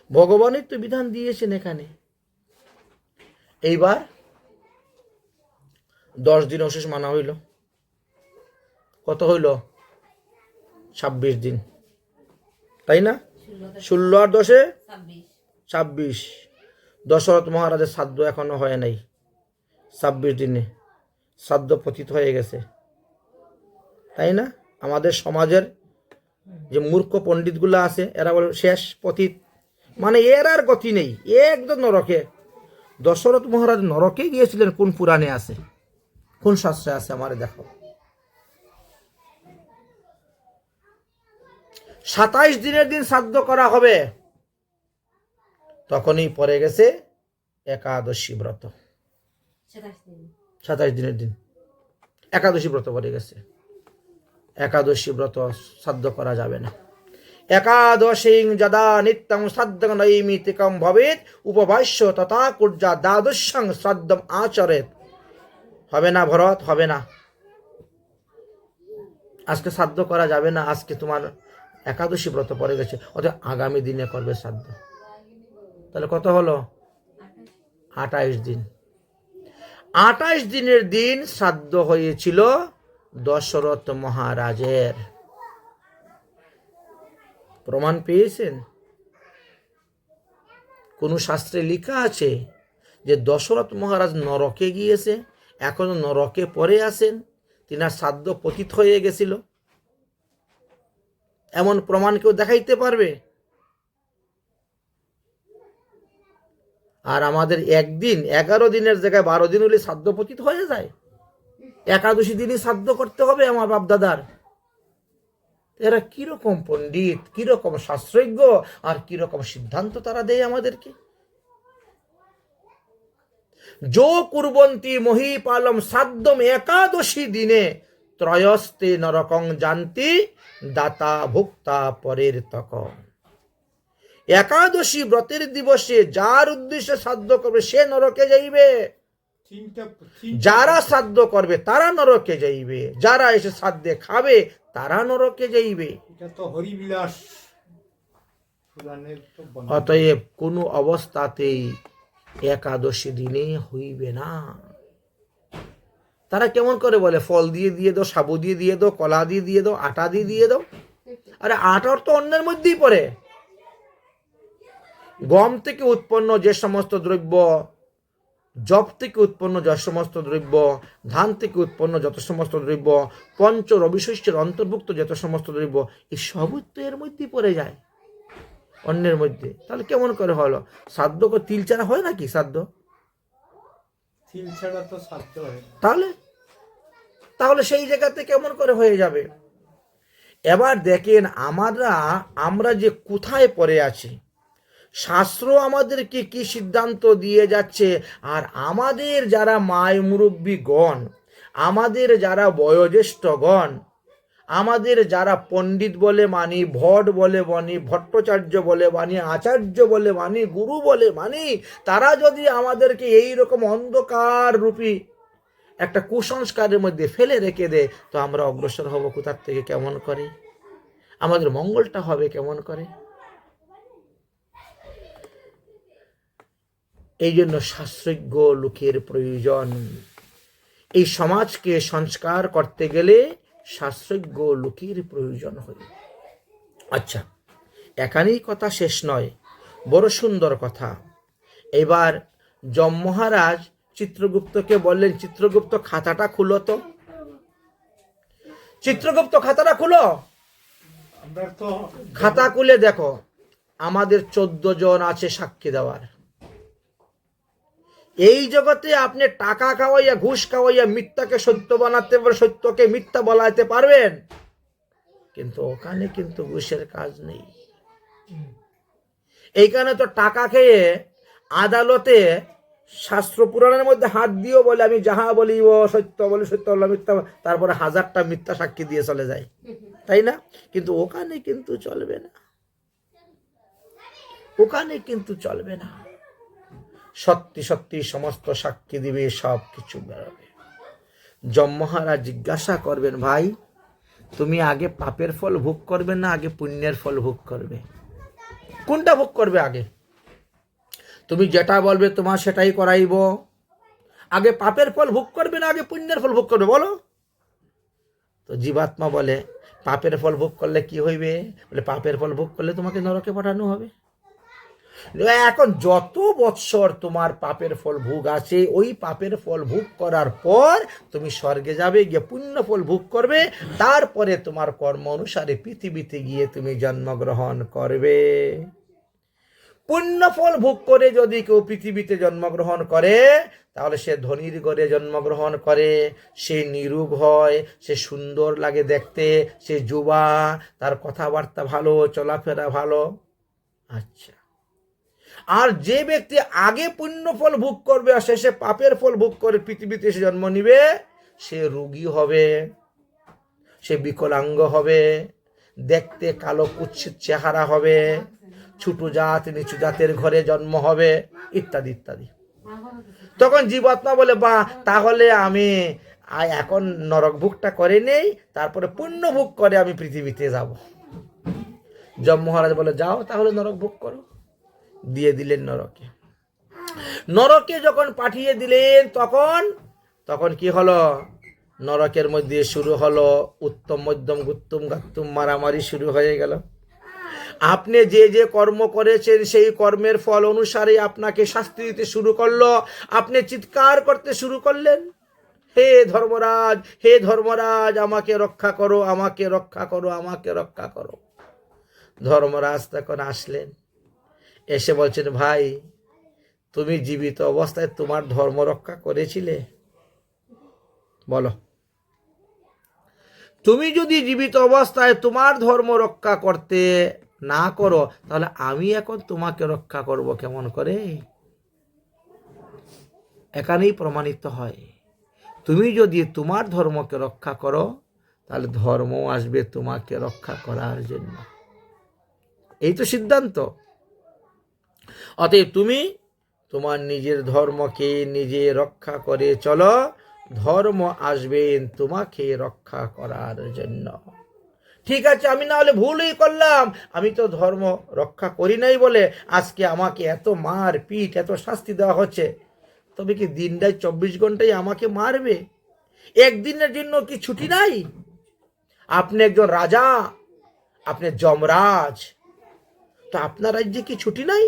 ভগবানের তো বিধান দিয়েছেন এখানে। এইবার 10 দিন অশেষ মানা হইল। কত হইল? 26 দিন, তাই না? 16 আর 10 26। দশরথ মহারাজের শ্রাদ্ধ এখনো হয় নাই। 26 দিনে শ্রাদ্ধ পতিত হয়ে গেছে, তাই না? আমাদের সমাজের যে মূর্খ পণ্ডিতগুলো আছে, এরা বলে শেষ পতিত, মানে এর আর গতি নেই, একদম নরকে। দশরথ মহারাজ নরকে গিয়েছিলেন কোন পুরাণে আছে, কোন শাস্ত্রে আছে? আমারে দেখো। 27 দিনের দিন শ্রাদ্ধ করা হবে, তখনই পড়ে গেছে একাদশী ব্রত। 27 দিনের দিন একাদশী ব্রত পড়ে গেছে। একাদশী ব্রত শ্রাদ্ধ করা যাবে না। একাদশীং যদা নিত্যং শ্রাদ্ধং নৈমিতিকং ভবেৎ উপবাস্য তথা কুর্যা দ্বাদশং শ্রাদ্ধম আচরেৎ। হবে না ভরত, হবে না। আজকে শ্রাদ্ধ করা যাবে না, আজকে তোমার একাদশী ব্রত পড়ে গেছে, অর্থাৎ আগামী দিনে করবে শ্রাদ্ধ। তাহলে কত হলো? 28 দিন। 28 দিনের দিন শ্রাদ্ধ হয়েছিল দশরথ মহারাজের। প্রমাণ পেয়েছেন? কোন শাস্ত্রে লেখা আছে যে দশরথ মহারাজ নরকে গিয়েছে, এখনো নরকে পড়ে আছেন, তিনার শ্রাদ্ধ পতিত হয়ে গেছিল? এমন প্রমাণ কেউ দেখাইতে পারবে? আর আমাদের একদিন 11 দিনের জায়গায় 12 দিন হলে শ্রাদ্ধ পতিত হয়ে যায়। একাদশী দিনই শ্রাদ্ধ করতে হবে আমার বাপ দাদার। এরা কিরকম পণ্ডিত, কিরকম শাস্ত্রজ্ঞ, আর কিরকম সিদ্ধান্ত তারা দেয় আমাদেরকে। যো কুর্বন্তি মহীপালম শ্রাদ্ধম একাদশী দিনে ত্রয়স্তে নরকং জানতি দাতা ভুক্তা পরের তক। একাদশী ব্রতের দিবসে যার উদ্দেশ্যে শ্রাদ্ধ করবে সে নরকে যাইবে। যারা শ্রাদ্ধ করবে তারা নরকে যাইবে, যারা এসে শ্রাদ্ধে খাবে তারা নরকে যাইবে। এটা তো হরিবিলাস। অতএব কোন অবস্থাতেই একাদশী দিনে হইবে না। তারা কেমন করে বলে, ফল দিয়ে দিয়ে দাও, সাবু দিয়ে দিয়ে দাও, কলা দিয়ে দিয়ে দাও, আটা দিয়ে দিয়ে দাও। আরে আটার তো অন্যের মধ্যেই পড়ে। গম থেকে উৎপন্ন যে সমস্ত দ্রব্য, জব থেকে উৎপন্ন যে সমস্ত দ্রব্য, ধান থেকে উৎপন্ন যত সমস্ত দ্রব্য, পঞ্চ রবিশস্যের অন্তর্ভুক্ত যত সমস্ত দ্রব্য, এই সবই তো এর মধ্যেই পড়ে যায়, অন্যের মধ্যে। তাহলে কেমন করে হলো? শ্রাদ্ধ তিল ছাড়া হয় নাকি শ্রাদ্ধ? তিল ছাড়া তো শ্রাদ্ধ হয়। তাহলে সেই জায়গাতে কেমন করে হয়ে যাবে? এবার দেখেন আমরা যে কোথায় পড়ে আছি, শাস্ত্র আমাদেরকে কি সিদ্ধান্ত দিয়ে যাচ্ছে, আর আমাদের যারা মায় মুরব্বীগণ, আমাদের যারা বয়োজ্যেষ্ঠগণ, আমাদের যারা পণ্ডিত বলে মানি, ভট বলে মানি, ভট্টাচার্য বলে মানি, আচার্য বলে মানি, গুরু বলে মানি, তারা যদি আমাদেরকে এই রকম অন্ধকার রূপী একটা কুসংস্কারের মধ্যে ফেলে রেখে দেয়, তো আমরা অগ্রসর হব কোথার থেকে, কেমন করে? আমাদের মঙ্গলটা হবে কেমন করে? এই জন্য শাস্ত্রজ্ঞ লোকের প্রয়োজন। এই সমাজকে সংস্কার করতে গেলে শাস্ত্রজ্ঞ লোকের প্রয়োজন হয়। আচ্ছা, এখানেই কথা শেষ নয়, বড় সুন্দর কথা। এবার যম মহারাজ চিত্রগুপ্তকে বললেন, চিত্রগুপ্ত খাতাটা খুলো তো। চিত্রগুপ্ত খাতাটা খুলো। খাতা খুলে দেখো, আমাদের 14 জন আছে সাক্ষী দেওয়ার। এই জগতে আপনি টাকা খাওয়াইয়া ঘুষ খাওয়াইয়া মিথ্যাকে সত্য বানাতে পারবেন, সত্যকে মিথ্যা বলাইতে পারবেন, কিন্তু ওখানে কিন্তু ঘুষের কাজ নেই। এইখানে তো টাকা খেয়ে আদালতে শাস্ত্র পুরাণের মধ্যে হাত দিয়েও বলে আমি যাহা বলিব সত্য বলি, সত্য বলে মিথ্যা, তারপরে 1000টা মিথ্যা সাক্ষী দিয়ে চলে যায়, তাই না? কিন্তু ওখানে কিন্তু চলবে না, ওখানে কিন্তু চলবে না। সত্যি সত্যি সমস্ত সাক্ষী দিবে, সব কিছু বেরোবে। যম মহারাজ জিজ্ঞাসা করবেন, ভাই তুমি আগে পাপের ফল ভোগ করবে না আগে পুণ্যের ফল ভোগ করবে? কোনটা ভোগ করবে আগে? তুমি যেটা বলবে তোমার সেটাই করাইব। আগে পাপের ফল ভোগ করবে না আগে পুণ্যের ফল ভোগ করবে, বলো? তো জীবাত্মা বলে পাপের ফল ভোগ করলে কি হইবে? বলে পাপের ফল ভোগ করলে তোমাকে নরকে পাঠানো হবে। এখন যত বৎসর তোমার পাপের ফল ভোগ আছে, ওই পাপের ফল ভোগ করার পর তুমি স্বর্গে যাবে, গিয়ে পুণ্য ফল ভোগ করবে, তারপরে তোমার কর্ম অনুসারে পৃথিবীতে গিয়ে তুমি জন্মগ্রহণ করবে। পুণ্য ফল ভোগ করে যদি কেউ পৃথিবীতে জন্মগ্রহণ করে, তাহলে সে ধনীর ঘরে জন্মগ্রহণ করে, সে নিরোগ হয়, সে সুন্দর লাগে দেখতে, সে যুবা, তার কথাবার্তা ভালো, চলাফেরা ভালো। আচ্ছা, আর যে ব্যক্তি আগে পুণ্য ফল ভোগ করবে আর শেষে পাপের ফল ভোগ করে পৃথিবীতে এসে জন্ম নিবে, সে রোগী হবে, সে বিকলাঙ্গ হবে, দেখতে কালো কুৎসিত চেহারা হবে, ছোট জাত নিচু জাতের ঘরে জন্ম হবে, ইত্যাদি ইত্যাদি। তখন জীবাত্মা বলে, বা তাহলে আমি এখন নরক ভোগটা করে নেই, তারপরে পুণ্য ভোগ করে আমি পৃথিবীতে যাব। যম মহারাজ বলে, যাও তাহলে নরক ভোগ করো। দিয়ে দিলেন নরকে। নরকে যখন পাঠিয়ে দিলেন তখন কি হলো? নরকের মধ্যে শুরু হলো উত্তম মধ্যম গুত্তুম গাত্তুম মারামারি শুরু হয়ে গেল। আপনি যে যে কর্ম করেছেন সেই কর্মের ফল অনুসারে আপনাকে শাস্তি দিতে শুরু করলো। আপনি চিৎকার করতে শুরু করলেন, হে ধর্মরাজ, হে ধর্মরাজ, আমাকে রক্ষা করো, আমাকে রক্ষা করো, আমাকে রক্ষা করো। ধর্মরাজ তখন আসলেন, এসে বলছেন, ভাই তুমি জীবিত অবস্থায় তোমার ধর্ম রক্ষা করেছিলে? বলো, তুমি যদি জীবিত অবস্থায় তোমার ধর্ম রক্ষা করতে না করো, তাহলে আমি এখন তোমাকে রক্ষা করব কেমন করে? এখানেই প্রমাণিত হয়, তুমি যদি তোমার ধর্মকে রক্ষা করো, তাহলে ধর্ম আসবে তোমাকে রক্ষা করার জন্য। এই তো সিদ্ধান্ত। অতএব তুমি তোমার নিজের ধর্মকে নিজে রক্ষা করে চলো, ধর্ম আসবেন তোমাকে রক্ষা করার জন্য। ঠিক আছে, আমি না হলে ভুলই করলাম, আমি তো ধর্ম রক্ষা করি নাই বলে আজকে আমাকে এত মার পিট, এত শাস্তি দেওয়া হচ্ছে। তবে কি দিনটাই 24 ঘন্টাই আমাকে মারবে? একদিনের জন্য কি ছুটি নাই? আপনি একজন রাজা, আপনি যমরাজ, তো আপনার রাজ্যে কি ছুটি নাই?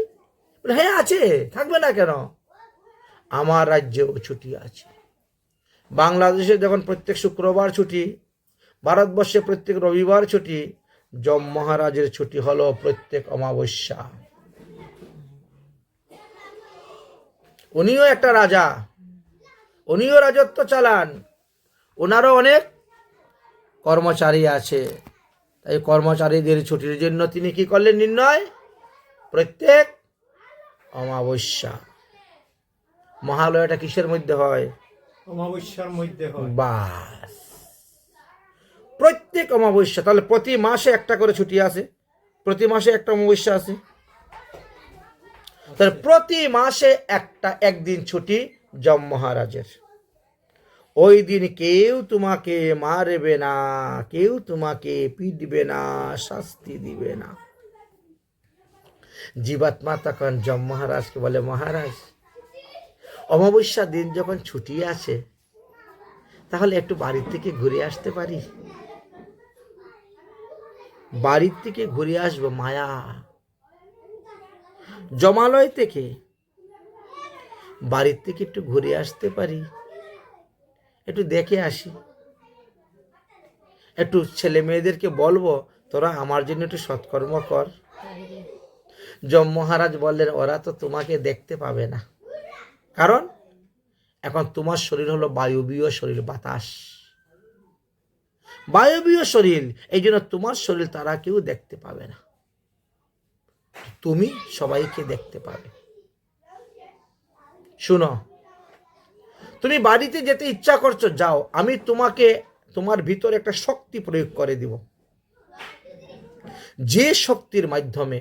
হ্যাঁ আছে, থাকবে না কেন? আমার রাজ্যেও ছুটি আছে। বাংলাদেশে যখন প্রত্যেক শুক্রবার ছুটি, ভারতবর্ষে প্রত্যেক রবিবার ছুটি, যম মহারাজের ছুটি হলো প্রত্যেক অমাবস্যা। উনিও একটা রাজা, উনিও রাজত্ব চালান, ওনারও অনেক কর্মচারী আছে। তাই কর্মচারীদের ছুটির জন্য তিনি কি করলেন নির্ণয়? প্রত্যেক অমাবস্যা। মহালয়াটা কিসের মধ্যে হয়? অমাবস্যার মধ্যে হয়। বাস, প্রত্যেক অমাবস্যা। তাহলে প্রতি মাসে একটা করে ছুটি আছে, প্রতি মাসে একটা অমাবস্যা আছে। তাহলে প্রতি মাসে একদিন ছুটি যম মহারাজের। ওই দিন কেউ তোমাকে মারবে না, কেউ তোমাকে পিটবে না, শাস্তি দিবে না। জীবাত্মা তখন যম মহারাজকে বলে, মহারাজ অমাবস্যা দিন যখন ছুটি আছে, তাহলে একটু বাড়ির থেকে ঘুরে আসতে পারি? বাড়ির থেকে ঘুরে আসবো, মায়া, জমালয় থেকে বাড়ির থেকে একটু ঘুরে আসতে পারি? একটু দেখে আসি, একটু ছেলে মেয়েদেরকে বলবো তোরা আমার জন্য একটু সৎকর্ম কর। যম মহারাজ বললেন, ওরা তো তোমাকে দেখতে পাবে না, কারণ এখন তোমার শরীর হলো বায়বীয় শরীর, বাতাস, বায়বীয় শরীর। এই জন্য তোমার শরীর তারা কেউ দেখতে পাবে না, তুমি সবাইকে দেখতে পাবে। শুনো, তুমি বাড়িতে যেতে ইচ্ছা করছো, যাও, আমি তোমাকে তোমার ভিতরে একটা শক্তি প্রয়োগ করে দিব, যে শক্তির মাধ্যমে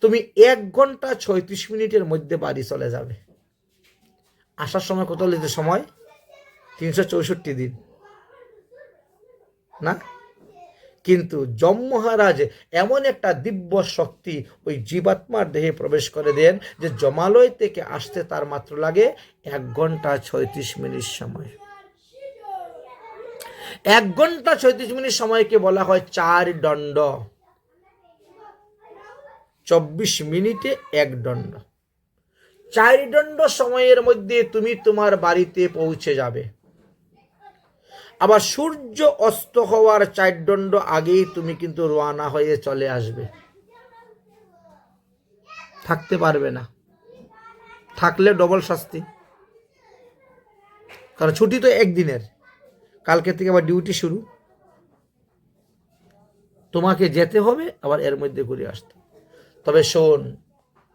তুমি 1 ঘন্টা 36 মিনিটের মধ্যে বাড়ি চলে যাবে। আসার সময় কত লেগে সময়? 364 দিন না? কিন্তু যম মহারাজ এমন একটা দিব্য শক্তি ওই জীবাত্মার দেহে প্রবেশ করে দেন যে জমালয় থেকে আসতে তার মাত্র লাগে 1 ঘন্টা 36 মিনিট সময়। 1 ঘন্টা 36 মিনিট সময়কে বলা হয় 4 দণ্ড। 24 মিনিটে 1 দণ্ড। 4 দণ্ড সময়ের মধ্যে তুমি তোমার বাড়িতে পৌঁছে যাবে। আবার সূর্য অস্ত হওয়ার 4 দণ্ড আগেই তুমি কিন্তু রওনা হয়ে চলে আসবে। থাকতে পারবে না, থাকলে ডবল শাস্তি, কারণ ছুটি তো একদিনের, কালকে থেকে আবার ডিউটি শুরু, তোমাকে যেতে হবে আবার এর মধ্যে ঘুরে আসতে। তবে শোন,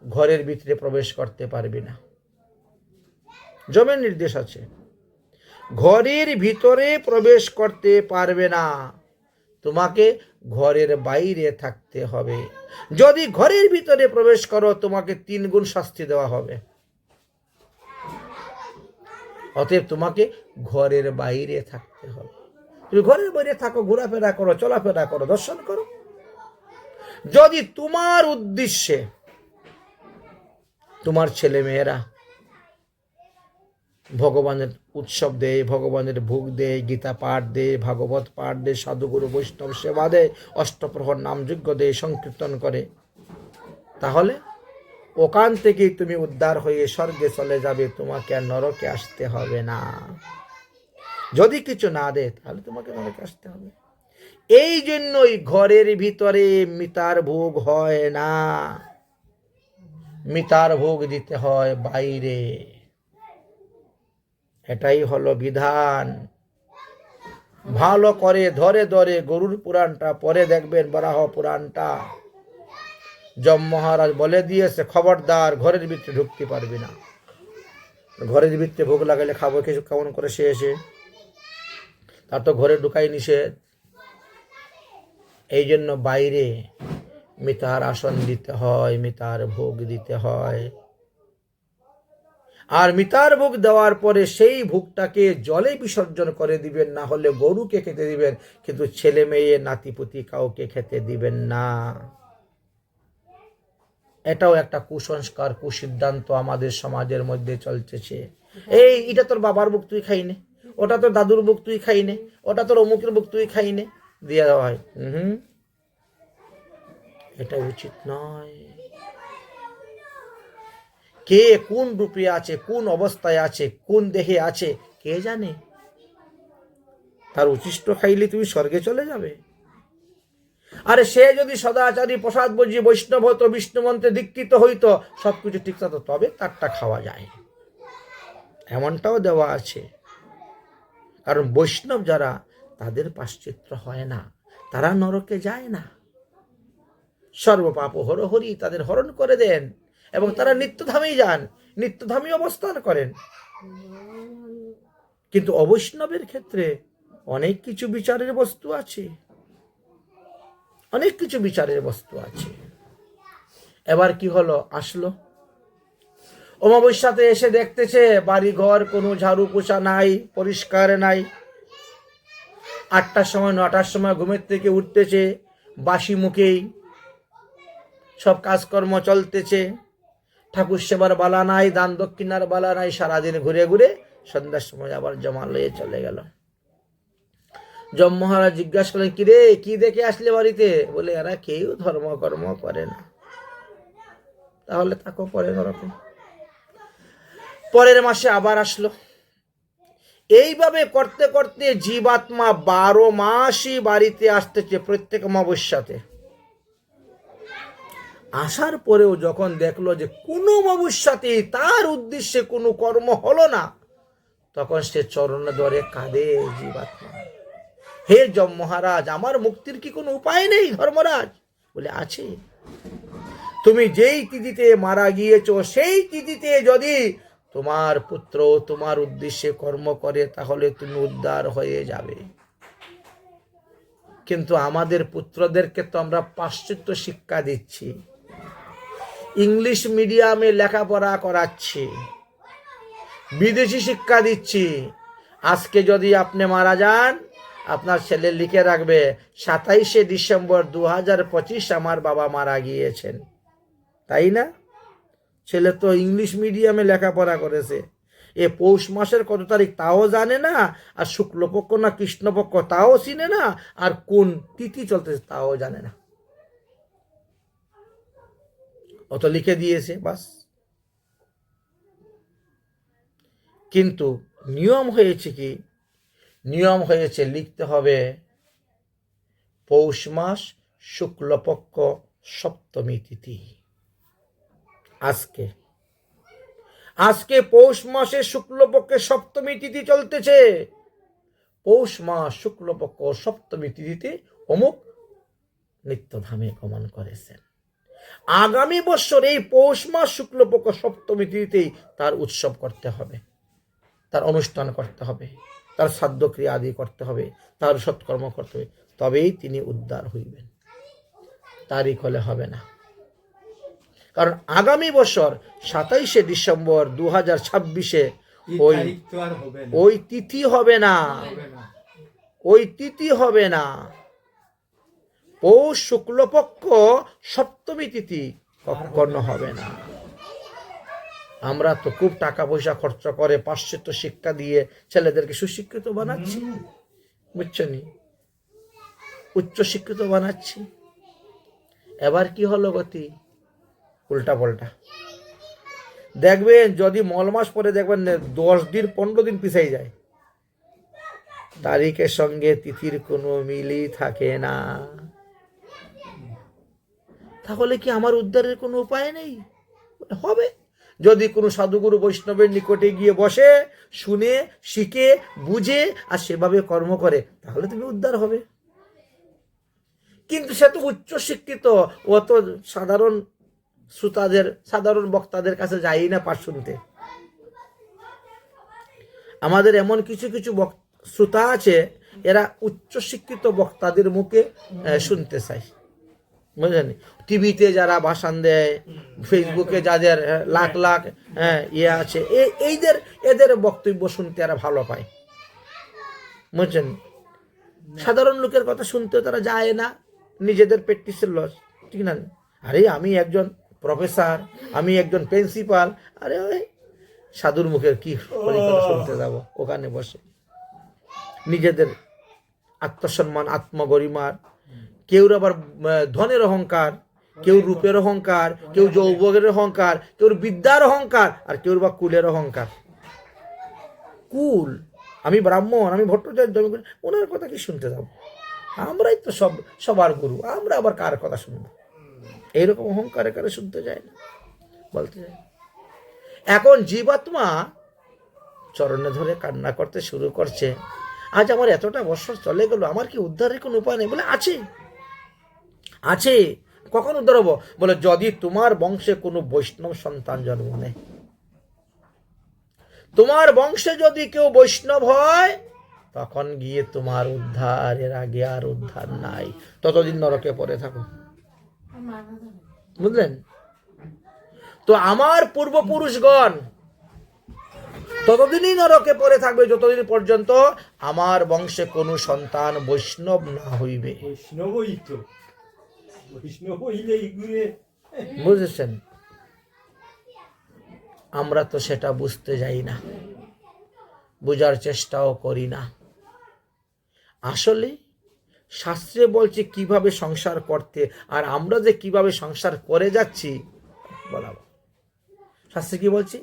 ঘরের ভিতরে প্রবেশ করতে পারবি না, যমের নির্দেশ আছে, ঘরের ভিতরে প্রবেশ করতে পারবে না, তোমাকে ঘরের বাইরে থাকতে হবে। যদি ঘরের ভিতরে প্রবেশ করো তোমাকে 3 গুণ শাস্তি দেওয়া হবে। অতএব তোমাকে ঘরের বাইরে থাকতে হবে। তুমি ঘরের বাইরে থাকো, ঘোরাফেরা করো, চলাফেরা করো, দর্শন করো। যদি তোমার উদ্দেশ্যে তোমার ছেলে মেয়েরা ভগবানের উৎসব দেয়, ভগবানের ভোগ দেয়, গীতা পাঠ দেয়, ভাগবত পাঠ দেয়, সাধুগুরু বৈষ্ণব সেবা দেয়, অষ্টপ্রহর নামযজ্ঞ দেয়, সংকীর্তন করে, তাহলে ওখান থেকেই তুমি উদ্ধার হয়ে স্বর্গে চলে যাবে, তোমাকে আর নরকে আসতে হবে না। যদি কিছু না দেয় তাহলে তোমাকে নরকে আসতে হবে। এই জন্যই ঘরের ভিতরে মিতার ভোগ হয় না, মিতার ভোগ দিতে হয় বাইরে। এটাই হলো বিধান। ভালো করে ধরে ধরে গরুর পুরাণটা পরে দেখবেন, বরাহ পুরাণটা। যম মহারাজ বলে দিয়েছে, খবরদার ঘরের ভিতরে ঢুকতে পারবি না, ঘরের ভিতরে ভোগ লাগালে খাবো কিছু কেমন করে সে এসে, তার তো ঘরে ঢুকাই নিষেধ। এই জন্য বাইরে মিতার আসন দিতে হয়, মিতার ভোগ দিতে হয়। আর মিতার ভোগ দেওয়ার পরে সেই ভোগটাকে জলে বিসর্জন করে দিবেন, না হলে গরুকে খেতে দিবেন, কিন্তু ছেলে মেয়ে নাতিপুতি কাউকে খেতে দিবেন না। এটাও একটা কুসংস্কার, কুসিদ্ধান্ত আমাদের সমাজের মধ্যে চলতেছে। এটা তোর বাবার ভোগ তুই খাইনে, ওটা তোর দাদুর ভোগ তুই খাইনে, ওটা তোর অমুকের ভোগ তুই খাইনে, দিয়ে দেওয়া হয়। এটা উচিত নয়। কে কোন রূপে আছে, কোন অবস্থায় আছে, কোন দেহে আছে কে জানে। তার উচ্ছিষ্ট খাইলে তুমি স্বর্গে চলে যাবে। আরে সে যদি সদাচারী প্রসাদ বুঝি বৈষ্ণব হতো, বিষ্ণু মন্ত্রে দীক্ষিত হইতো, সবকিছু ঠিক থাকতো, তবে তারটা খাওয়া যায়, এমনটাও দেওয়া আছে। কারণ বৈষ্ণব যারা, তাদের পাশ্চিত্য হয় না, তারা নরকে যায় না। সর্বপাপ হরহরি তাদের হরণ করে দেন এবং তারা নিত্যধামেই যান, নিত্যধামে অবস্থান করেন। কিন্তু অবৈষ্ণবের ক্ষেত্রে অনেক কিছু বিচারের বস্তু আছে, অনেক কিছু বিচারের বস্তু আছে। এবার কি হলো, আসলো অমাবস্যাতে এসে দেখতেছে বাড়ি ঘর কোনো ঝাড়ু পোছা নাই, পরিষ্কার নাই। 8টার সময় 9টার সময় ঘুমের থেকে উঠতেছে, বাসি মুখেই সব কাজকর্ম চলতেছে, ঠাকুর সেবার বালা নাই, দান দক্ষিণার বালা নাই। সারাদিন ঘুরে ঘুরে সন্ধ্যার সময় আবার জমালয়ে চলে গেল। যম মহারাজ জিজ্ঞাসা করলেন, কিরে কি দেখে আসলে বাড়িতে? বলে, এরা কেউ ধর্মকর্ম করে না। তাহলে তাকে পরে নরকে। পরের মাসে আবার আসলো। এইভাবে করতে করতে জীবাত্মা 12 মাসই বাড়িতে আসতেছে, প্রত্যেক অমাবস্যাতে। আসার পরেও যখন দেখলো যে কোনো ভবিষ্যতে তার উদ্দেশ্যে কোনো কর্ম হলো না, তখন সে চরণ ধরে কাঁদে জীবাত্মা, হে যম মহারাজ, আমার মুক্তির কি কোনো উপায় নেই ধর্মরাজ? বলে, আছে। তুমি যেই তিথিতে মারা গিয়েছ সেই তিথিতে যদি তোমার পুত্র তোমার উদ্দেশ্যে কর্ম করে তাহলে তুমি উদ্ধার হয়ে যাবে। কিন্তু আমাদের পুত্রদেরকে তো আমরা পাশ্চাত্য শিক্ষা দিচ্ছি, ইংলিশ মিডিয়ামে লেখাপড়া করাচ্ছি, বিদেশি শিক্ষা দিচ্ছি। আজকে যদি আপনি মারা যান, আপনার ছেলে লিখে রাখবে 27শে ডিসেম্বর 2025 আমার বাবা মারা গিয়েছেন, তাই না? ছেলে তো ইংলিশ মিডিয়ামে লেখাপড়া করেছে, এ পৌষ মাসের কত তারিখ তাও জানে না, আর শুক্লপক্ষ না কৃষ্ণপক্ষ তাও চিনে না, আর কোন তিথি চলতেছে তাও জানে না, অত লিখে দিয়েছে বাস। কিন্তু নিয়ম হয়েছে কি? নিয়ম হয়েছে লিখতে হবে পৌষ মাস শুক্লপক্ষ সপ্তমী তিথি। আজকে পৌষ মাসে শুক্লপক্ষে সপ্তমী তিথি চলতেছে, পৌষ মাস শুক্লপক্ষ সপ্তমী তিথিতে অমুক নিত্যধামে গমন করেছেন। আগামী বছর এই পৌষ মাস শুক্লপক্ষ সপ্তমী তিথিতেই তার উৎসব করতে হবে, তার অনুষ্ঠান করতে হবে, তার শ্রাদ্ধক্রিয়া আদি করতে হবে, তার সৎকর্ম করতে হবে, তবেই তিনি উদ্ধার হইবেন। তারিখ হলে হবে না। কারণ আগামী বছর 27শে ডিসেম্বর 2026 ওই তিথি হবে না, ওই তিথি হবে না। পৌষ শুক্লপক্ষ সপ্তমী তিথি কখনো হবে না। আমরা তো খুব টাকা পয়সা খরচ করে পাশ্চাত্য শিক্ষা দিয়ে ছেলেদেরকে সুশিক্ষিত বানাচ্ছি, বুঝছনি, উচ্চ শিক্ষিত বানাচ্ছি। এবার কি হলো গতি? উল্টা পাল্টা। দেখবেন যদি মল মাস পরে দেখবেন 10 দিন 15 দিন পিছাই যায়, তারিখের সঙ্গে তিথির কোনো মিলই থাকে না। তাহলে কি আমার উদ্ধারের কোনো উপায় নেই? হবে। যদি কোনো সাধুগুরু বৈষ্ণবের নিকটে গিয়ে বসে, শুনে, শিখে, বুঝে আর সেভাবে কর্ম করে, তাহলে তুমি উদ্ধার হবে। কিন্তু সে তো উচ্চ শিক্ষিত, ও তো সাধারণ শ্রোতাদের, সাধারণ বক্তাদের কাছে যাই না পাঠ শুনতে। আমাদের এমন কিছু কিছু শ্রোতা আছে, এরা উচ্চ শিক্ষিত বক্তাদের মুখে শুনতে চায়, বুঝলেন? টিভিতে যারা ভাষণ দেয়, ফেসবুকে যাদের লাখ লাখ ইয়ে আছে, এদের বক্তব্য শুনতে এরা ভালো পায়, বুঝছেন? সাধারণ লোকের কথা শুনতে তারা যায় না, নিজেদের প্র্যাকটিসের লস, ঠিক না? আরে আমি একজন প্রফেসর, আমি একজন প্রিন্সিপাল, আরে ওই সাধুর মুখের কি কথা শুনতে যাব? ওখানে বসে নিজেদের আত্মসম্মান, আত্মগরিমার, কেউ আবার ধনের অহংকার, কেউ রূপের অহংকার, কেউ যৌবনের অহংকার, কেউ বিদ্যার অহংকার, আর কেউ বা কুলের অহংকার। কুল, আমি ব্রাহ্মণ, আমি ভট্টাচার্য, ওনার কথা কি শুনতে যাব? আমরাই তো সবার গুরু, আমরা আবার কার কথা শুনবো? এইরকম অহংকারে কারে শুনতে যায় না, বলতে যায়। এখন জীবাত্মা চরণে ধরে কান্না করতে শুরু করছে, আজ আমার এতটা বছর চলে গেল, আমার কি উদ্ধারের কোনো উপায় নেই? বলে, আছে, আছে। কখন উদ্ধার হবো? বলে, যদি তোমার বংশে কোনো বৈষ্ণব সন্তান জন্ম নেয়, তোমার বংশে যদি কেউ বৈষ্ণব হয়, তখন গিয়ে তোমার উদ্ধার, এর আগে আর উদ্ধার নাই। ততদিন নরকে পড়ে থাকো, বুঝলেন? তো আমার পূর্বপুরুষগণ ততদিনই নরকে পড়ে থাকবে যতদিন পর্যন্ত আমার বংশে কোনো সন্তান বৈষ্ণব না হইবে। বুঝেছেন? আমরা তো সেটা বুঝতে যাই না, বোঝার চেষ্টাও করি না। আসলে শাস্ত্রে বলছে কিভাবে সংসার করতে, আর আমরা যে কিভাবে সংসার করে যাচ্ছি বলাবো। শাস্ত্রে কি বলছে?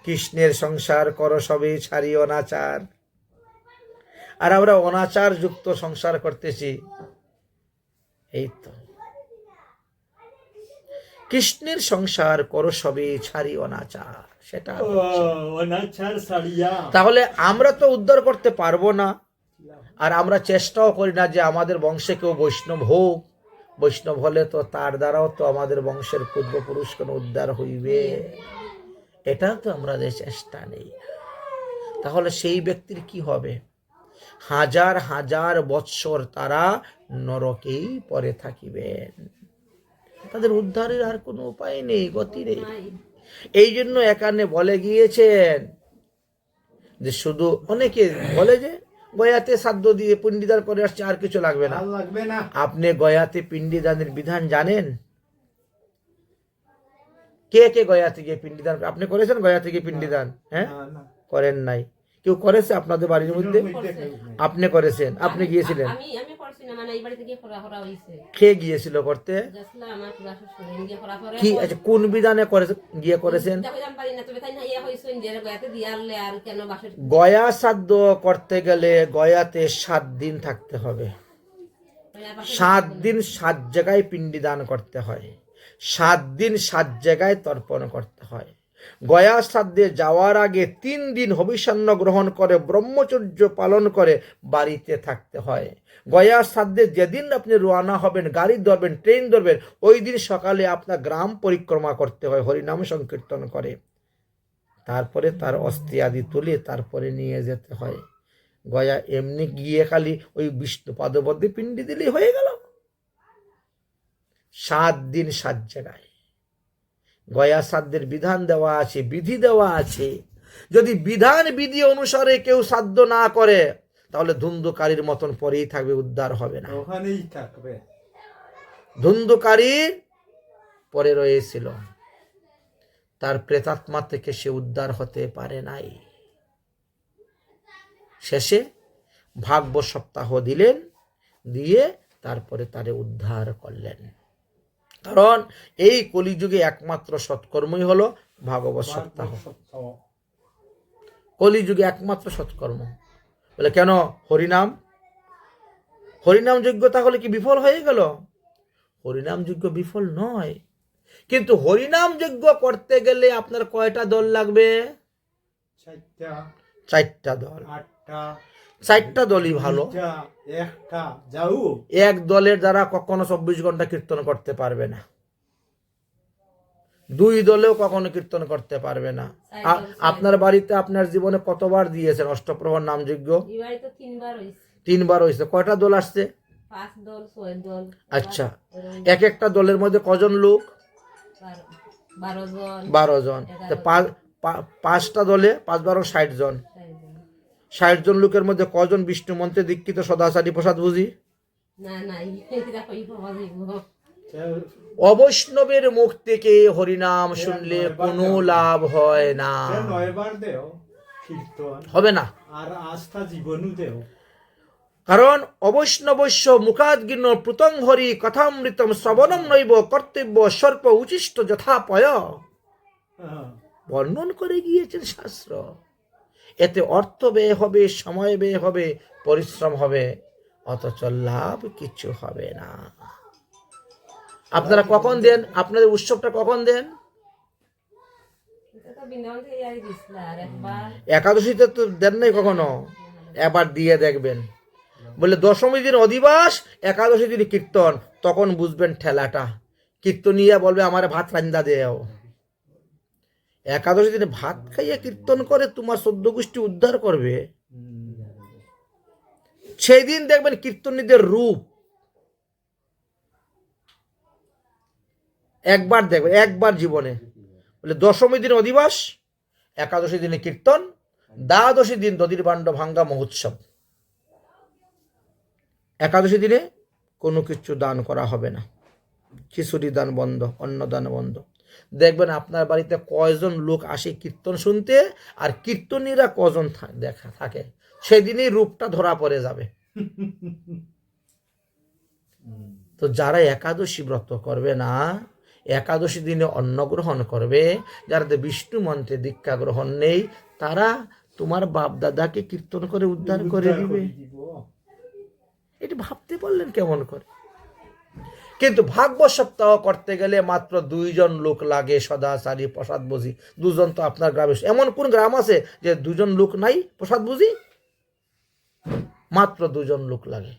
কৃষ্ণের সংসার করো সবে ছাড়ি অনাচার। আর আমরা অনাচার যুক্ত সংসার করতেছি, এই তো। কৃষ্ণের সংসার করো সবে ছাড়ি অনাচার, সেটা অনাচার সারিয়া তাহলে আমরা তো উদ্ধার করতে পারবো না, আর আমরা চেষ্টাও করি না যে আমাদের বংশে কেউ বৈষ্ণব হোক। বৈষ্ণব হলে তো তার দ্বারাও তো আমাদের বংশের পূর্বপুরুষ কোনো উদ্ধার হইবে, এটা তো আমাদের চেষ্টা নেই। তাহলে সেই ব্যক্তির কি হবে? হাজার হাজার বৎসর তারা নরকেই পড়ে থাকিবেন, তাদের উদ্ধারের আর কোনো উপায় নেই, গতি নেই। এই জন্য এখানে বলে গিয়েছেন যে শুধু অনেকে বলে যে গয়াতে শ্রাদ্ধ দিয়ে পিণ্ডিদান করে আসছে, আর কিছু লাগবে না। আর লাগবে না। আপনি গয়াতে পিণ্ডিদানের বিধান জানেন? কে কে গয়াতে গিয়ে পিণ্ডিদান, আপনি করেছেন গয়াতে গিয়ে পিণ্ডিদান? হ্যাঁ, না, না। করেন নাই? কেউ করেছে আপনাদের বাড়ির মধ্যে? মধ্যে আপনি করেছেন, আপনি গিয়েছিলেন? আমি করছি না, মানে এই বাড়িতে গিয়ে করা হইছে। কে গিয়েছিল করতে? গেছিলাম আমার পুরা শ্বশুর গিয়ে করা পরে কি আচ্ছা, কোন বিধানে গিয়ে করেছেন? দেখো জান পারি না, তবে তাই না ইয়া হইছে যে গয়াতে দিয়ালে আর কেন বাসর গয়া শ্রাদ্ধ করতে গেলে গয়াতে 7 দিন থাকতে হবে। 7 দিন 7 জায়গায় পিণ্ডিদান করতে হয়, 7 দিন 7 জায়গায় তর্পণ করতে হয়। গয়া শ্রাদ্ধে যাওয়ার আগে 3 দিন হবিষান্ন গ্রহণ করে ব্রহ্মচর্য পালন করে বাড়িতে থাকতে হয়। গয়া শ্রাদ্ধে যেদিন আপনি রওনা হবেন, গাড়ি ধরবেন, ট্রেন ধরবেন, ওই দিন সকালে আপনার গ্রাম পরিক্রমা করতে হয় হরিনাম সংকীর্তন করে, তারপরে তার অস্থি আদি তুলে তারপরে নিয়ে যেতে হয়। গয়া এমনি গিয়ে খালি ওই বিষ্ণু পাদবদ্ধে পিণ্ডি দিলেই হয়ে গেল? 7 দিন 7 জায়গায় গয়া শ্রাদ্ধের বিধান দেওয়া আছে, বিধি দেওয়া আছে। যদি বিধান বিধি অনুসারে কেউ শ্রাদ্ধ না করে তাহলে ধুন্ধুকারীর মতন পরেই থাকবে, উদ্ধার হবে না। ওখানেই থাকবে। ধুন্ধুকারীর পরে রয়েছিল, তার প্রেতাত্মা থেকে সে উদ্ধার হতে পারে নাই। শেষে ভাগবত সপ্তাহ দিলেন, দিয়ে তারপরে তারে উদ্ধার করলেন। কারণ এই কলিযুগে একমাত্র সৎকর্মই হলো ভাগবত সপ্তাহ। কলিযুগে একমাত্র সৎকর্ম। বলে কেন? হরিনাম, হরিনাম যজ্ঞ তাহলে কি বিফল হয়ে গেল? হরিনাম যজ্ঞ বিফল নয়, কিন্তু হরিনাম যজ্ঞ করতে গেলে আপনার কয়টা দল লাগবে? 4টা দল। 4টা দলই ভালো। একটা যাও, এক দলের দ্বারা কখনো 24 ঘন্টা কীর্তন করতে পারবে না, 2 দলেও কখনো কীর্তন করতে পারবে না। আপনার বাড়িতে আপনার জীবনে কতবার দিয়েছেন অষ্টপ্রহর নাম যজ্ঞ? এই বাড়িতে 3বার হইছে। 3বার হয়েছে। কয়টা দল আসছে? 5 দল 6 দল। আচ্ছা, এক একটা দলের মধ্যে কজন লোক? 12 জন। 12 জন। 5টা দলে 5 12 60 জন। 60 জন লোকের মধ্যে কজন বিষ্ণু মন্ত্রে দীক্ষিত সদাচারী প্রসাদ বুঝি? না না, এটা কই পাওয়া যাইবো? অবৈষ্ণবের মুখ থেকে হরিনাম শুনলে কোনো লাভ হয় না, 9বার দেও কীর্তন হবে না। আর আস্থা জীবনও দেও। কারণ অবৈষ্ণবস্য মুখাদ্গিন্ন প্রতং হরি কথামৃতম শ্রবণম নৈব কর্তব্য সর্প উচিষ্ট যথাপয় বর্ণন করে গিয়েছেন শাস্ত্র। এতে অর্থ ব্যয় হবে, সময় ব্যয় হবে, পরিশ্রম হবে, অথচ লাভ কিছু হবে না। আপনারা কখন দেন? আপনাদের উৎসবটা কখন দেন? এটা তো বিনাল থেকে আই দিছলা আর একবার একাদশীতে তো দেন নাই কখনো, এবার দিয়ে দেখবেন। বলে দশমী দিন অধিবাস, একাদশী দিন কীর্তন, তখন বুঝবেন ঠেলাটা। কীর্তনিয়া বলবে আমার ভাত রান্দা দেও। একাদশী দিনে ভাত খাইয়া কীর্তন করে তোমার 14 গোষ্ঠী উদ্ধার করবে, সেই দিন দেখবেন কীর্তনীদের রূপ। একবার দেখবেন, একবার জীবনে। বলে দশমী দিন অধিবাস, একাদশী দিনে কীর্তন, দ্বাদশী দিন দধির ভাণ্ড ভাঙ্গা মহোৎসব। একাদশী দিনে কোনো কিছু দান করা হবে না, খিচুড়ি দান বন্ধ, অন্নদান বন্ধ। দেখবেন আপনার বাড়িতে কয়জন লোক আসে কীর্তন শুনতে, আর কীর্তনীরা কজন দেখা থাকে, সেদিনই রূপটা ধরা পড়ে যাবে। তো যারা একাদশী ব্রত করবে না, একাদশী দিনে অন্ন গ্রহণ করবে, যারা বিষ্ণু মন্ত্রে দীক্ষা গ্রহণ নেই, তারা তোমার বাপ দাদাকে কীর্তন করে উদ্ধার করে দিবে। এটা ভাবতে পারলেন কেমন করে? কিন্তু ভাগবত সপ্তাহ করতে গেলে মাত্র 2 জন লোক লাগে, সদাচারী প্রসাদ বুঝি। 2 জন তো আপনার গ্রামে, এমন কোন গ্রাম আছে যে 2 জন লোক নাই প্রসাদ বুঝি? মাত্র 2 জন লোক লাগে।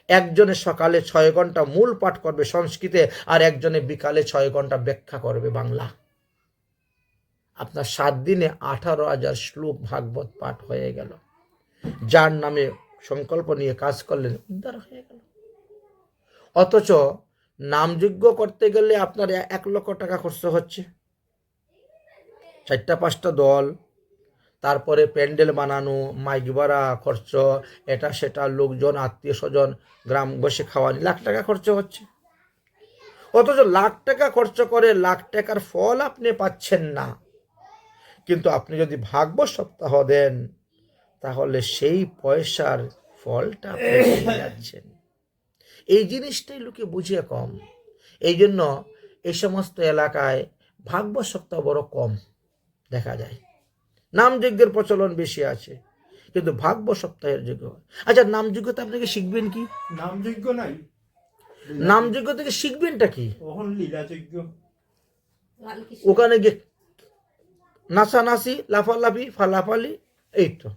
একজনে সকালে 6 ঘন্টা মূল পাঠ করবে সংস্কৃতে, আর একজনে বিকালে 6 ঘন্টা ব্যাখ্যা করবে বাংলা। আপনার 7 দিনে 18,000 শ্লোক ভাগবত পাঠ হয়ে গেল। যার নামে সংকল্প নিয়ে কাজ করলেন, উদ্ধার হয়ে গেল। অথচ নামযজ্ঞ করতে গেলে আপনার 1 লক্ষ টাকা খরচ হচ্ছে, 4-5টা দল, তারপরে প্যান্ডেল বানানো, মাইক ভাড়া খরচ, এটা সেটা, লোকজন আত্মীয় স্বজন গ্রাম বসে খাওয়ানি, লাখ টাকা খরচ হচ্ছে। অথচ লাখ টাকা খরচ করে লাখ টাকার ফল আপনি পাচ্ছেন না। কিন্তু আপনি যদি ভাগবত সপ্তাহ দেন, তাহলে সেই পয়সার ফলটা আপনি পেয়ে যাচ্ছেন। এই জিনিসটাই লোকে বুঝে কম। এই জন্য এই সমস্ত এলাকায় ভাগবত সপ্তাহ বড় কম দেখা যায়। নামযজ্ঞের প্রচলন বেশি আছে, কিন্তু ভাগবত সপ্তাহের যজ্ঞ। আচ্ছা, নামযজ্ঞতে আপনাকে শিখবেন কি? নামযজ্ঞ নাই, নামযজ্ঞ থেকে শিখবেনটা কি? ওখানে লীলাযজ্ঞ। ওখানে গিয়ে নাচানাচি, লাফালাফি, ফালাফালি, এই তো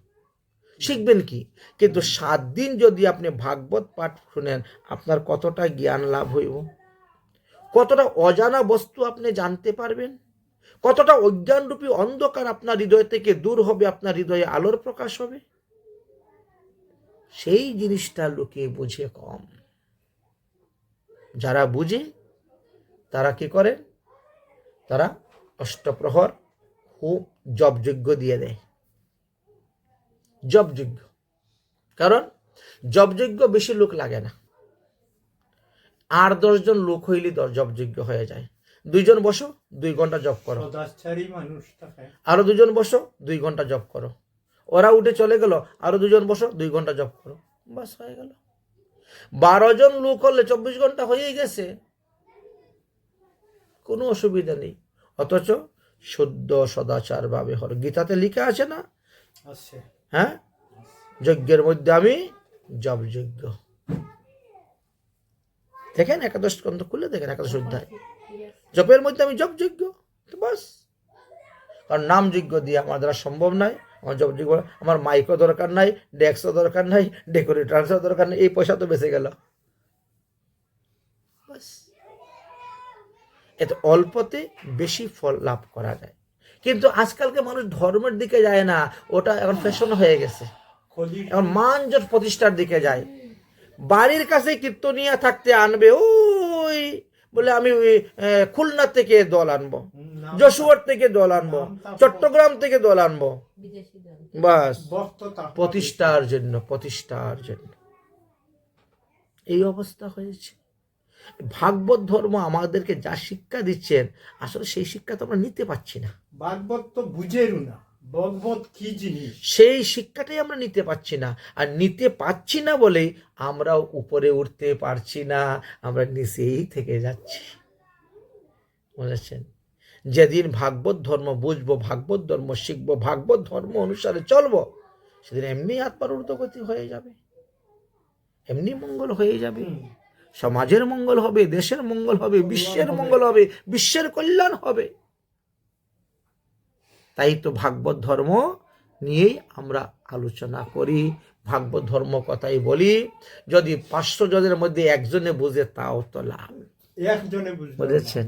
শিখবেন কি? কিন্তু 7 দিন যদি আপনি ভাগবত পাঠ শুনেন, আপনার কতটা জ্ঞান লাভ হইব, কতটা অজানা বস্তু আপনি জানতে পারবেন, কতটা অজ্ঞানরূপী অন্ধকার আপনার হৃদয় থেকে দূর হবে, আপনার হৃদয়ে আলোর প্রকাশ হবে। সেই জিনিসটা লোকে বুঝে কম। যারা বুঝে তারা কি করে? তারা অষ্টপ্রহর খুব জপযজ্ঞ দিয়ে দেয়, জপযজ্ঞ। কারণ জপযজ্ঞ বেশি লোক লাগে না, 8-10 জন লোক হইলে জপযজ্ঞ হয়ে যায়। 2 জন বসো, 2 ঘন্টা জপ করো, সদাচারী মানুষ থাকে, আরো 2 জন বসো, 2 ঘন্টা জপ করো। ওরা উঠে চলে গেল, আরো 2 জন বসো, 2 ঘন্টা জপ করো, বাস হয়ে গেল। 12 জন লোক হলে 24 ঘন্টা হয়ে গেছে, কোনো অসুবিধা নেই। অথচ শুদ্ধ সদাচার ভাবে হর, গীতাতে লেখা আছে না? আছে। হ্যাঁ, যজ্ঞের মধ্যে আমি জপযজ্ঞ। দেখেন 11 স্কন্ধ খুলে দেখেন, 11 অধ্যায়, জপের মধ্যে আমি জপযজ্ঞ। তো বাস। কারণ নামযজ্ঞ দিয়ে আমার দ্বারা সম্ভব নয়। আমার জপযজ্ঞ, আমার মাইকও দরকার নাই, ডেস্কও দরকার নাই, ডেকোরেটরও দরকার নেই, এই পয়সা তো বেঁচে গেল। বাস। এত অল্পতে বেশি ফল লাভ করা যায়। কিন্তু আজকালকে মানুষ ধর্মের দিকে যায় না, ওটা এখন ফ্যাশন হয়ে গেছে। এখন মানজট প্রতিষ্ঠার দিকে যায়। বাড়ির কাছে কীর্তনিয়া থাকতে আনবে, ওই বলে আমি খুলনা থেকে দল আনবো, যশোর থেকে দল আনবো, চট্টগ্রাম থেকে দল আনবো, বাস প্রতিষ্ঠার জন্য, প্রতিষ্ঠার জন্য। এই অবস্থা হয়েছে। ভাগবত ধর্ম আমাদেরকে যা শিক্ষা দিচ্ছেন, আসলে সেই শিক্ষা তো আমরা নিতে পারছি না। ভাগবত তো বুঝেরু না, ভাগবত কি জিনিস, সেই শিক্ষাটাই আমরা নিতে পারছি না। আর নিতে পারছি না বলেই আমরাও উপরে উঠতে পারছি না, আমরা নিচেই থেকে যাচ্ছি। বুঝেছেন? যেদিন ভাগবত ধর্ম বুঝবো, ভাগবত ধর্ম শিখবো, ভাগবত ধর্ম অনুসারে চলবো, সেদিন এমনি আত্মার ঊর্ধ্বগতি হয়ে যাবে, এমনি মঙ্গল হয়ে যাবে। সমাজের মঙ্গল হবে, দেশের মঙ্গল হবে, বিশ্বের মঙ্গল হবে, বিশ্বের কল্যাণ হবে। তাই তো ভাগবত ধর্ম নিয়েই আমরা আলোচনা করি, ভাগবত ধর্ম কথাই বলি। যদি 500 জনের মধ্যে একজনে বুঝে, তাও তো লাভ। একজনে বুঝবে, বুঝেছেন?